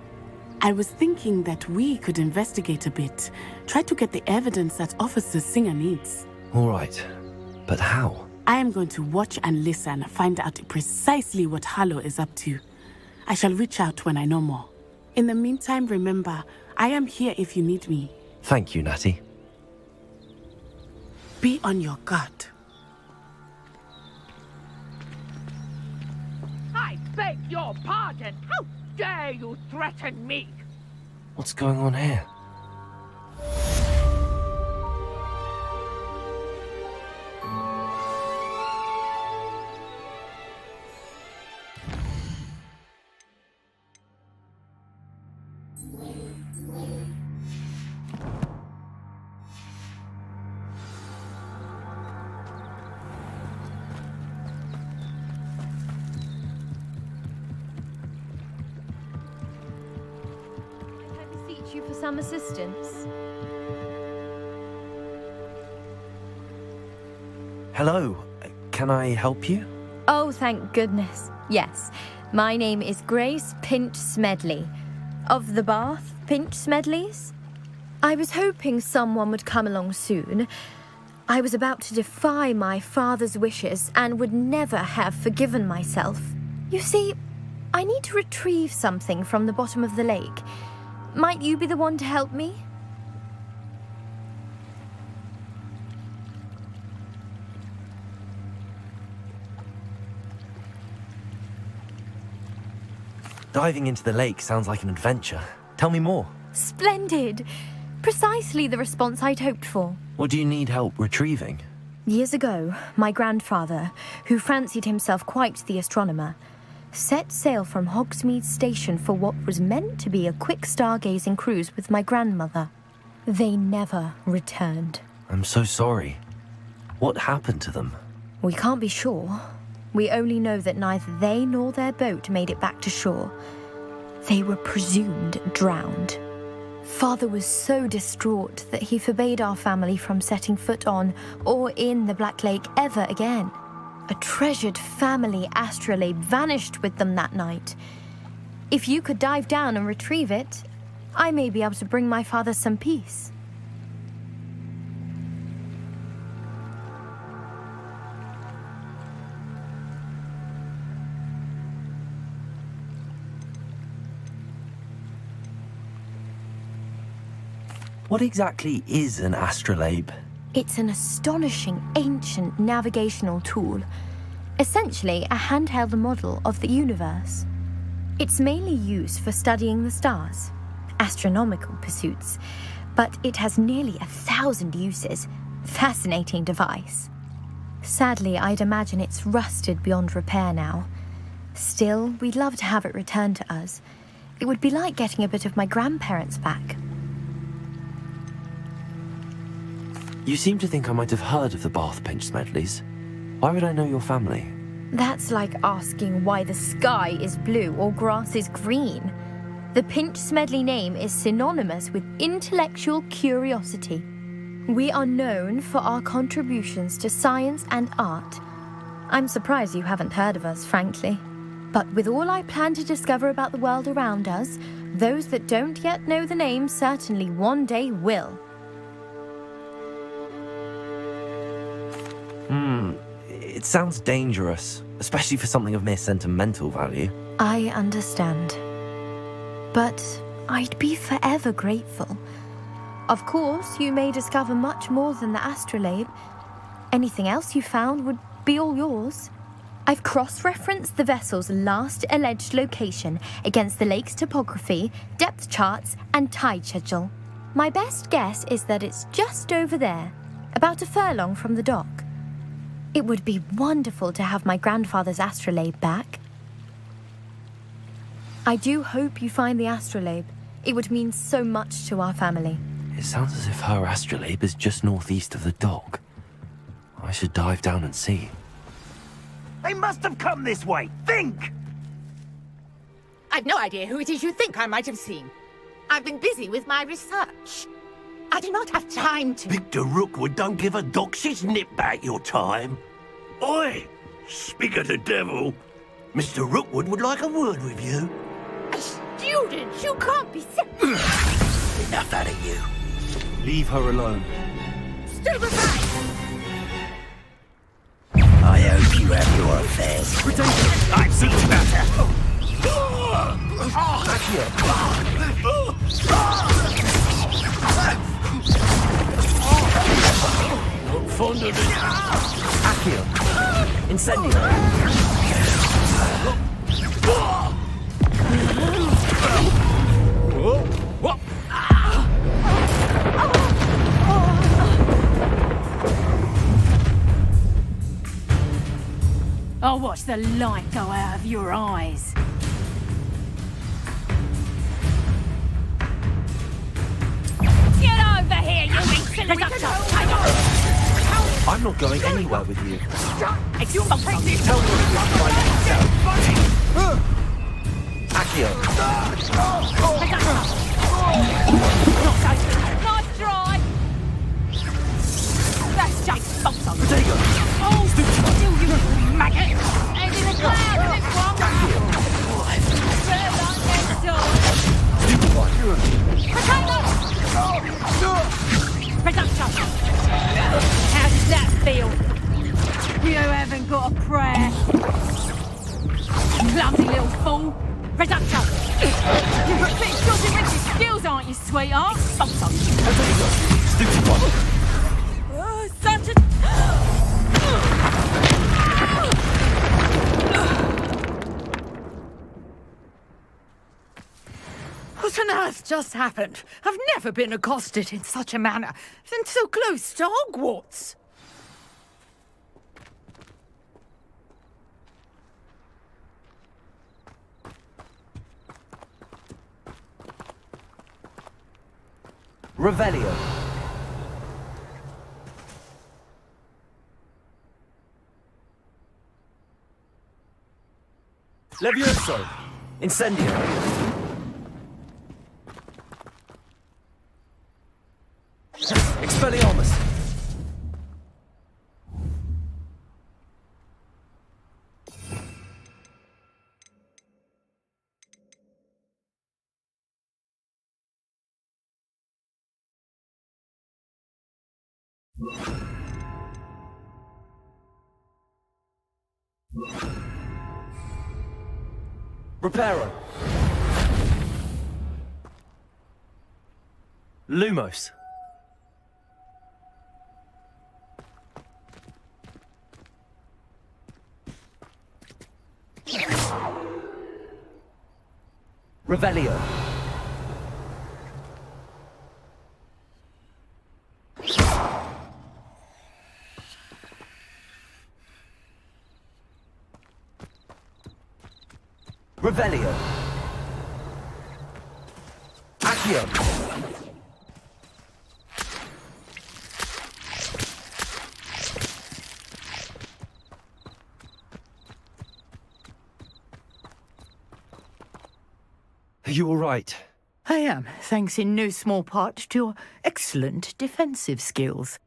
I was thinking that we could investigate a bit, try to get the evidence that Officer Singer needs. All right, but how? I am going to watch and listen, find out precisely what Harlow is up to. I shall reach out when I know more. In the meantime, remember, I am here if you need me. Thank you, Natty. Be on your guard. I beg your pardon! How dare you threaten me? What's going on here? You for some assistance. Hello, can I help you? Oh, thank goodness. Yes, my name is Grace Pinch Smedley, of the Bath Pinch Smedleys. I was hoping someone would come along soon. I was about to defy my father's wishes and would never have forgiven myself. You see, I need to retrieve something from the bottom of the lake. Might you be the one to help me? Diving into the lake sounds like an adventure. Tell me more. Splendid! Precisely the response I'd hoped for. What do you need help retrieving? Years ago, my grandfather, who fancied himself quite the astronomer, set sail from Hogsmeade Station for what was meant to be a quick stargazing cruise with my grandmother. They never returned. I'm so sorry. What happened to them? We can't be sure. We only know that neither they nor their boat made it back to shore. They were presumed drowned. Father was so distraught that he forbade our family from setting foot on or in the Black Lake ever again. A treasured family astrolabe vanished with them that night. If you could dive down and retrieve it, I may be able to bring my father some peace. What exactly is an astrolabe? It's an astonishing ancient navigational tool, essentially a handheld model of the universe. It's mainly used for studying the stars, astronomical pursuits, but it has nearly 1,000 uses. Fascinating device. Sadly, I'd imagine it's rusted beyond repair now. Still, we'd love to have it returned to us. It would be like getting a bit of my grandparents back. You seem to think I might have heard of the Bath Pinch Smedleys. Why would I know your family? That's like asking why the sky is blue or grass is green. The Pinch Smedley name is synonymous with intellectual curiosity. We are known for our contributions to science and art. I'm surprised you haven't heard of us, frankly. But with all I plan to discover about the world around us, those that don't yet know the name certainly one day will. It sounds dangerous, especially for something of mere sentimental value. I understand. But I'd be forever grateful. Of course, you may discover much more than the astrolabe. Anything else you found would be all yours. I've cross-referenced the vessel's last alleged location against the lake's topography, depth charts, and tide schedule. My best guess is that it's just over there, about a furlong from the dock. It would be wonderful to have my grandfather's astrolabe back. I do hope you find the astrolabe. It would mean so much to our family. It sounds as if her astrolabe is just northeast of the dock. I should dive down and see. They must have come this way. Think! I've no idea who it is you think I might have seen. I've been busy with my research. I do not have time to... Victor Rookwood don't give a doxy's nip back your time. Oi! Speak of the devil. Mr. Rookwood would like a word with you. A student? You can't be... Enough out of you. Leave her alone. Stand aside! I hope you have your affairs. I've seen better. Not fond of it. Accio. Incendio. I'll watch the light go out of your eyes. Get over here, you insolent... I'm not going anywhere with you. If you take this... Tell me what you find yourself. Accio. Nice try! That's Jake's sponsor. Protego. Oh, still you maggot! And in the cloud, this one! Production! How does that feel? You haven't got a prayer. Clumsy little fool! Production! You've got pretty documented skills, aren't you, sweetheart? Sponsor! Stupid one. Such a... What on earth just happened? I've never been accosted in such a manner, and so close to Hogwarts. Revelio. Levioso. Incendio. Reparo. Lumos. Revelio. Revelio. Accio. Are you all right? I am, thanks in no small part to your excellent defensive skills.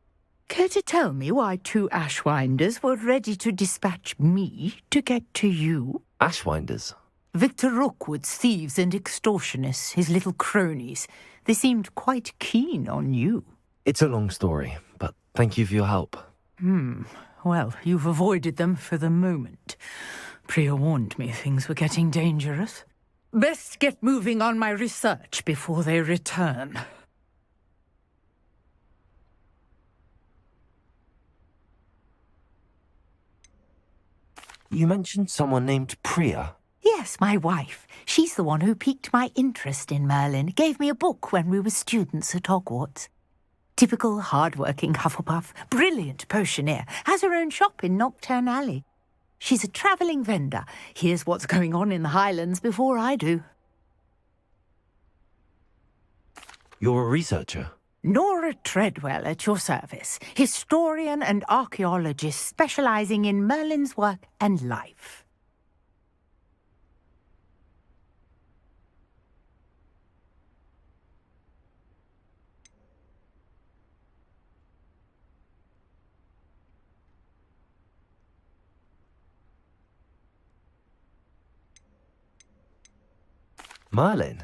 Care to tell me why 2 Ashwinders were ready to dispatch me to get to you? Ashwinders? Victor Rookwood's thieves and extortionists, his little cronies. They seemed quite keen on you. It's a long story, but thank you for your help. Well, you've avoided them for the moment. Priya warned me things were getting dangerous. Best get moving on my research before they return. You mentioned someone named Priya. Yes, my wife. She's the one who piqued my interest in Merlin. Gave me a book when we were students at Hogwarts. Typical hard-working Hufflepuff, brilliant potioneer, has her own shop in Nocturne Alley. She's a travelling vendor. Hears what's going on in the Highlands before I do. You're a researcher? Nora Treadwell at your service. Historian and archaeologist specialising in Merlin's work and life. Merlin?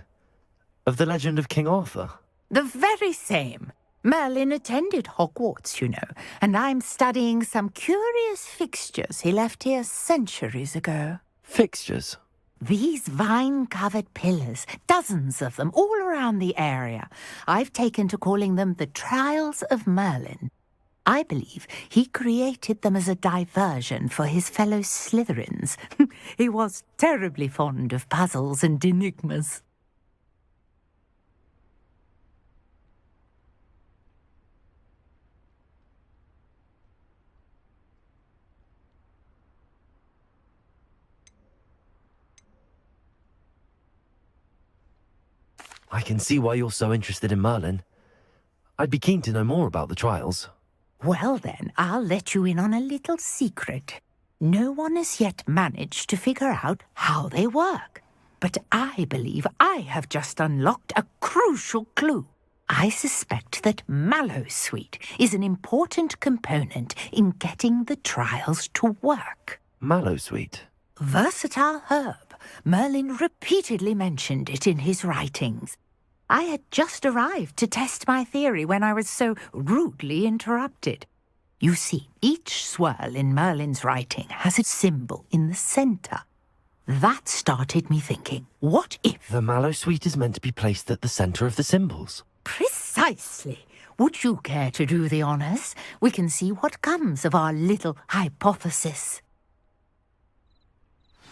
Of the legend of King Arthur? The very same. Merlin attended Hogwarts, you know, and I'm studying some curious fixtures he left here centuries ago. Fixtures? These vine-covered pillars, dozens of them, all around the area. I've taken to calling them the Trials of Merlin. I believe he created them as a diversion for his fellow Slytherins. He was terribly fond of puzzles and enigmas. I can see why you're so interested in Merlin. I'd be keen to know more about the trials. Well then, I'll let you in on a little secret. No one has yet managed to figure out how they work. But I believe I have just unlocked a crucial clue. I suspect that Mallowsweet is an important component in getting the trials to work. Mallowsweet? Versatile herb. Merlin repeatedly mentioned it in his writings. I had just arrived to test my theory when I was so rudely interrupted. You see, each swirl in Merlin's writing has a symbol in the centre. That started me thinking, what if... The Mallowsweet is meant to be placed at the centre of the symbols. Precisely. Would you care to do the honours? We can see what comes of our little hypothesis.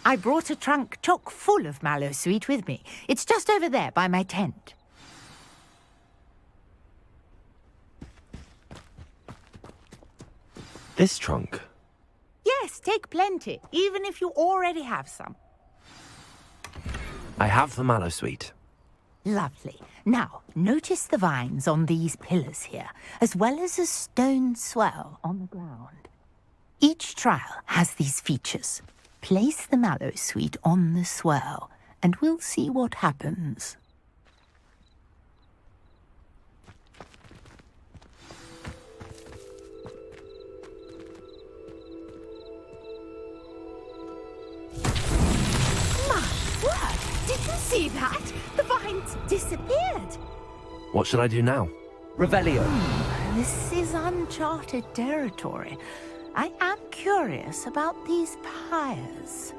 I brought a trunk chock full of Mallowsweet with me. It's just over there by my tent. This trunk? Yes, take plenty, even if you already have some. I have the Mallowsweet. Lovely. Now, notice the vines on these pillars here, as well as a stone swell on the ground. Each trial has these features. Place the Mallowsweet on the swirl, and we'll see what happens. My word! Did you see that? The vines disappeared. What should I do now? Revelio. This is uncharted territory. I am curious about these pyres.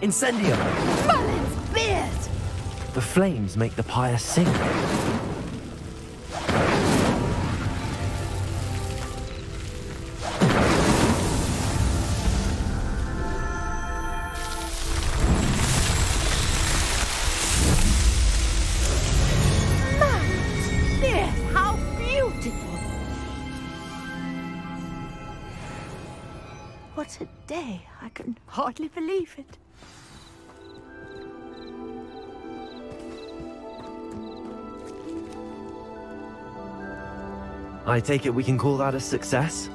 Incendio! Merlin's beard! The flames make the pyre sink. Merlin's beard! How beautiful! What a day! I can hardly believe it. I take it we can call that a success?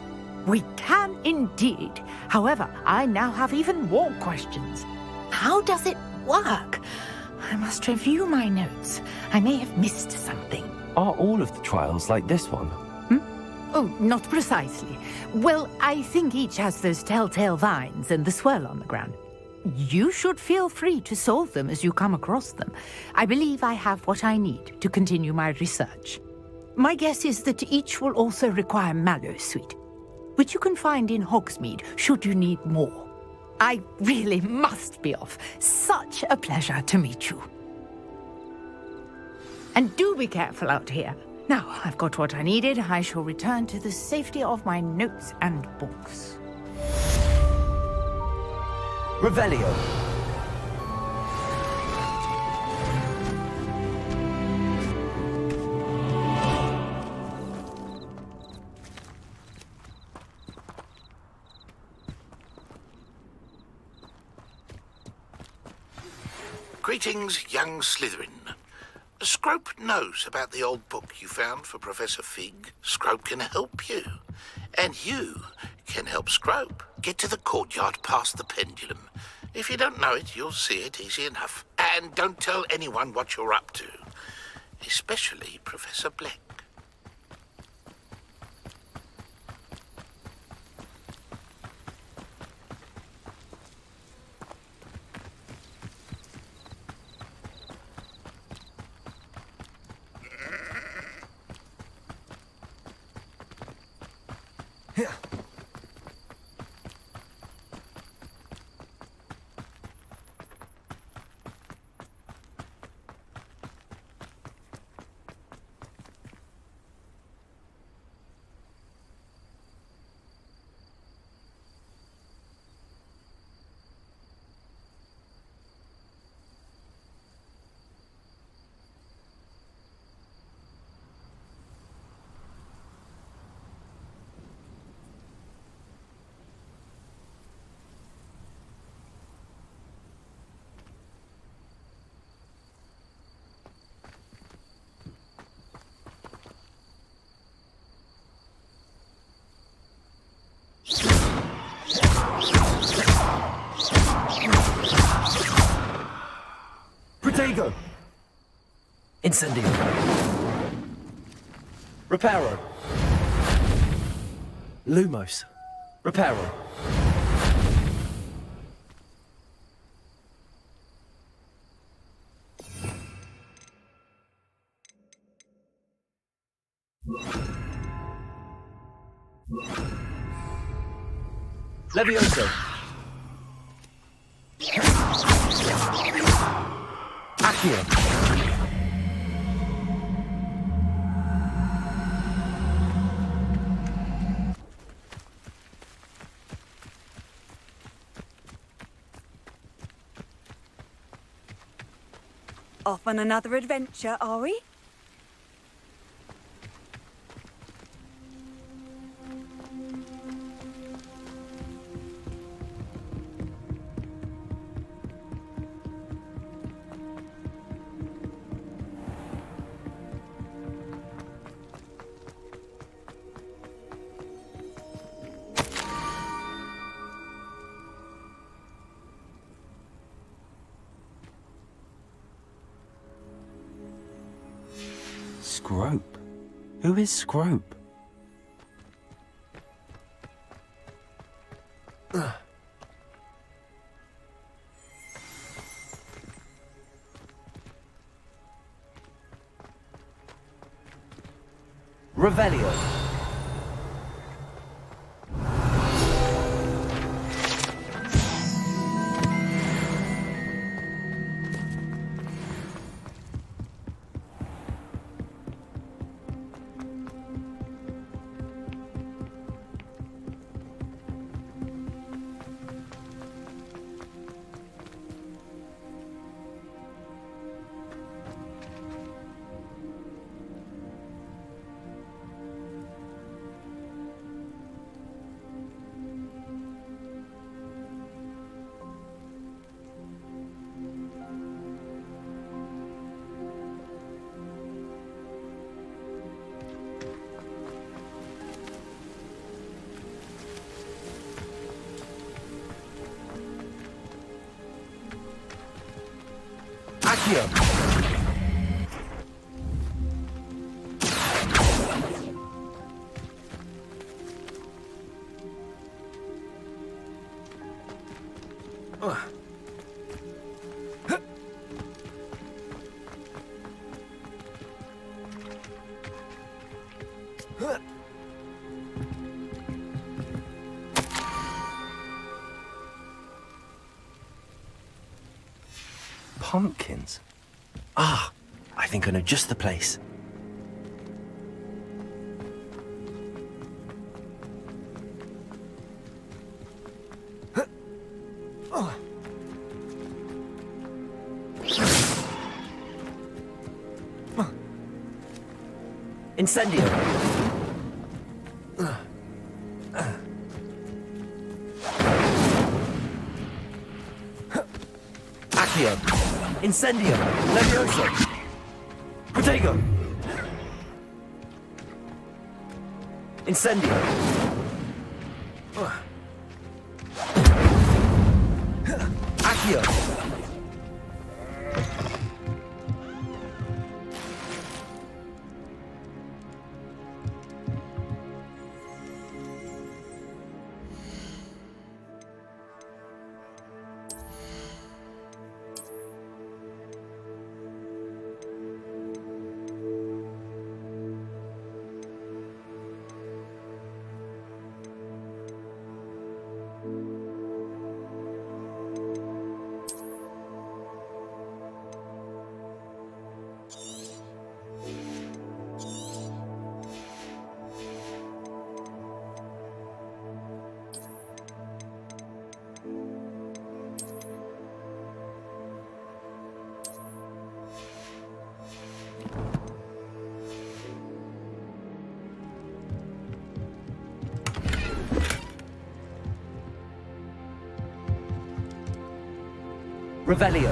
We can indeed. However, I now have even more questions. How does it work? I must review my notes. I may have missed something. Are all of the trials like this one? Oh, not precisely. Well, I think each has those telltale vines and the swirl on the ground. You should feel free to solve them as you come across them. I believe I have what I need to continue my research. My guess is that each will also require mallowsweet, which you can find in Hogsmeade should you need more. I really must be off. Such a pleasure to meet you. And do be careful out here. Now, I've got what I needed. I shall return to the safety of my notes and books. Revelio. Greetings, young Slytherin. Scrope knows about the old book you found for Professor Fig. Scrope can help you. And you can help Scrope. Get to the courtyard past the pendulum. If you don't know it, you'll see it easy enough. And don't tell anyone what you're up to. Especially Professor Black. Protego. Incendio. Reparo. Lumos. Reparo. Levioso. Accio. Off on another adventure, are we? Scrope? Who is Scrope? Revelio. Accio. Pumpkins? Ah, I think I know just the place. Incendio! Accio! Incendio! Levioso! Protego! Incendio! Accio! Revelio.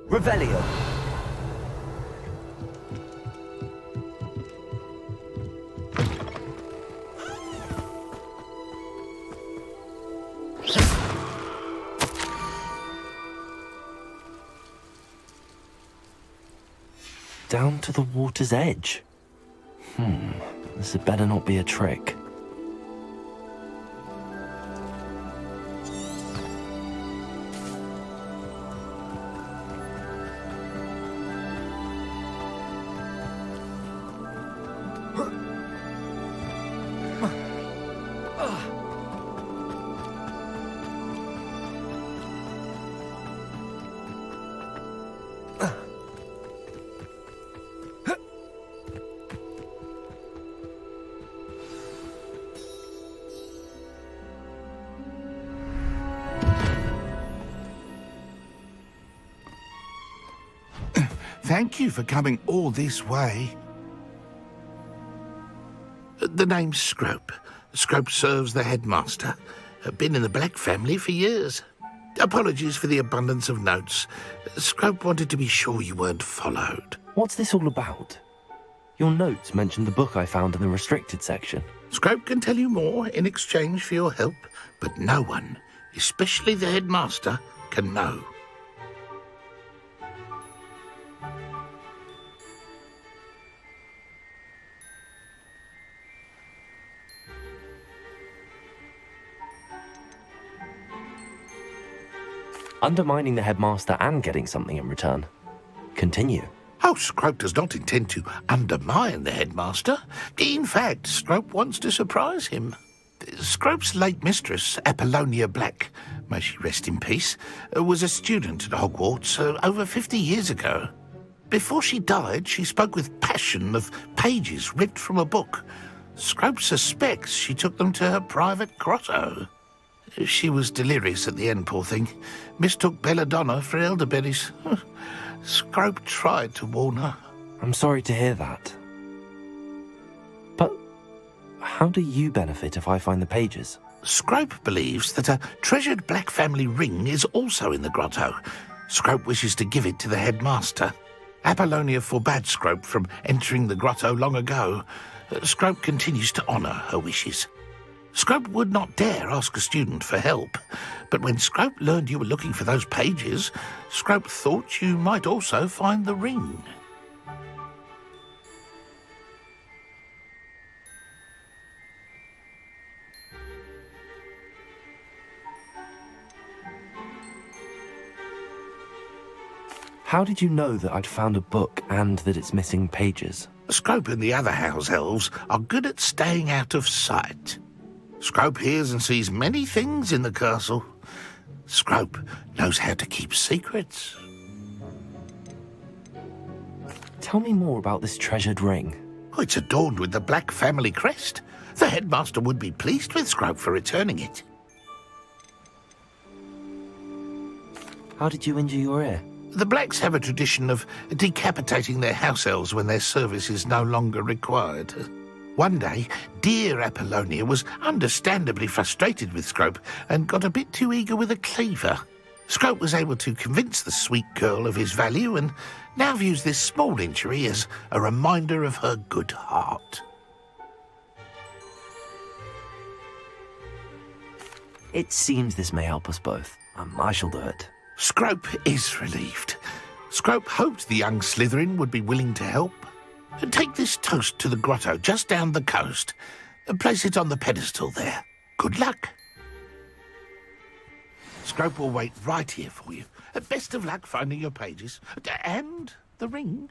Revelio. Down to the water's edge. This had better not be a trick. Thank you for coming all this way. The name's Scrope. Scrope serves the headmaster. Been in the Black family for years. Apologies for the abundance of notes. Scrope wanted to be sure you weren't followed. What's this all about? Your notes mentioned the book I found in the restricted section. Scrope can tell you more in exchange for your help, but no one, especially the headmaster, can know. Undermining the headmaster and getting something in return. Continue. Oh, Scrope does not intend to undermine the headmaster. In fact, Scrope wants to surprise him. Scrope's late mistress, Apollonia Black, may she rest in peace, was a student at Hogwarts over 50 years ago. Before she died, she spoke with passion of pages ripped from a book. Scrope suspects she took them to her private grotto. She was delirious at the end, poor thing. Mistook belladonna for elderberries. Scrope tried to warn her. I'm sorry to hear that. But how do you benefit if I find the pages? Scrope believes that a treasured Black family ring is also in the grotto. Scrope wishes to give it to the headmaster. Apollonia forbade Scrope from entering the grotto long ago. Scrope continues to honour her wishes. Scrope would not dare ask a student for help, but when Scrope learned you were looking for those pages, Scrope thought you might also find the ring. How did you know that I'd found a book and that it's missing pages? Scrope and the other house elves are good at staying out of sight. Scrope hears and sees many things in the castle. Scrope knows how to keep secrets. Tell me more about this treasured ring. Oh, it's adorned with the Black family crest. The headmaster would be pleased with Scrope for returning it. How did you injure your ear? The Blacks have a tradition of decapitating their house elves when their service is no longer required. One day, dear Apollonia was understandably frustrated with Scrope and got a bit too eager with a cleaver. Scrope was able to convince the sweet girl of his value and now views this small injury as a reminder of her good heart. It seems this may help us both. I shall do it. Scrope is relieved. Scrope hoped the young Slytherin would be willing to help. Take this toast to the grotto just down the coast and place it on the pedestal there. Good luck. Scrope will wait right here for you. Best of luck finding your pages. And the ring.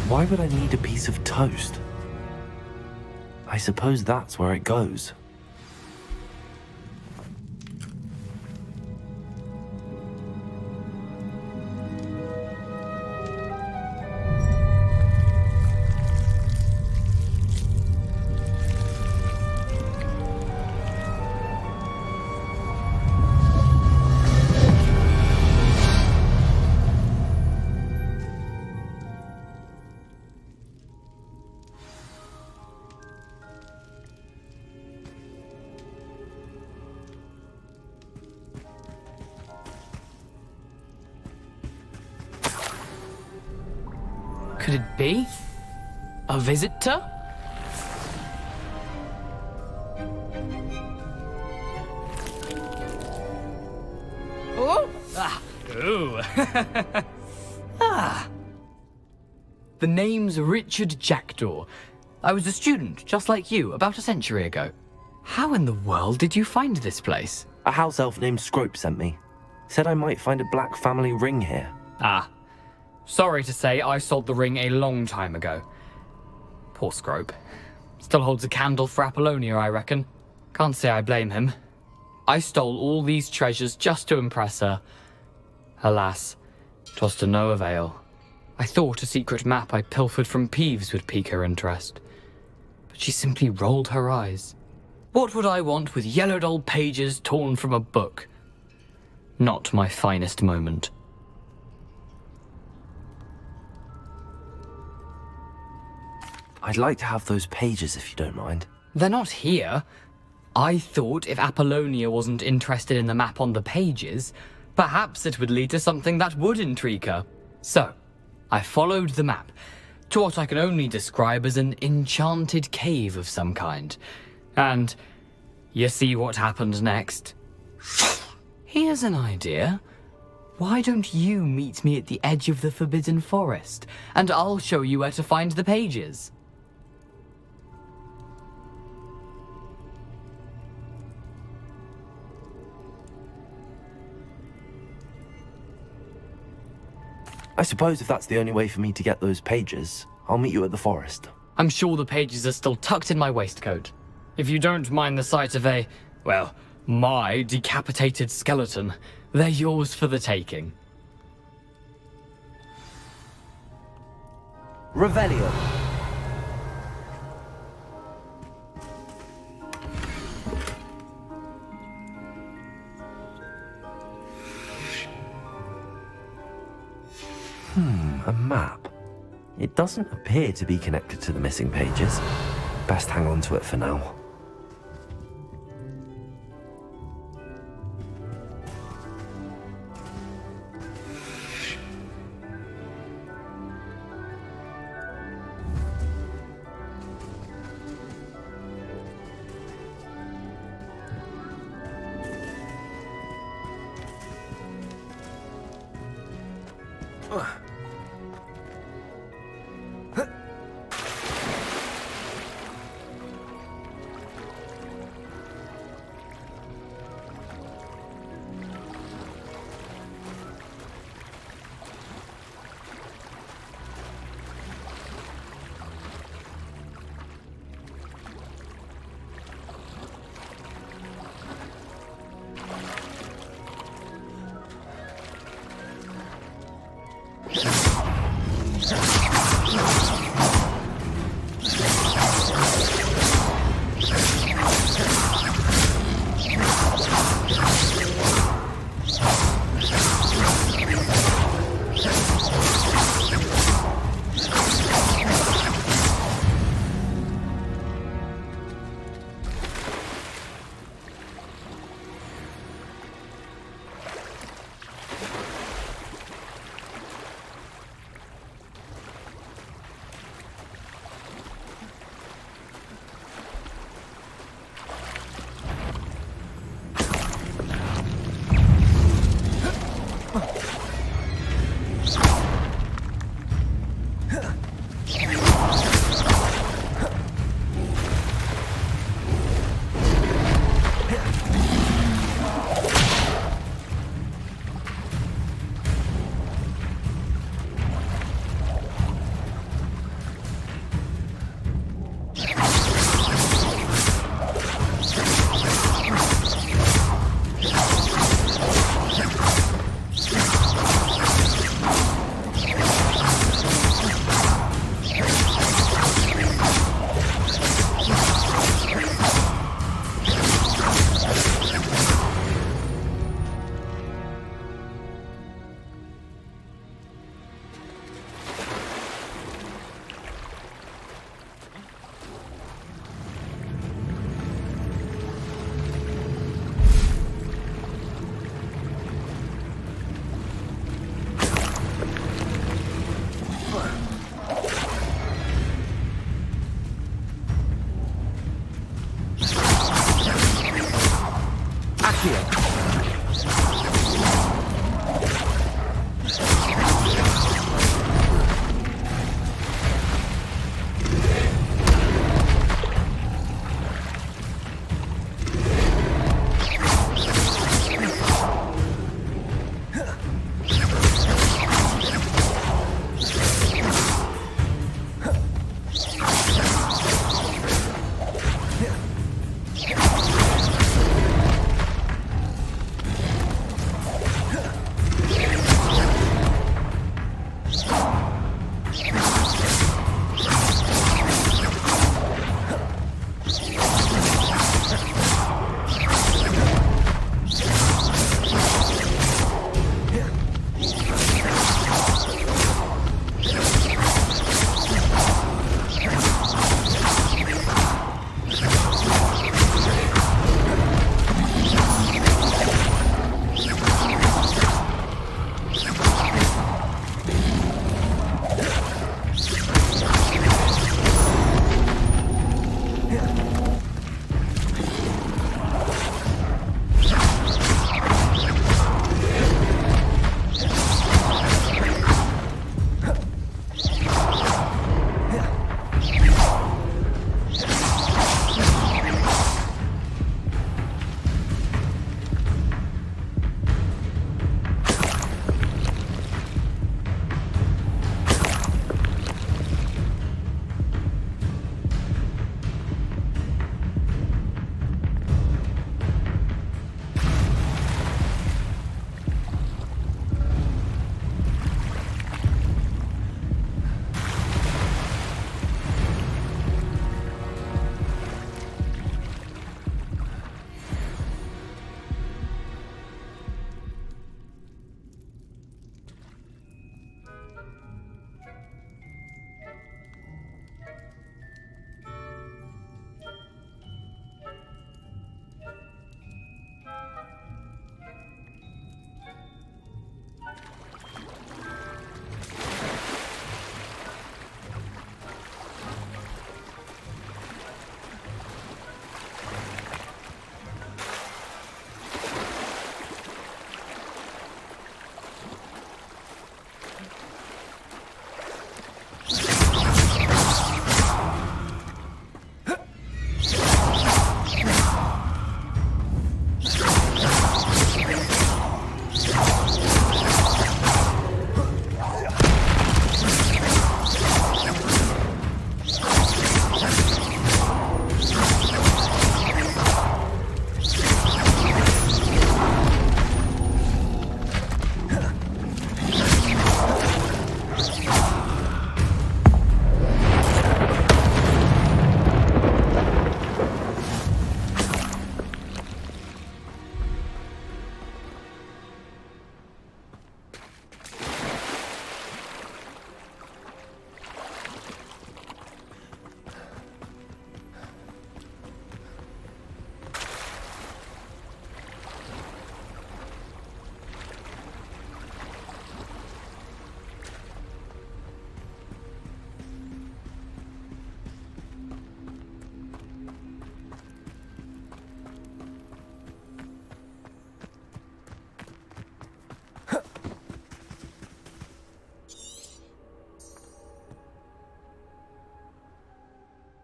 Why would I need a piece of toast? I suppose that's where it goes. Could it be? A visitor? Oh! Ah! Ooh! Ah! The name's Richard Jackdaw. I was a student, just like you, about a century ago. How in the world did you find this place? A house elf named Scrope sent me. Said I might find a black family ring here. Ah. Sorry to say, I sold the ring a long time ago. Poor Scrope. Still holds a candle for Apollonia, I reckon. Can't say I blame him. I stole all these treasures just to impress her. Alas, 'twas to no avail. I thought a secret map I pilfered from Peeves would pique her interest. But she simply rolled her eyes. What would I want with yellowed old pages torn from a book? Not my finest moment. I'd like to have those pages if you don't mind. They're not here. I thought if Apollonia wasn't interested in the map on the pages, perhaps it would lead to something that would intrigue her. So, I followed the map to what I can only describe as an enchanted cave of some kind. And you see what happened next? Here's an idea. Why don't you meet me at the edge of the Forbidden Forest, and I'll show you where to find the pages. I suppose if that's the only way for me to get those pages, I'll meet you at the forest. I'm sure the pages are still tucked in my waistcoat. If you don't mind the sight of my decapitated skeleton, they're yours for the taking. Revelio. A map. It doesn't appear to be connected to the missing pages. Best hang on to it for now.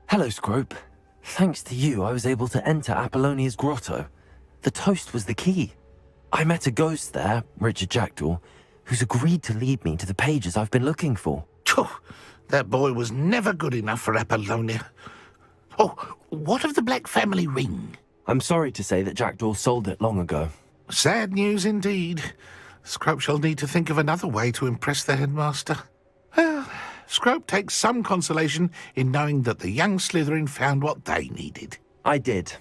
Hello, Scrope. Thanks to you, I was able to enter Apollonia's grotto. The toast was the key. I met a ghost there, Richard Jackdaw, who's agreed to lead me to the pages I've been looking for. That boy was never good enough for Apollonia. Oh, what of the Black family ring? I'm sorry to say that Jackdaw sold it long ago. Sad news indeed. Scrope shall need to think of another way to impress the headmaster. Well, Scrope takes some consolation in knowing that the young Slytherin found what they needed. I did.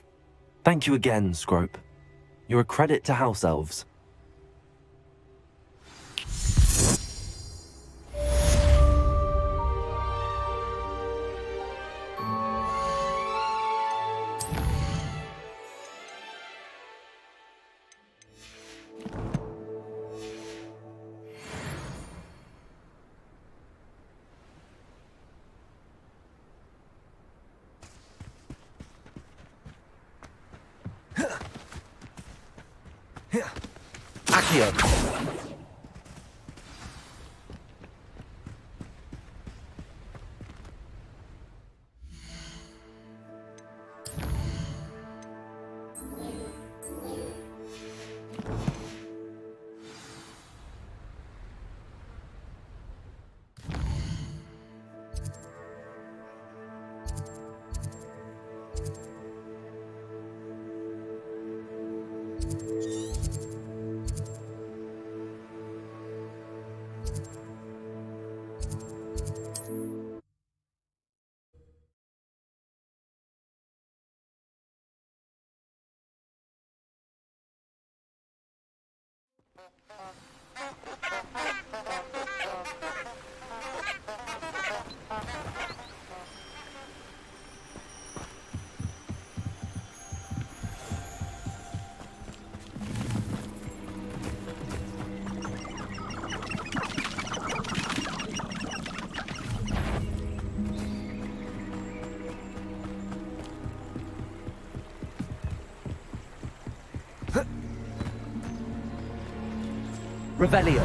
Thank you again, Scrope. You're a credit to House Elves. Accio. Revelio.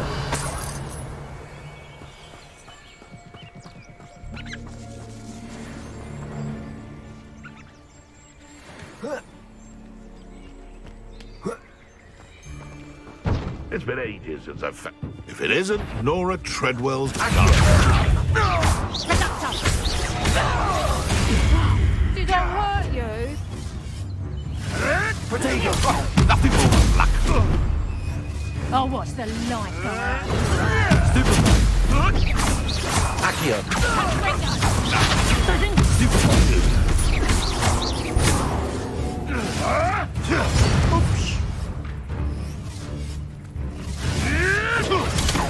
It's been ages since I've found... If it isn't Nora Treadwell's... Did I hurt you? Potato! Nothing more than luck. Oh, what's the life of that? Accio.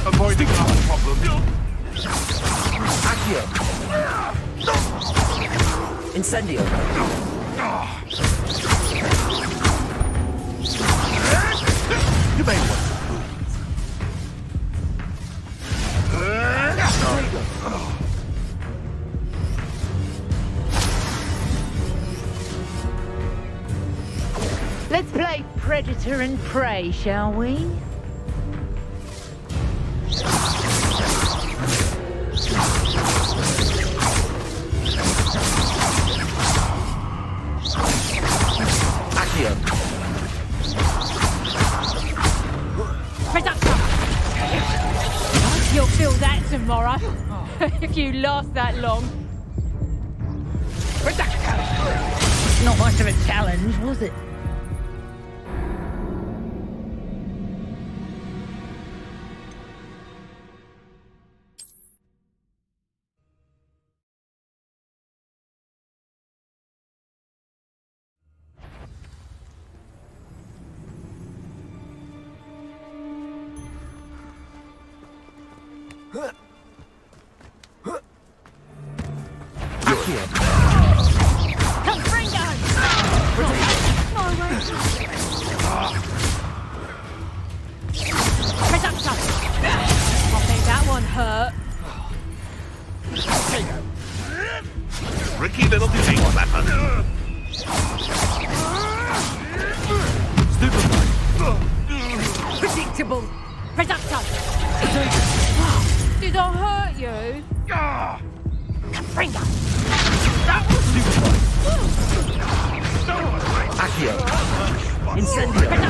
Avoiding our problem. Accio. Incendio. You may want Let's play Predator and Prey, shall we? Accio. You'll feel that tomorrow, if you last that long. Not much of a challenge, was it? Tricky little disease weapon. Predictable. Reducto. Did I hurt you? Finger. Accio. Incendio.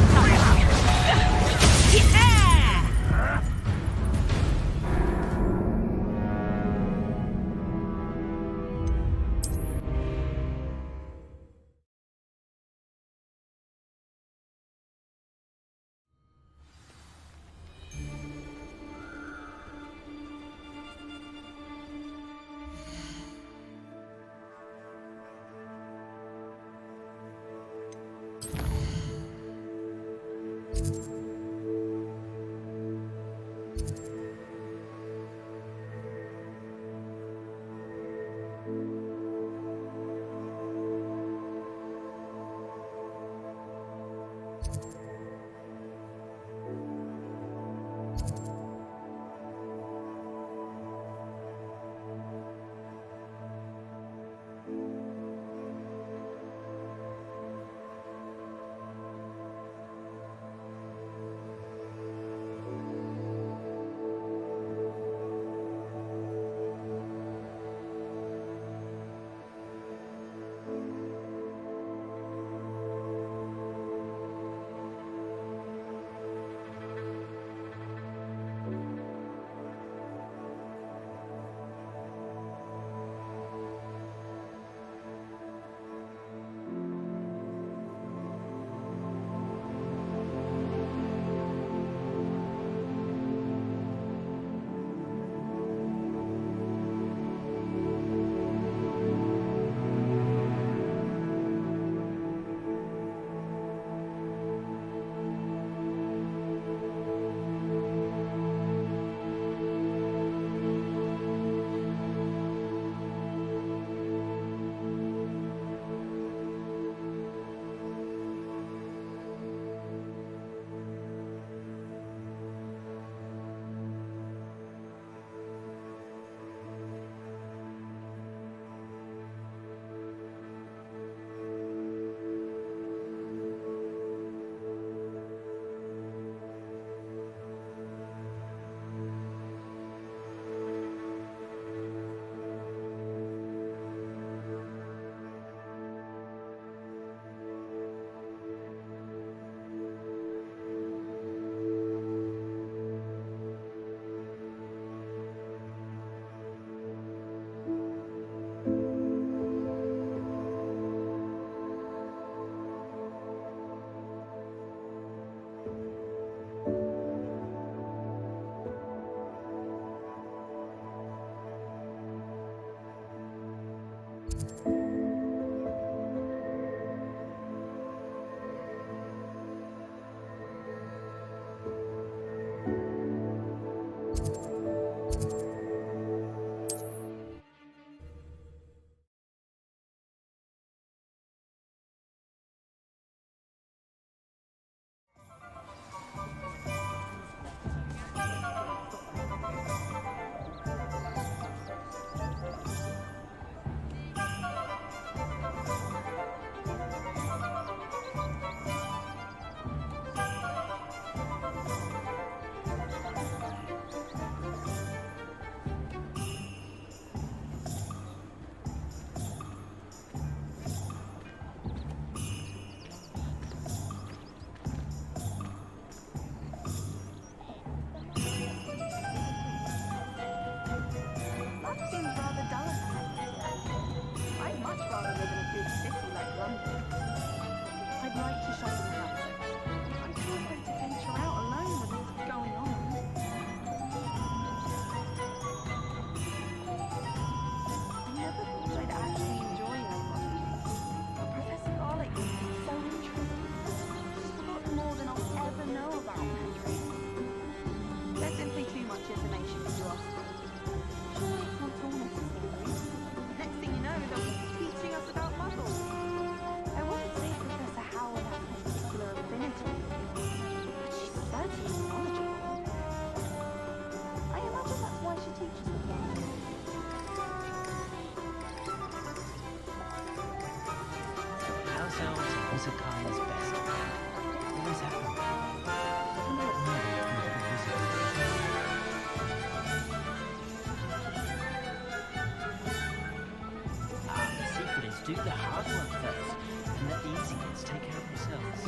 do the hard work first, and let the easy bits take care of themselves.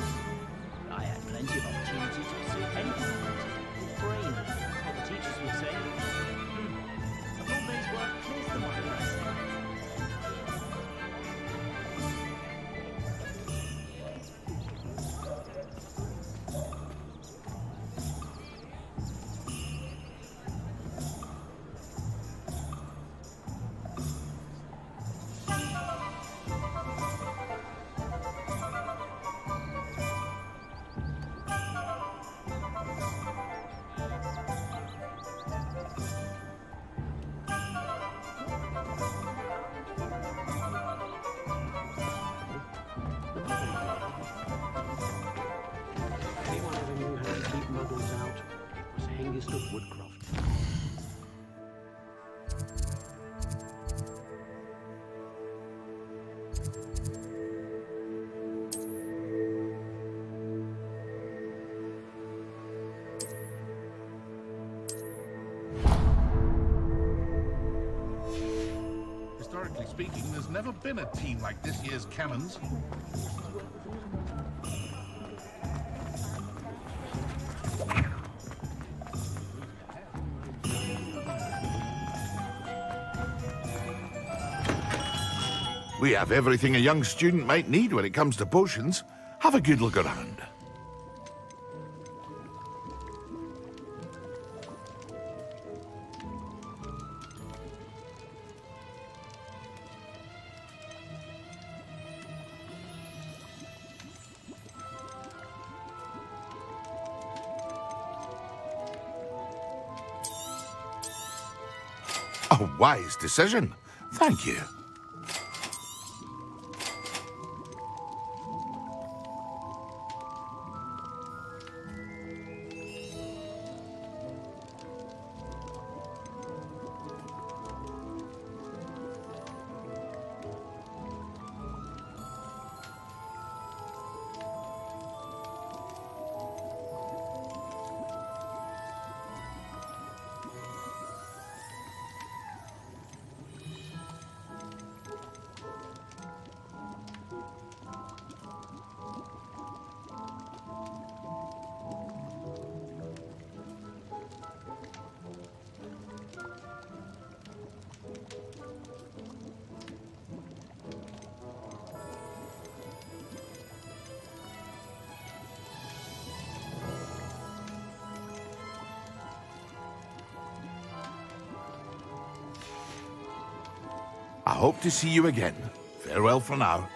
I had plenty of opportunity to pursue anything I wanted, with brain, that's what the teachers would say. A full day's work clears the mind, I say. Anyone ever knew how to keep muggles out? It was Hengist of Woodcroft. Historically speaking, there's never been a team like this year's Cannons. We have everything a young student might need when it comes to potions. Have a good look around. A wise decision. Thank you. I hope to see you again. Farewell for now.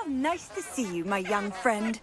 How nice to see you, my young friend.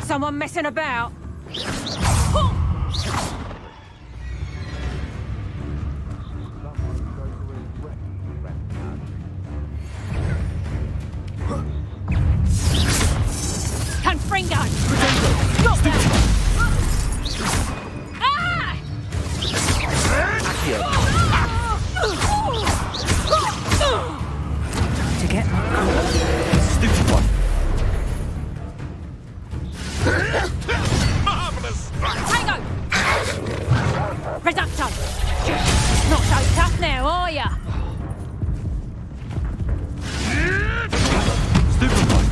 Someone messing about? Confringo! Stop that! To get Stupid one. Marvellous! Tango! Reducto! Not so tough now, are ya? Stupid one.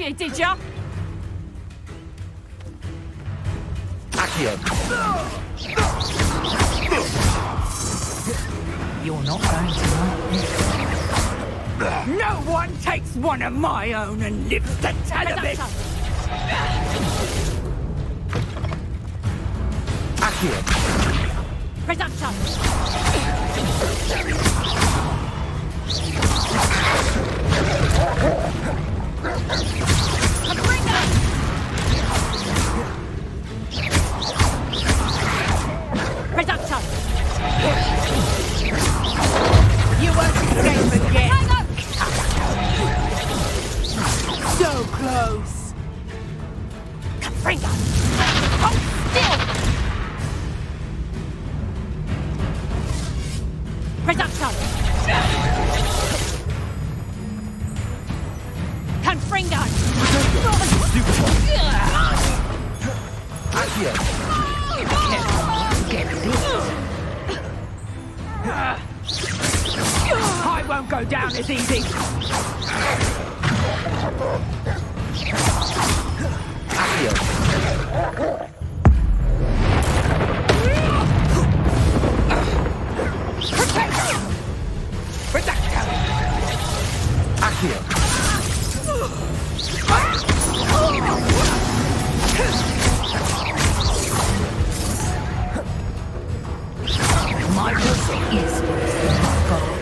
here, did ya? Accio. You're not going to like this. No one takes one of my own and lives to tell of it! Accio. Reduction! Reduction! You won't escape again! So close! Confringo! Hold still! Reduction! Confringo! Accio. I won't go down as easy! Accio. Accio. My pussy is worse than my cock.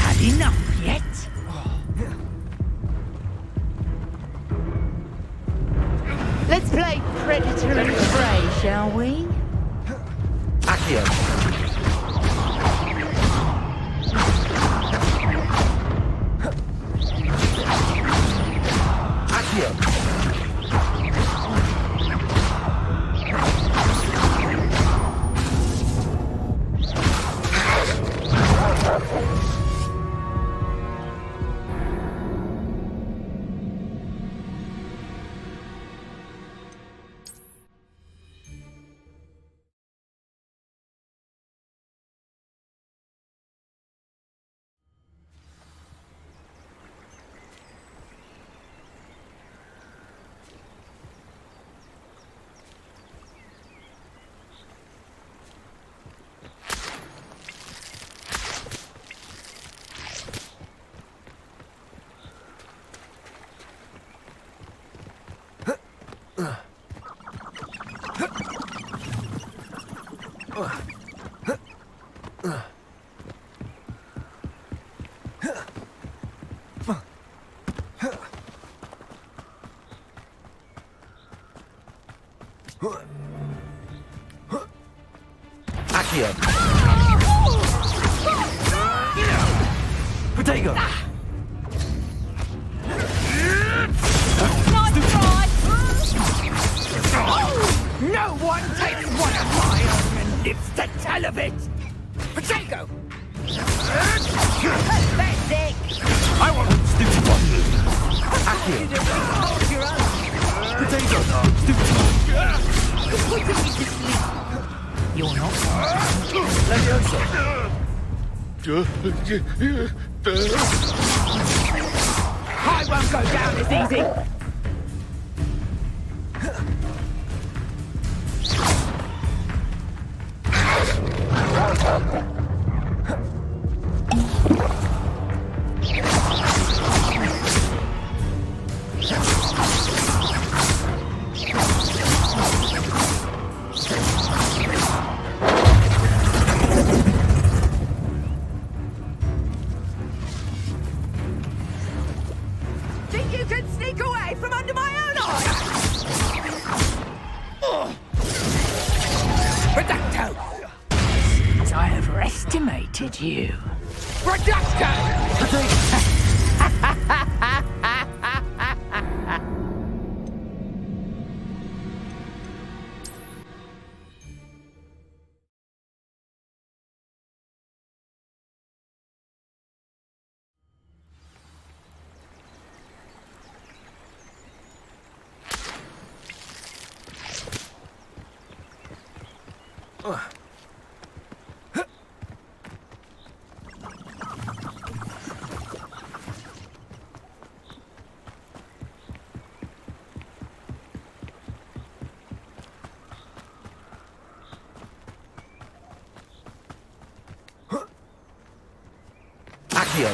Had enough yet? Let's play predator and prey, shall we? Accio. Accio. Accio. Protego. No one takes one of my own and lives to tell of it! Potato! Pathetic! I want stupid one. Accio. Potato. Stupid one. Putting me to sleep. You're not. Levioso. I won't go down as easy! Think you can sneak away underestimated you. Accio.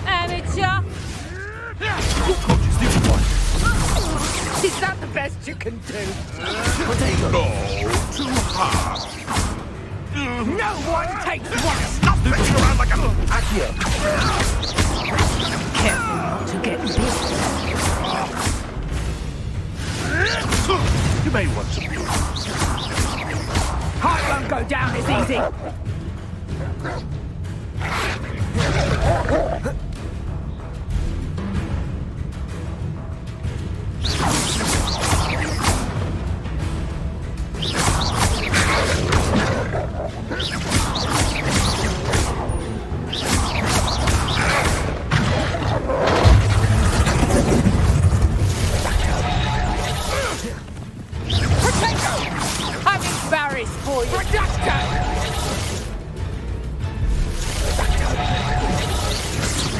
Amateur! Is that the best you can do? No, too hard. No one takes one! Stop messing around like a... Accio. Careful not to get bit. You may want some beer. Heart won't go down as easy. I'm embarrassed for you!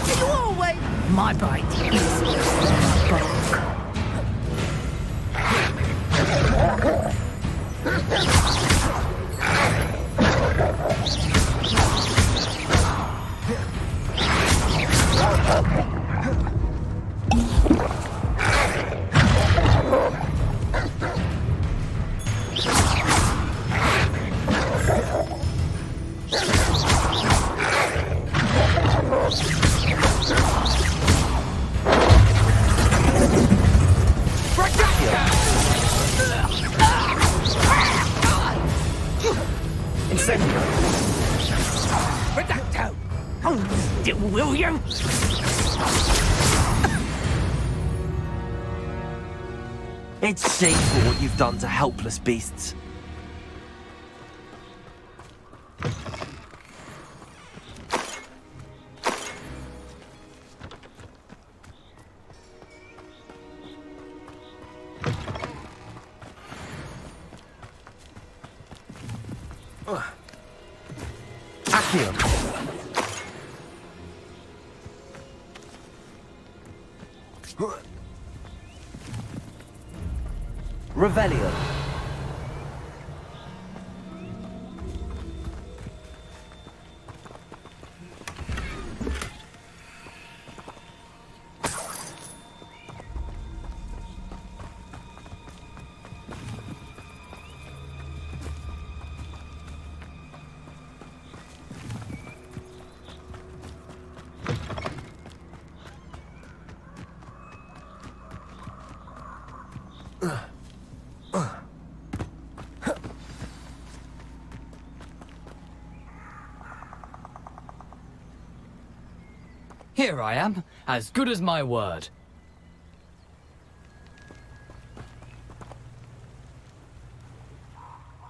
You always... My bite is bark. Reducto! Hold still, will you? It's shameful what you've done to helpless beasts. Accio. Revelio. Here I am, as good as my word.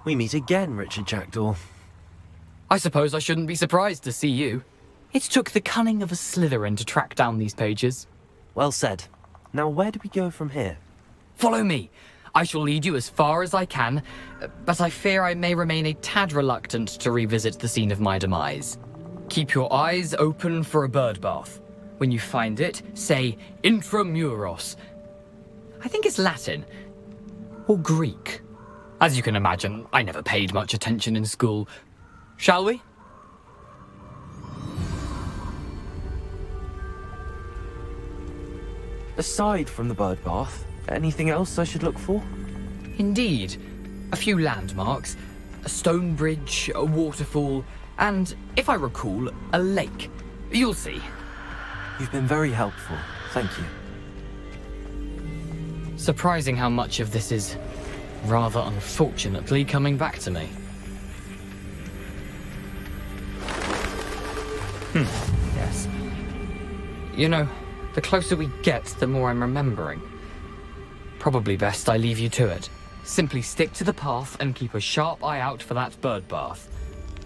We meet again, Richard Jackdaw. I suppose I shouldn't be surprised to see you. It took the cunning of a Slytherin to track down these pages. Well said. Now where do we go from here? Follow me. I shall lead you as far as I can, but I fear I may remain a tad reluctant to revisit the scene of my demise. Keep your eyes open for a bird bath. When you find it, say intramuros. I think it's Latin. Or Greek. As you can imagine, I never paid much attention in school. Shall we? Aside from the bird bath, anything else I should look for? Indeed. A few landmarks. A stone bridge, a waterfall, and, if I recall, a lake. You'll see. You've been very helpful. Thank you. Surprising how much of this is, rather unfortunately, coming back to me. Yes. You know, the closer we get, the more I'm remembering. Probably best I leave you to it. Simply stick to the path and keep a sharp eye out for that bird bath.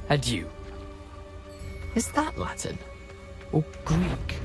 Adieu. Is that Latin? Or Greek?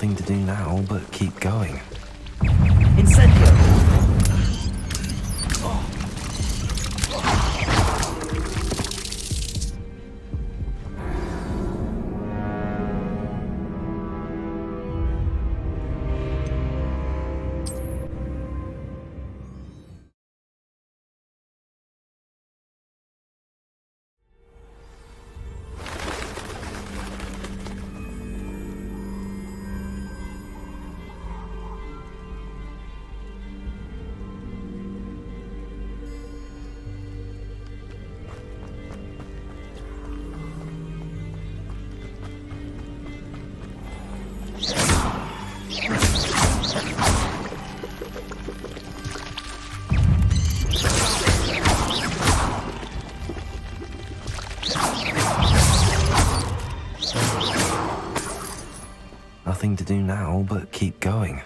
Nothing to do now but keep going. Incendio! Nothing to do now but keep going.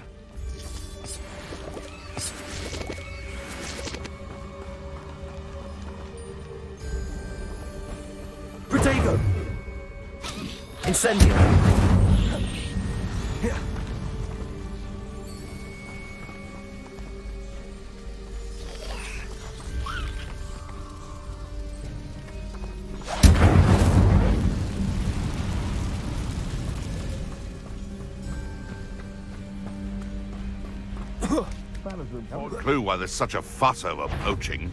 Protego! Incendio! No clue why there's such a fuss over poaching.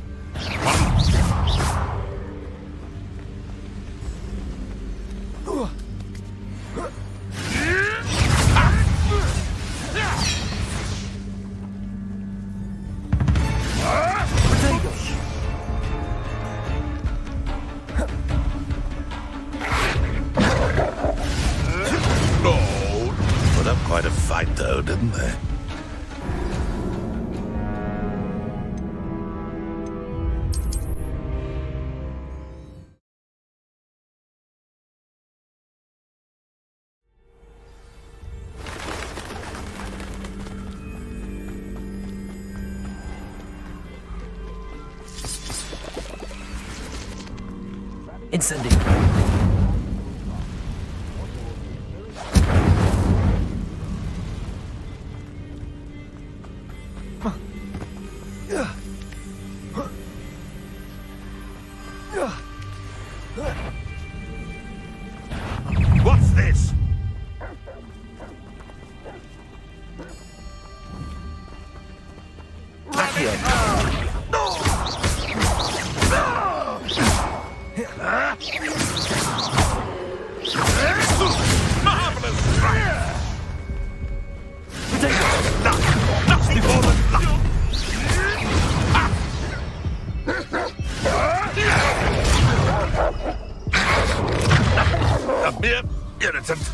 Put up quite a fight though, didn't they? Incendio! What's this? Marvelous strike! Nothing more than luck! A mere irritant.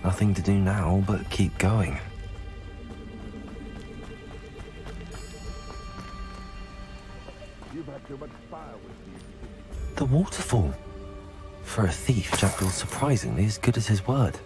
Nothing to do now but keep going. You've had too much fire with you. The waterfall. For a thief, Jackdaw's surprisingly as good as his word.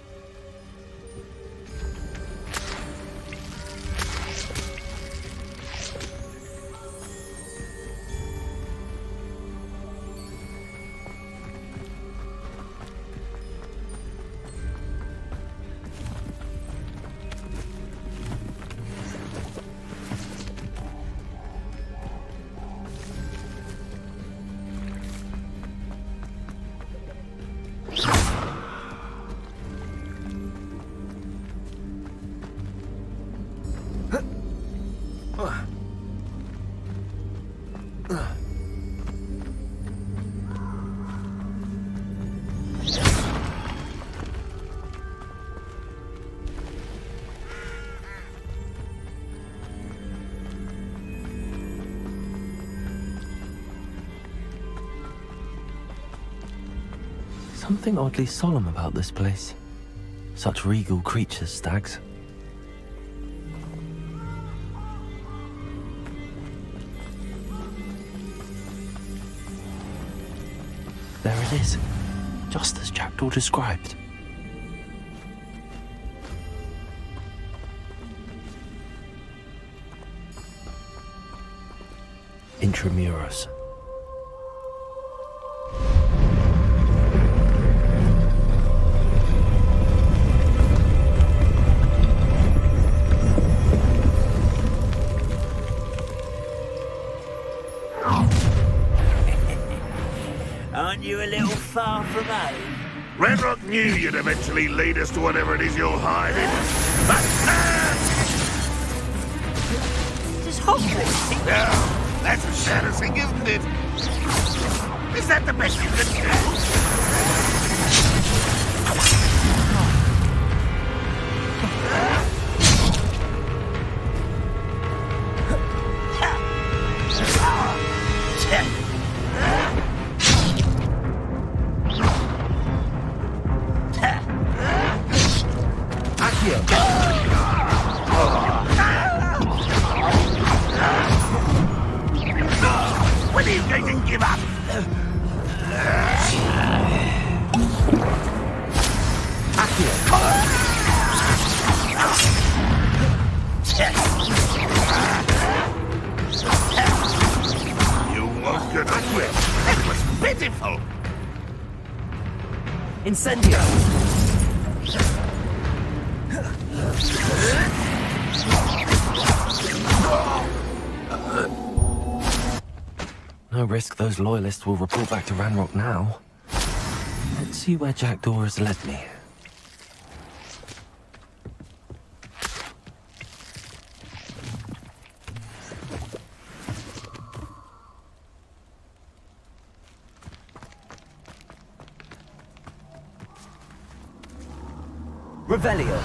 something oddly solemn about this place. Such regal creatures, stags. There it is, just as Jackdaw described. Intramuros. Aren't you a little far from home? Ranrock knew you'd eventually lead us to whatever it is you're hiding. Does Hogwarts? Yeah, that's embarrassing, isn't it? Is that the best you can do? When are you going to give up? You won't get away. That was pitiful. Incendio! No risk those loyalists will report back to Ranrock now. Let's see where Jackdaw has led me. Revelio.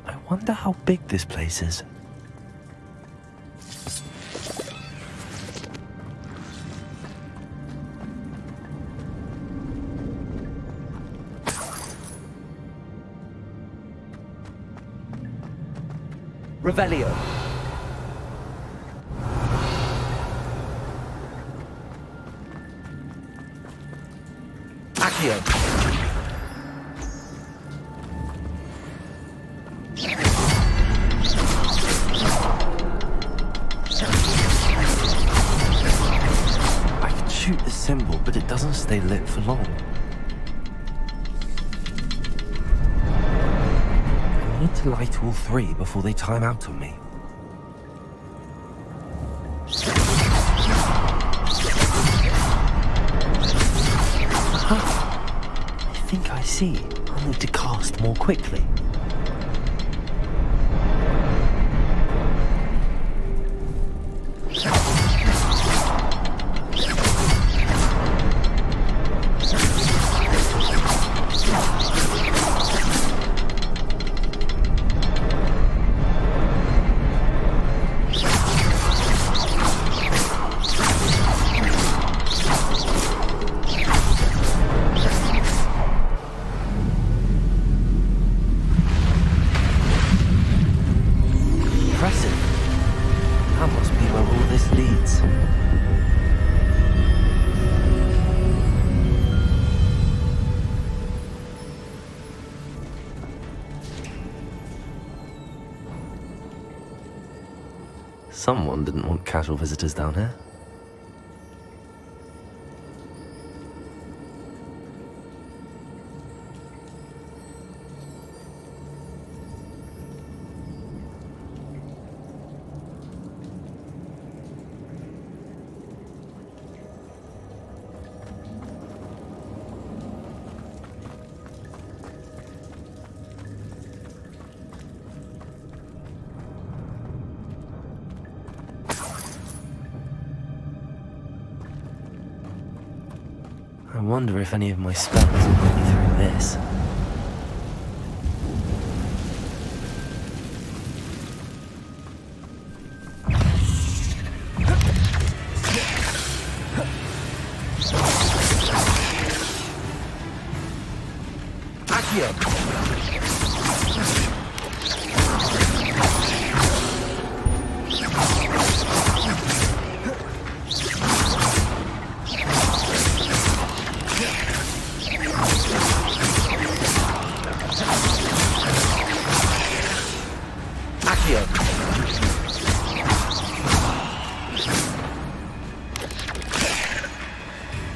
I wonder how big this place is. Revelio. Accio. symbol, but it doesn't stay lit for long. I need to light all three before they time out on me. I think I see. I'll need to cast more quickly. Someone didn't want casual visitors down here. I wonder if any of my spells will get me through this.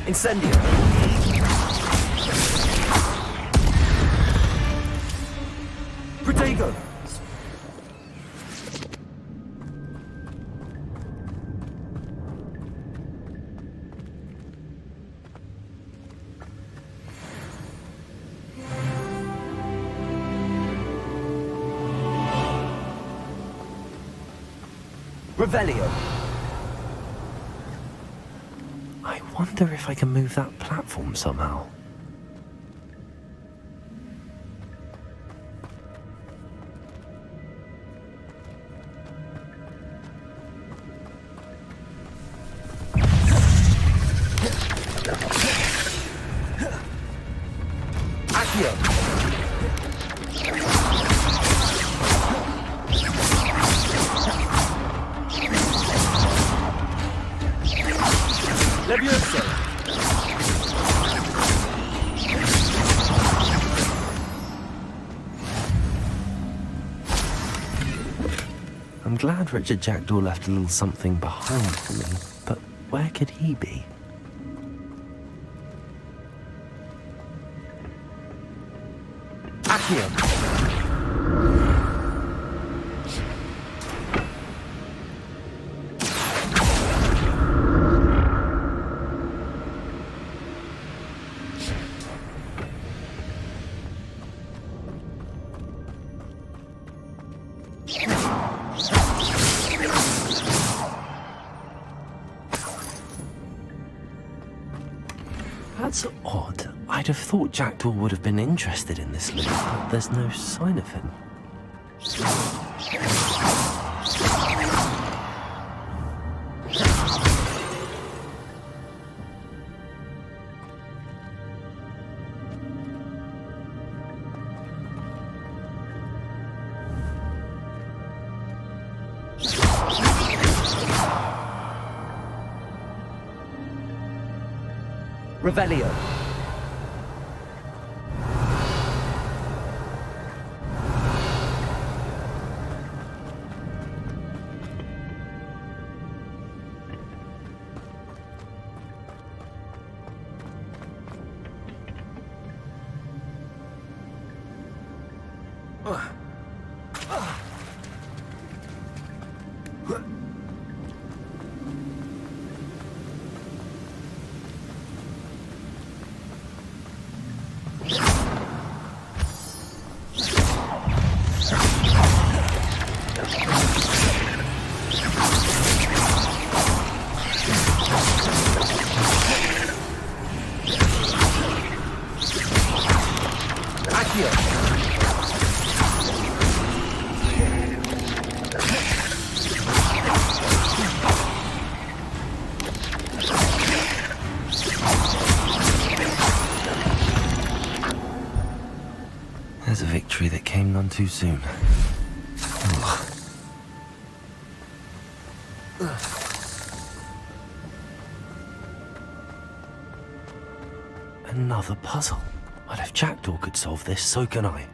Incendio. Protego. Revelio. I wonder if I can move that platform somehow. I'm glad Richard Jackdaw left a little something behind for me, but where could he be? Accio! That's odd. I'd have thought Jackdaw would have been interested in this loot, but there's no sign of him. Revelio. None too soon. Another puzzle. Well, if Jackdaw could solve this, so can I.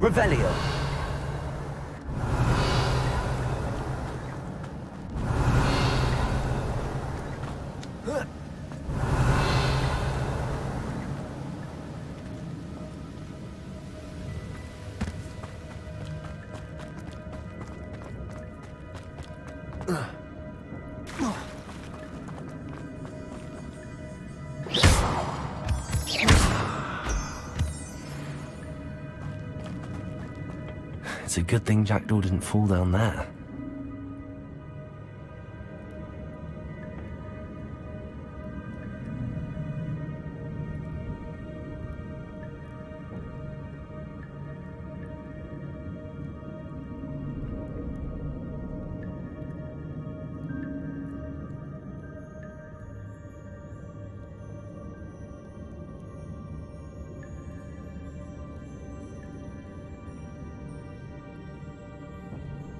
Revelio. It's a good thing Jackdaw didn't fall down there.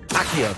Accio.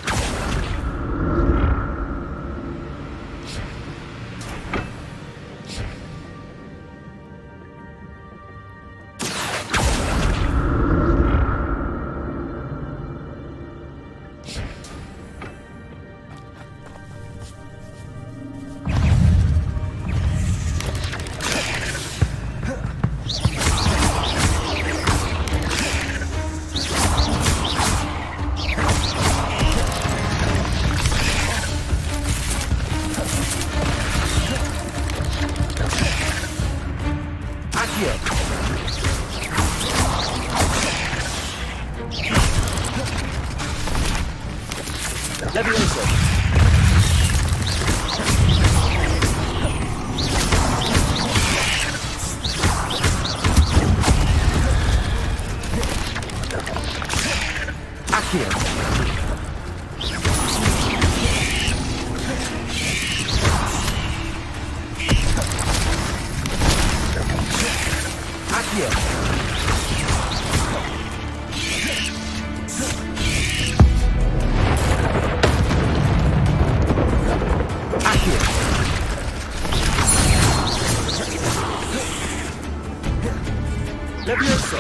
Levioso. Accio. Accio. Levioso.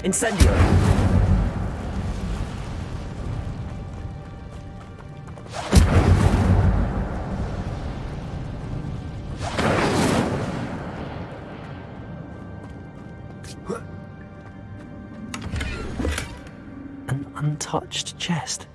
Incendio. An untouched chest.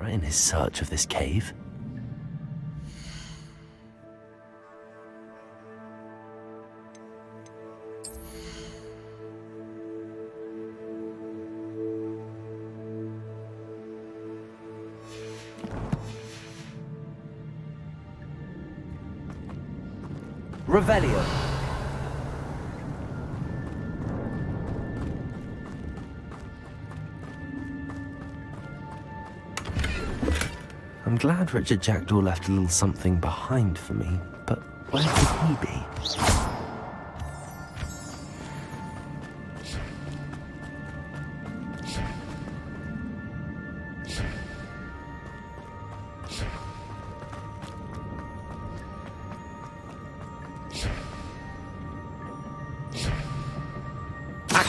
In his search of this cave. Revelio. I'm glad Richard Jackdaw left a little something behind for me, but where could he be?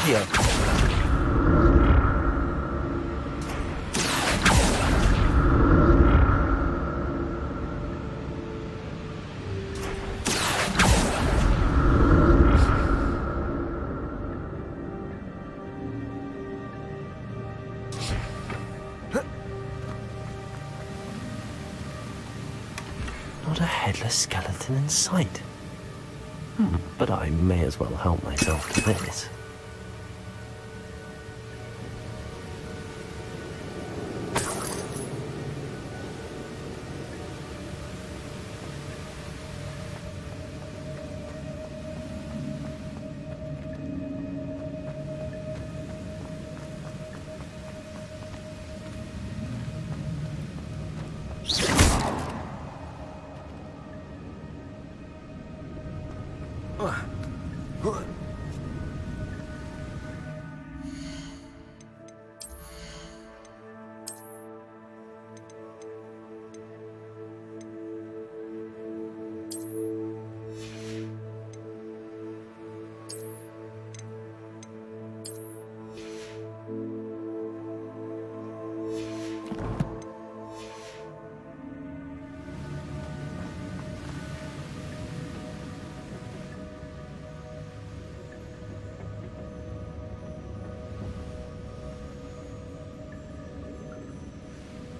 Accio. Not a headless skeleton in sight. But I may as well help myself to this.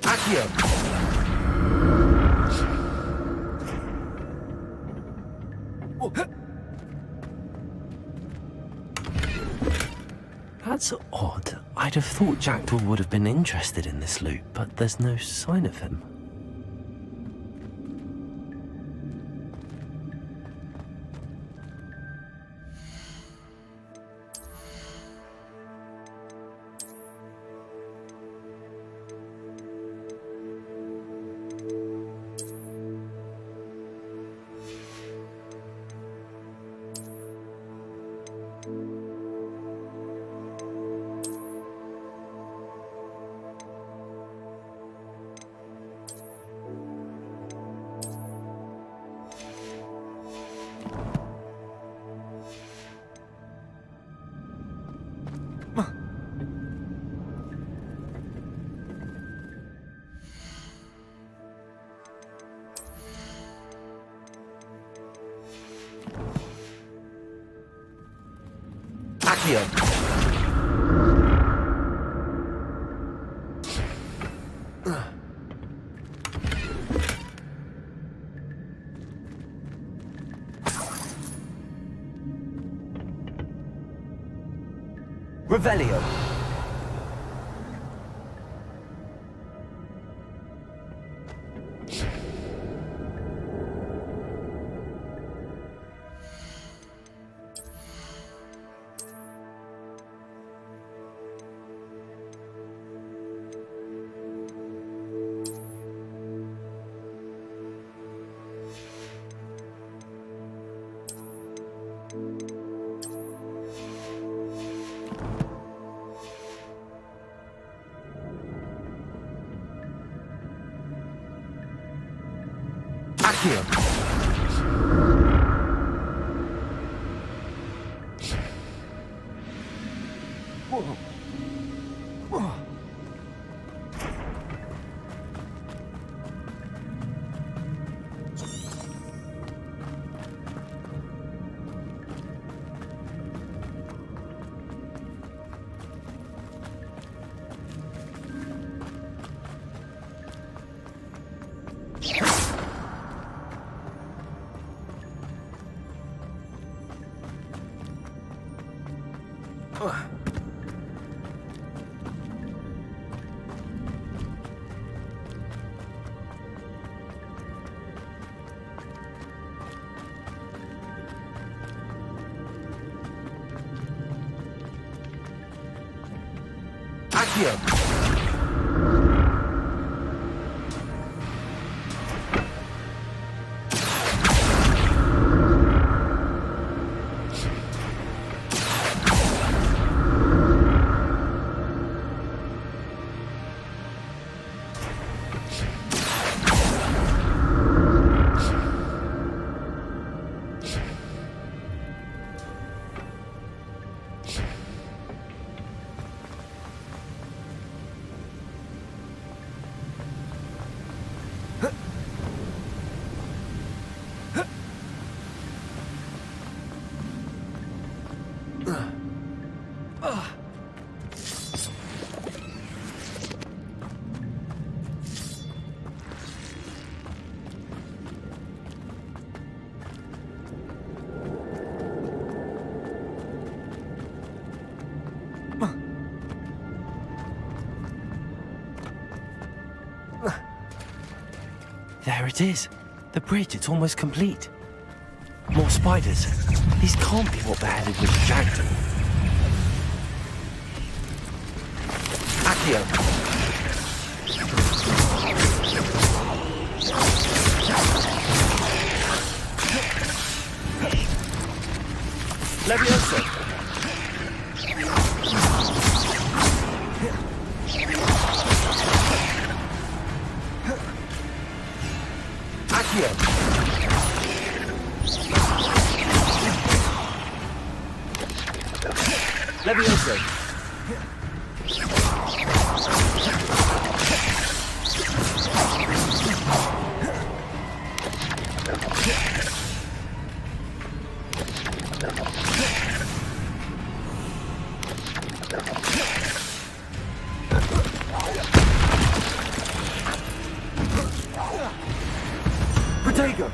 Accio. That's odd. I'd have thought Jackdaw would have been interested in this loot, but there's no sign of him. Accio. Revelio. Accio. Accio. There it is. The bridge, it's almost complete. More spiders. These can't be what beheaded Richard Jackson. Accio. Levioso. Accio. Levioso. Protego.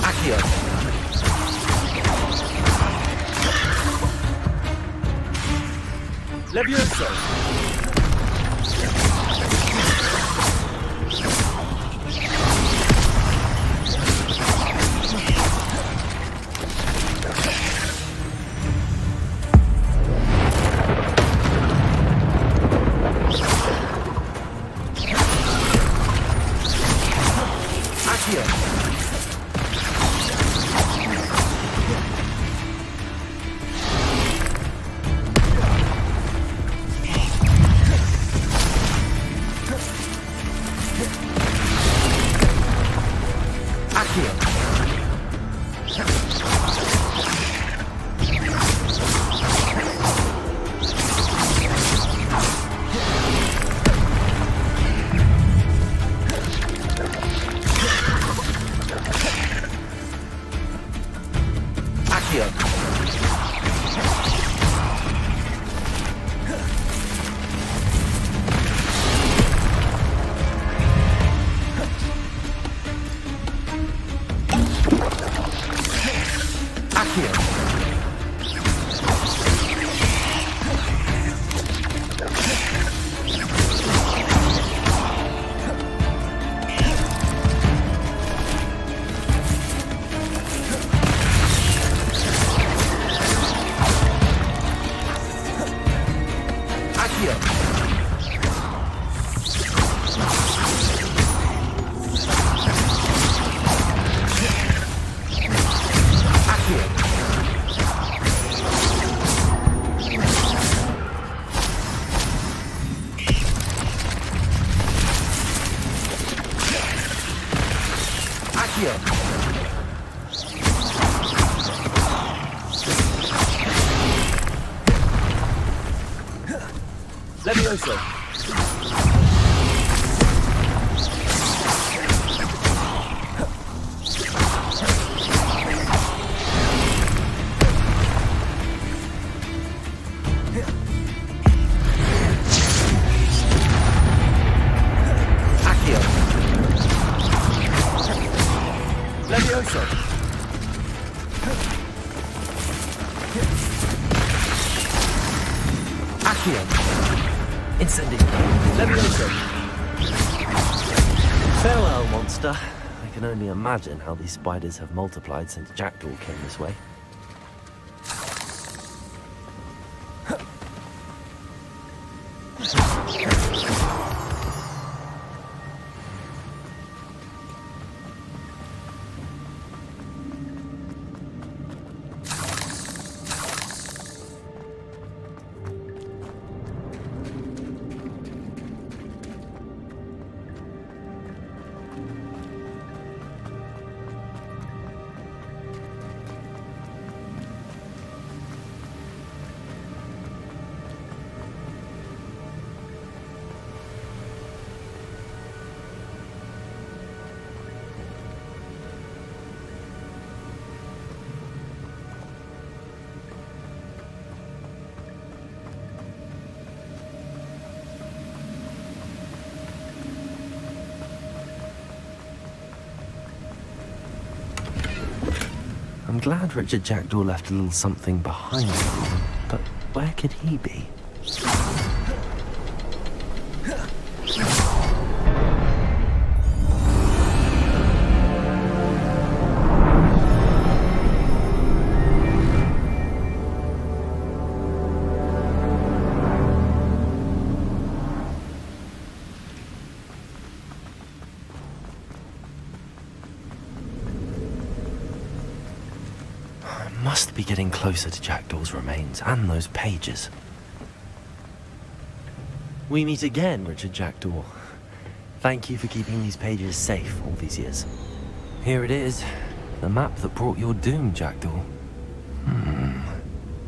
Accio. Levioso. Accio. Accio. Accio. Accio. Accio. Accio. Accio. Levioso. Accio. Levioso. Accio. Incendio. Levioso. Farewell, monster. I can only imagine how these spiders have multiplied since Jackdaw came this way. glad Richard Jackdaw left a little something behind him, but where could he be? Must be getting closer to Jackdaw's remains and those pages. We meet again, Richard Jackdaw. Thank you for keeping these pages safe all these years. Here it is, the map that brought your doom, Jackdaw.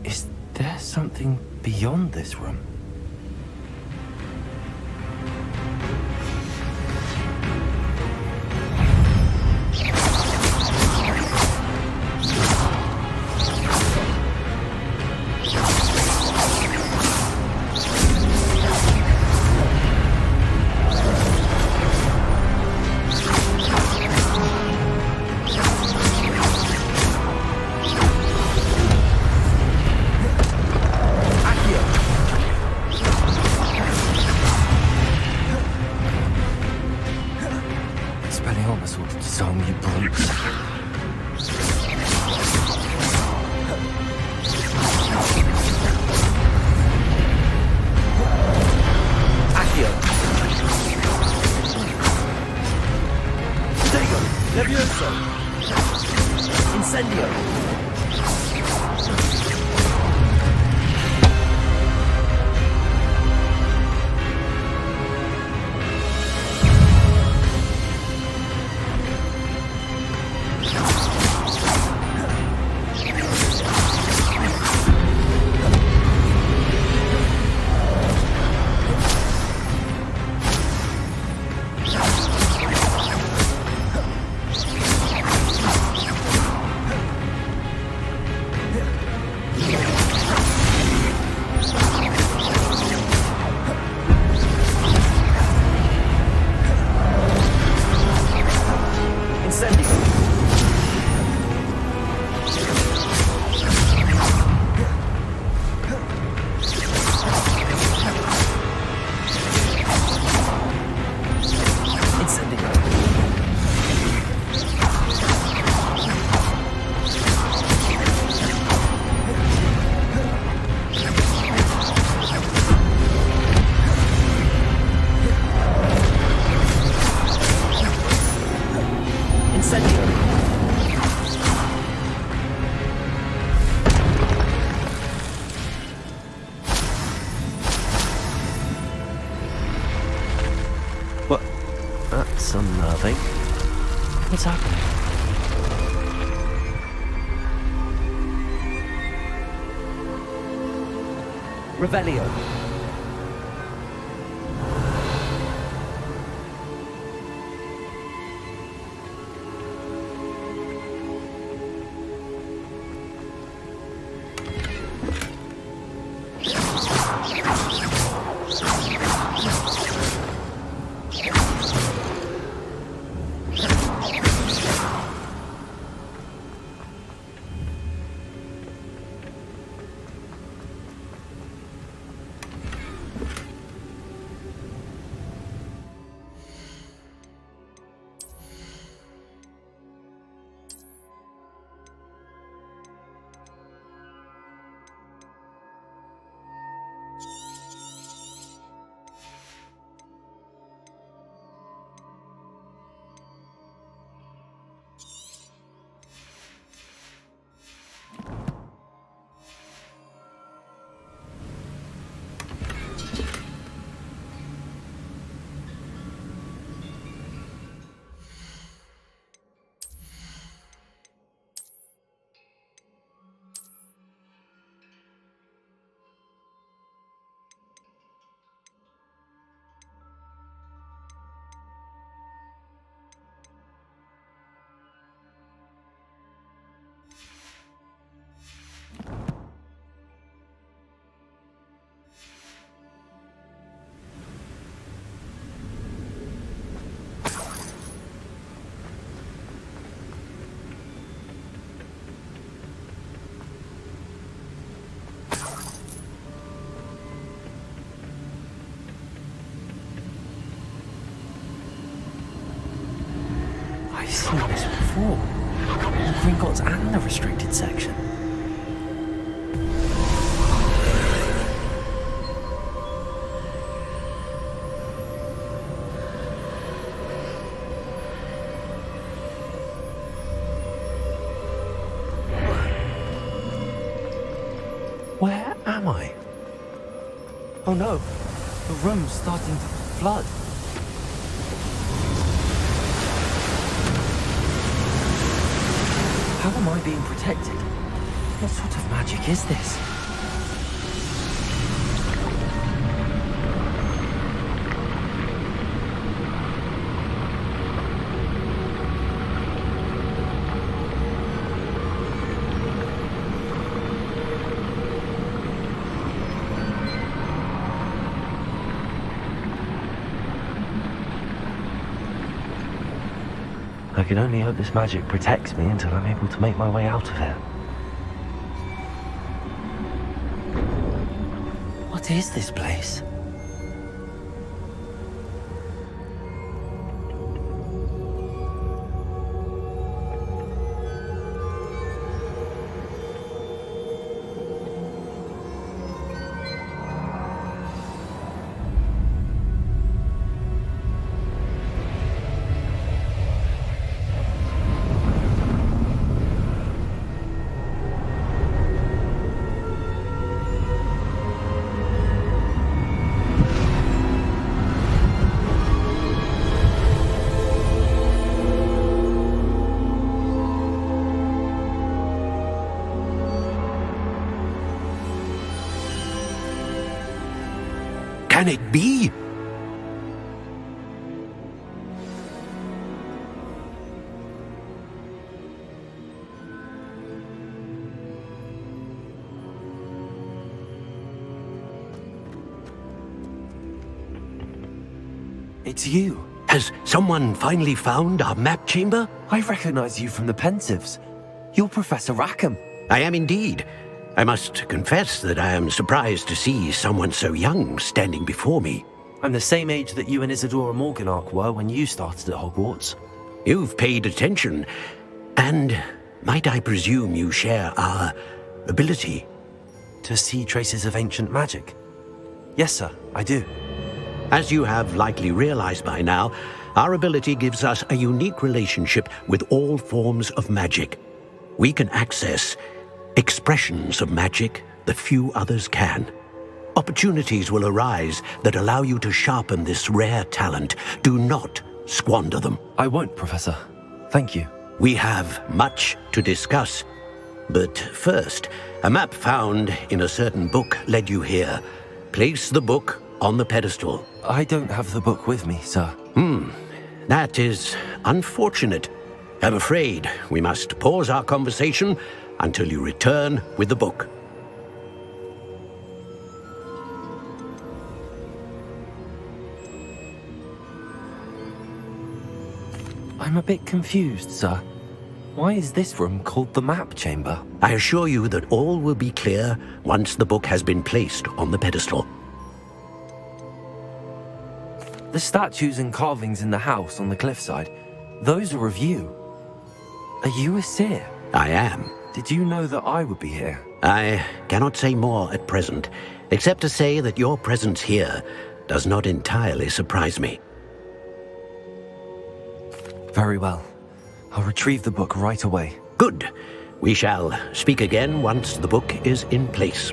Is there something beyond this room? That's unnerving. What's happening? Revelio. I've seen this before. The Gringotts and the restricted section. Where am I? Oh no, the room's starting to flood. How am I being protected? What sort of magic is this? I can only hope this magic protects me until I'm able to make my way out of here. What is this place? Can it be? It's you. Has someone finally found our map chamber? I recognize you from the Pensives. You're Professor Rackham. I am indeed. I must confess that I am surprised to see someone so young standing before me. I'm the same age that you and Isadora Morganach were when you started at Hogwarts. You've paid attention, and might I presume you share our ability? To see traces of ancient magic? Yes, sir, I do. As you have likely realized by now, our ability gives us a unique relationship with all forms of magic. We can access expressions of magic that few others can. Opportunities will arise that allow you to sharpen this rare talent. Do not squander them. I won't, Professor. Thank you. We have much to discuss. But first, a map found in a certain book led you here. Place the book on the pedestal. I don't have the book with me, sir. That is unfortunate. I'm afraid we must pause our conversation until you return with the book. I'm a bit confused, sir. Why is this room called the map chamber? I assure you that all will be clear once the book has been placed on the pedestal. The statues and carvings in the house on the cliffside, those are of you. Are you a seer? I am. Did you know that I would be here? I cannot say more at present, except to say that your presence here does not entirely surprise me. Very well. I'll retrieve the book right away. Good. We shall speak again once the book is in place.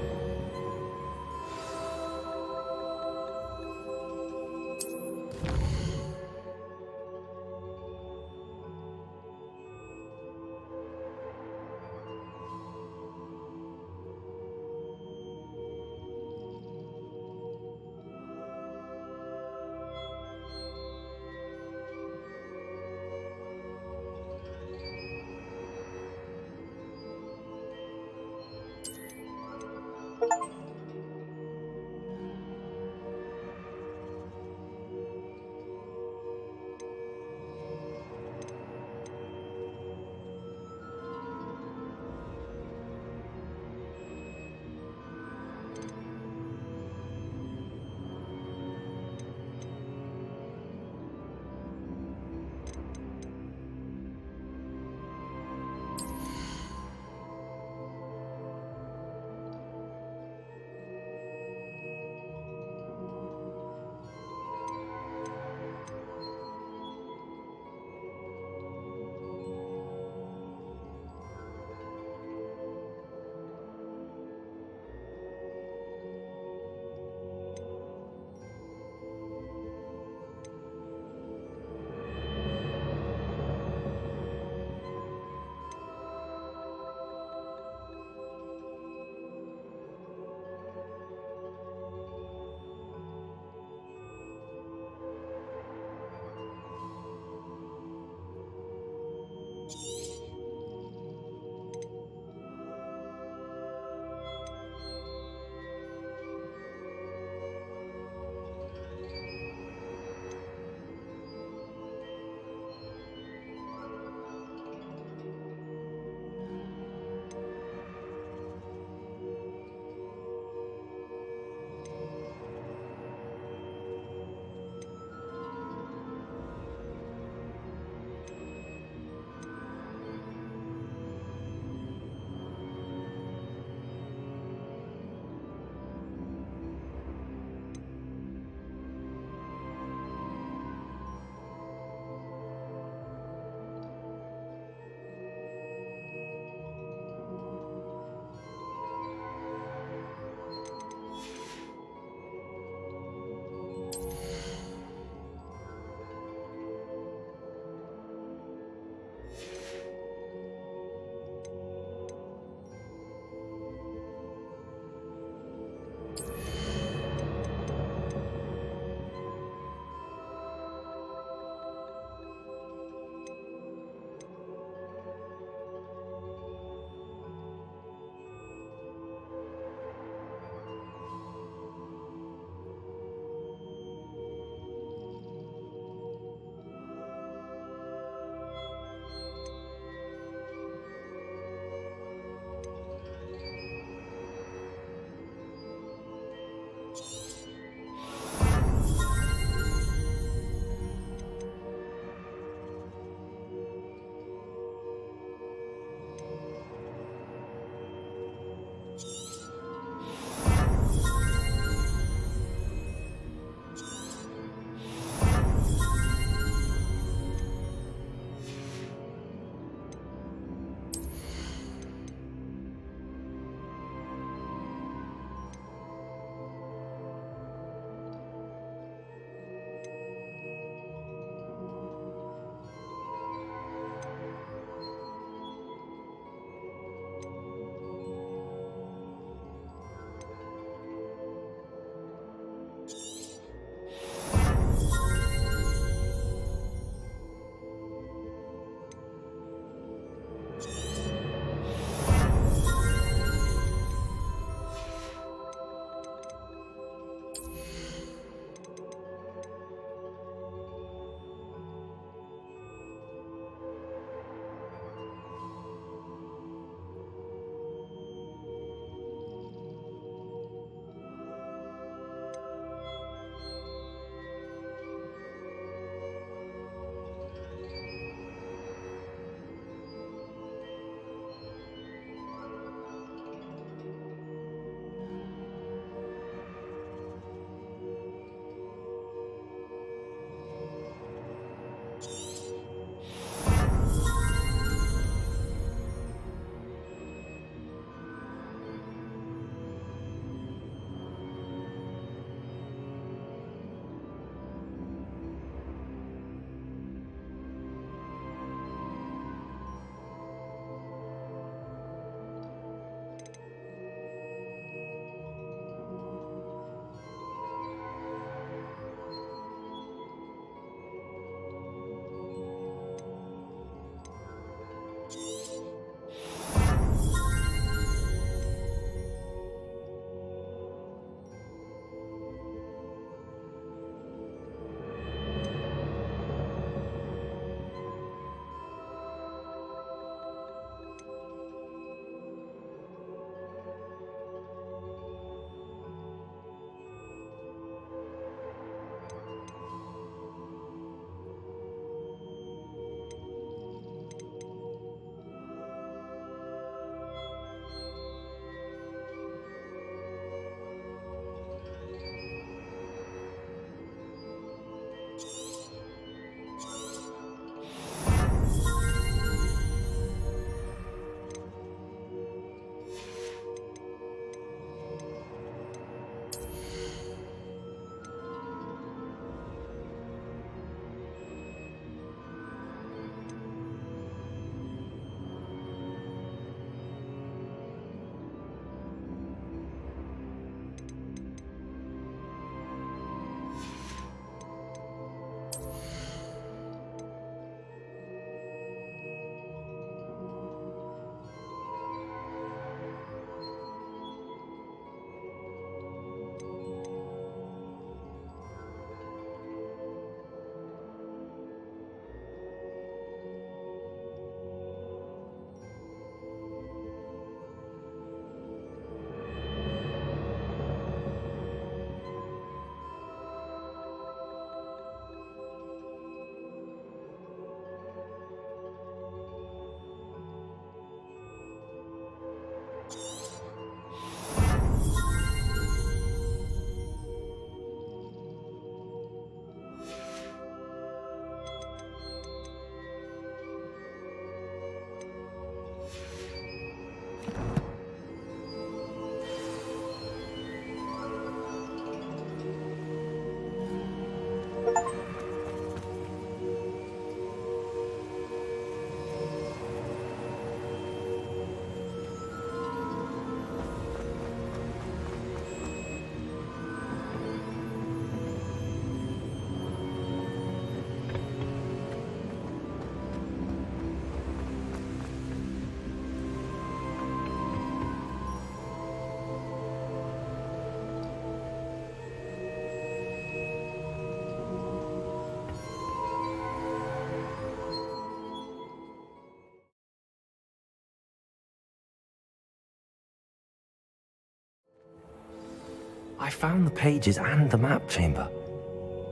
I found the pages and the map chamber.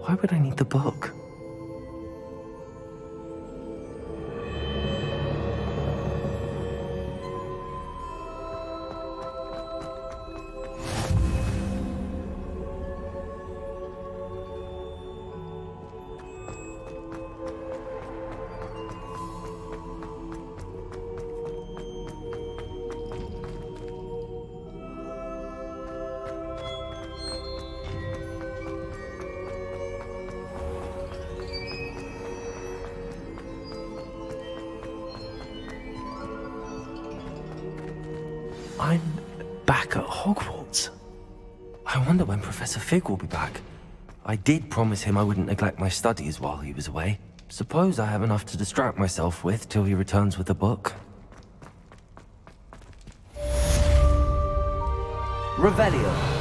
Why would I need the book? I'm back at Hogwarts. I wonder when Professor Fig will be back. I did promise him I wouldn't neglect my studies while he was away. Suppose I have enough to distract myself with till he returns with the book. Revelio.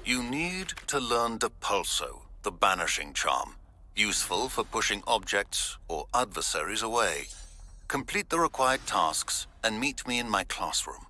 You need to learn Depulso, the banishing charm, useful for pushing objects or adversaries away. Complete the required tasks and meet me in my classroom.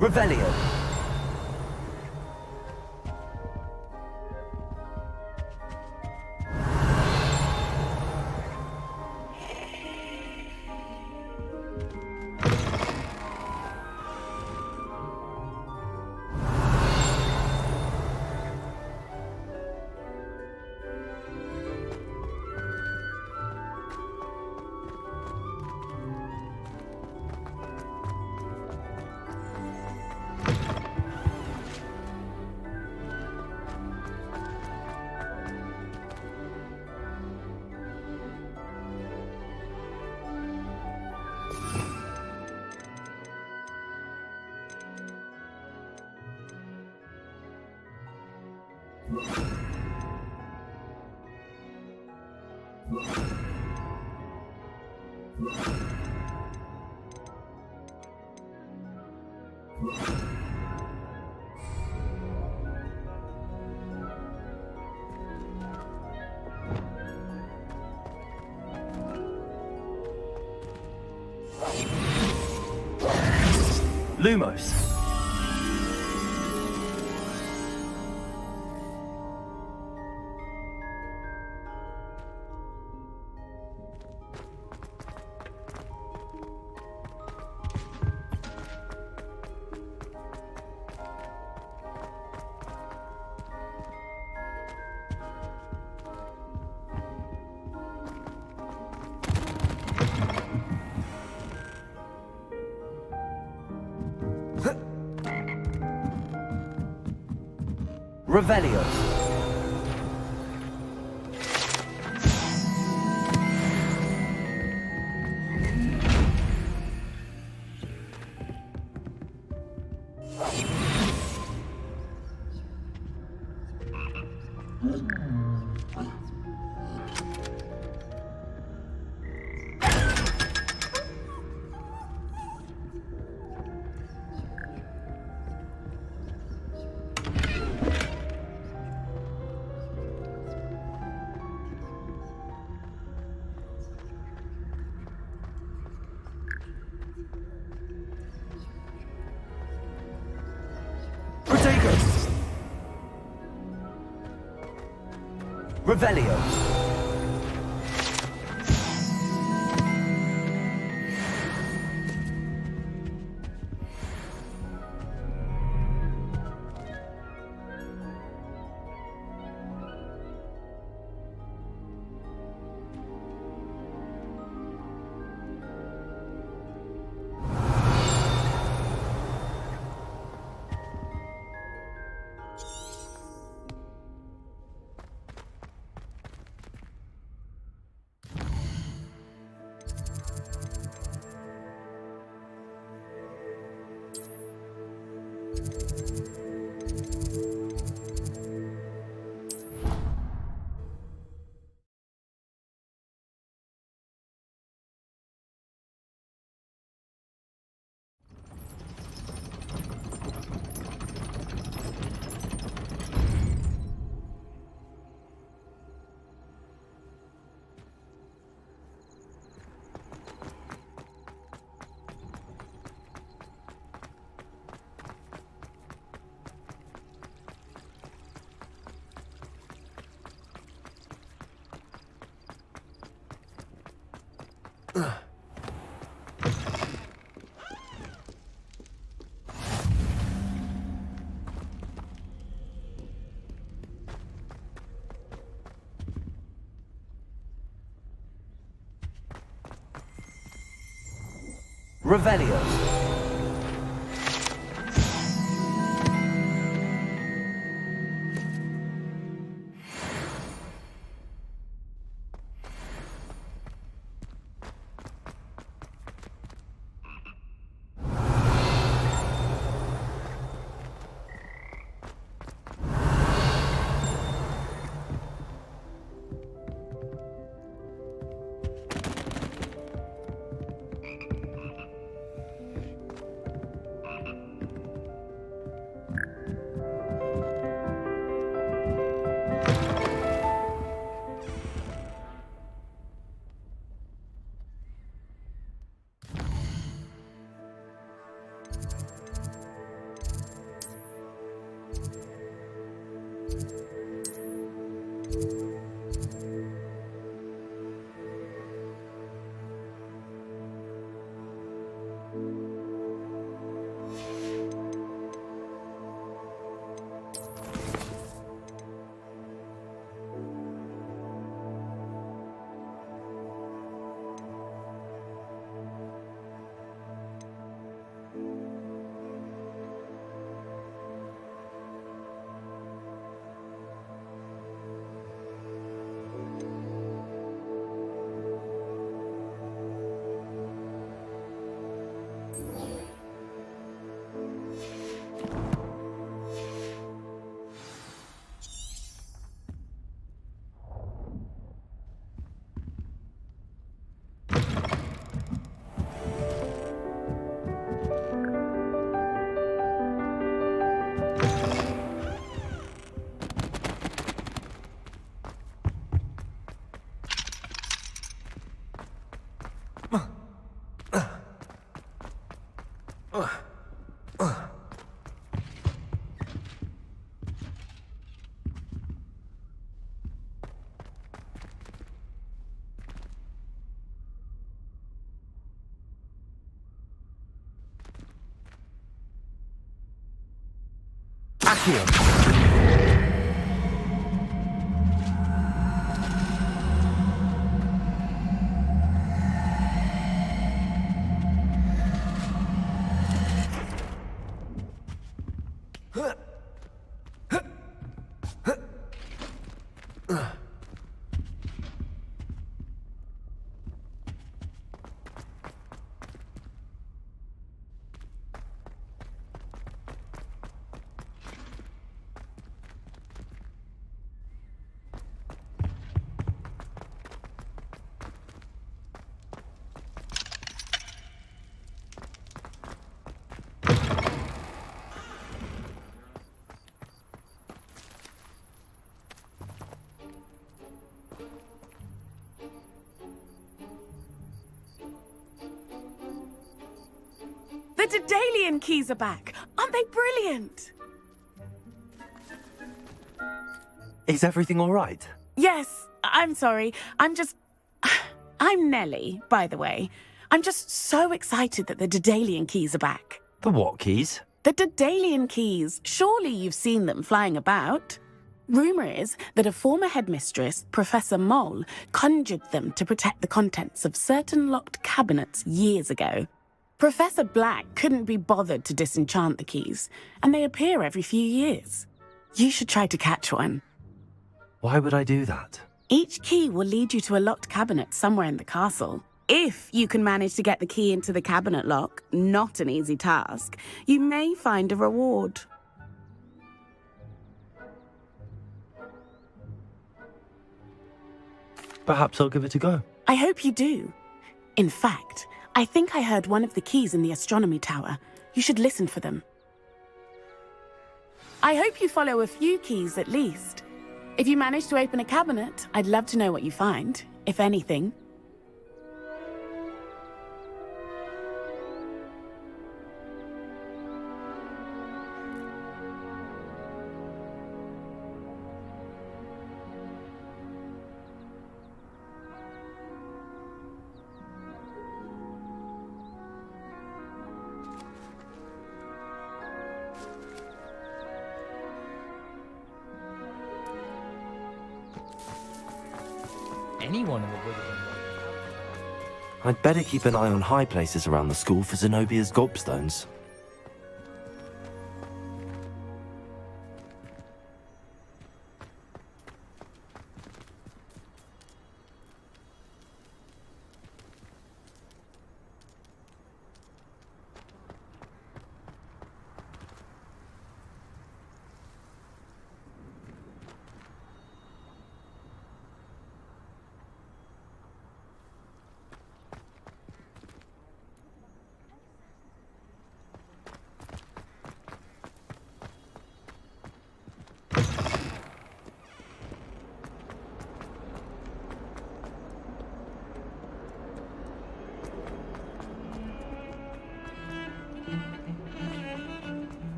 Revelio. Lumos. Revelio. Revelio. Revelio. Accio. The Daedalian keys are back. Aren't they brilliant? Is everything all right? Yes, I'm sorry. I'm Nellie, by the way. I'm just so excited that the Daedalian keys are back. The what keys? The Daedalian keys. Surely you've seen them flying about. Rumour is that a former headmistress, Professor Mole, conjured them to protect the contents of certain locked cabinets years ago. Professor Black couldn't be bothered to disenchant the keys, and they appear every few years. You should try to catch one. Why would I do that? Each key will lead you to a locked cabinet somewhere in the castle. If you can manage to get the key into the cabinet lock, not an easy task, you may find a reward. Perhaps I'll give it a go. I hope you do. In fact, I think I heard one of the keys in the astronomy tower. You should listen for them. I hope you follow a few keys at least. If you manage to open a cabinet, I'd love to know what you find, if anything. Anyone in the wood. I'd better keep an eye on high places around the school for Zenobia's gobstones.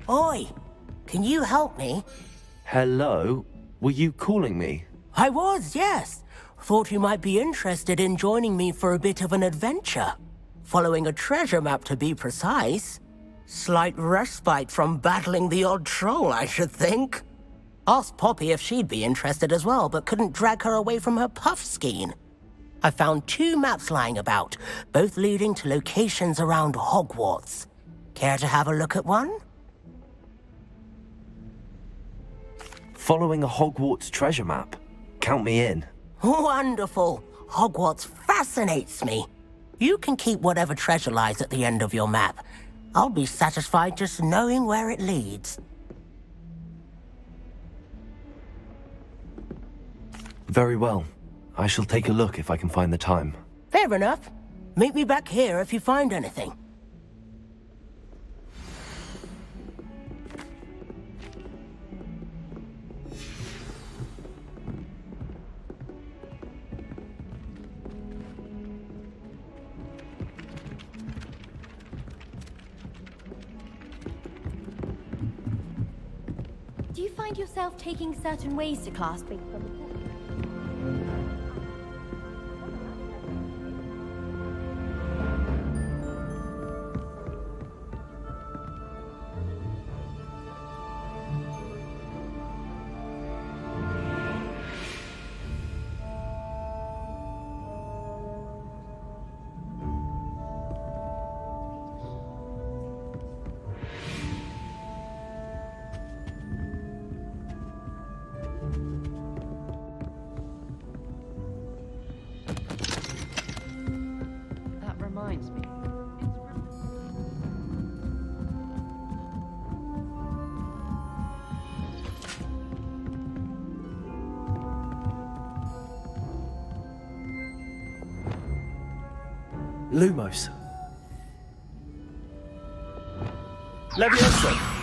Oi, can you help me? Hello? Were you calling me? I was, yes. Thought you might be interested in joining me for a bit of an adventure. Following a treasure map, to be precise. Slight respite from battling the odd troll, I should think. Asked Poppy if she'd be interested as well, but couldn't drag her away from her puff skein. I found 2 maps lying about, both leading to locations around Hogwarts. Care to have a look at one? Following a Hogwarts treasure map. Count me in. Wonderful. Hogwarts fascinates me. You can keep whatever treasure lies at the end of your map. I'll be satisfied just knowing where it leads. Very well. I shall take a look if I can find the time. Fair enough. Meet me back here if you find anything. Do you find yourself taking certain ways to class based on the book? Lumos. Levioso!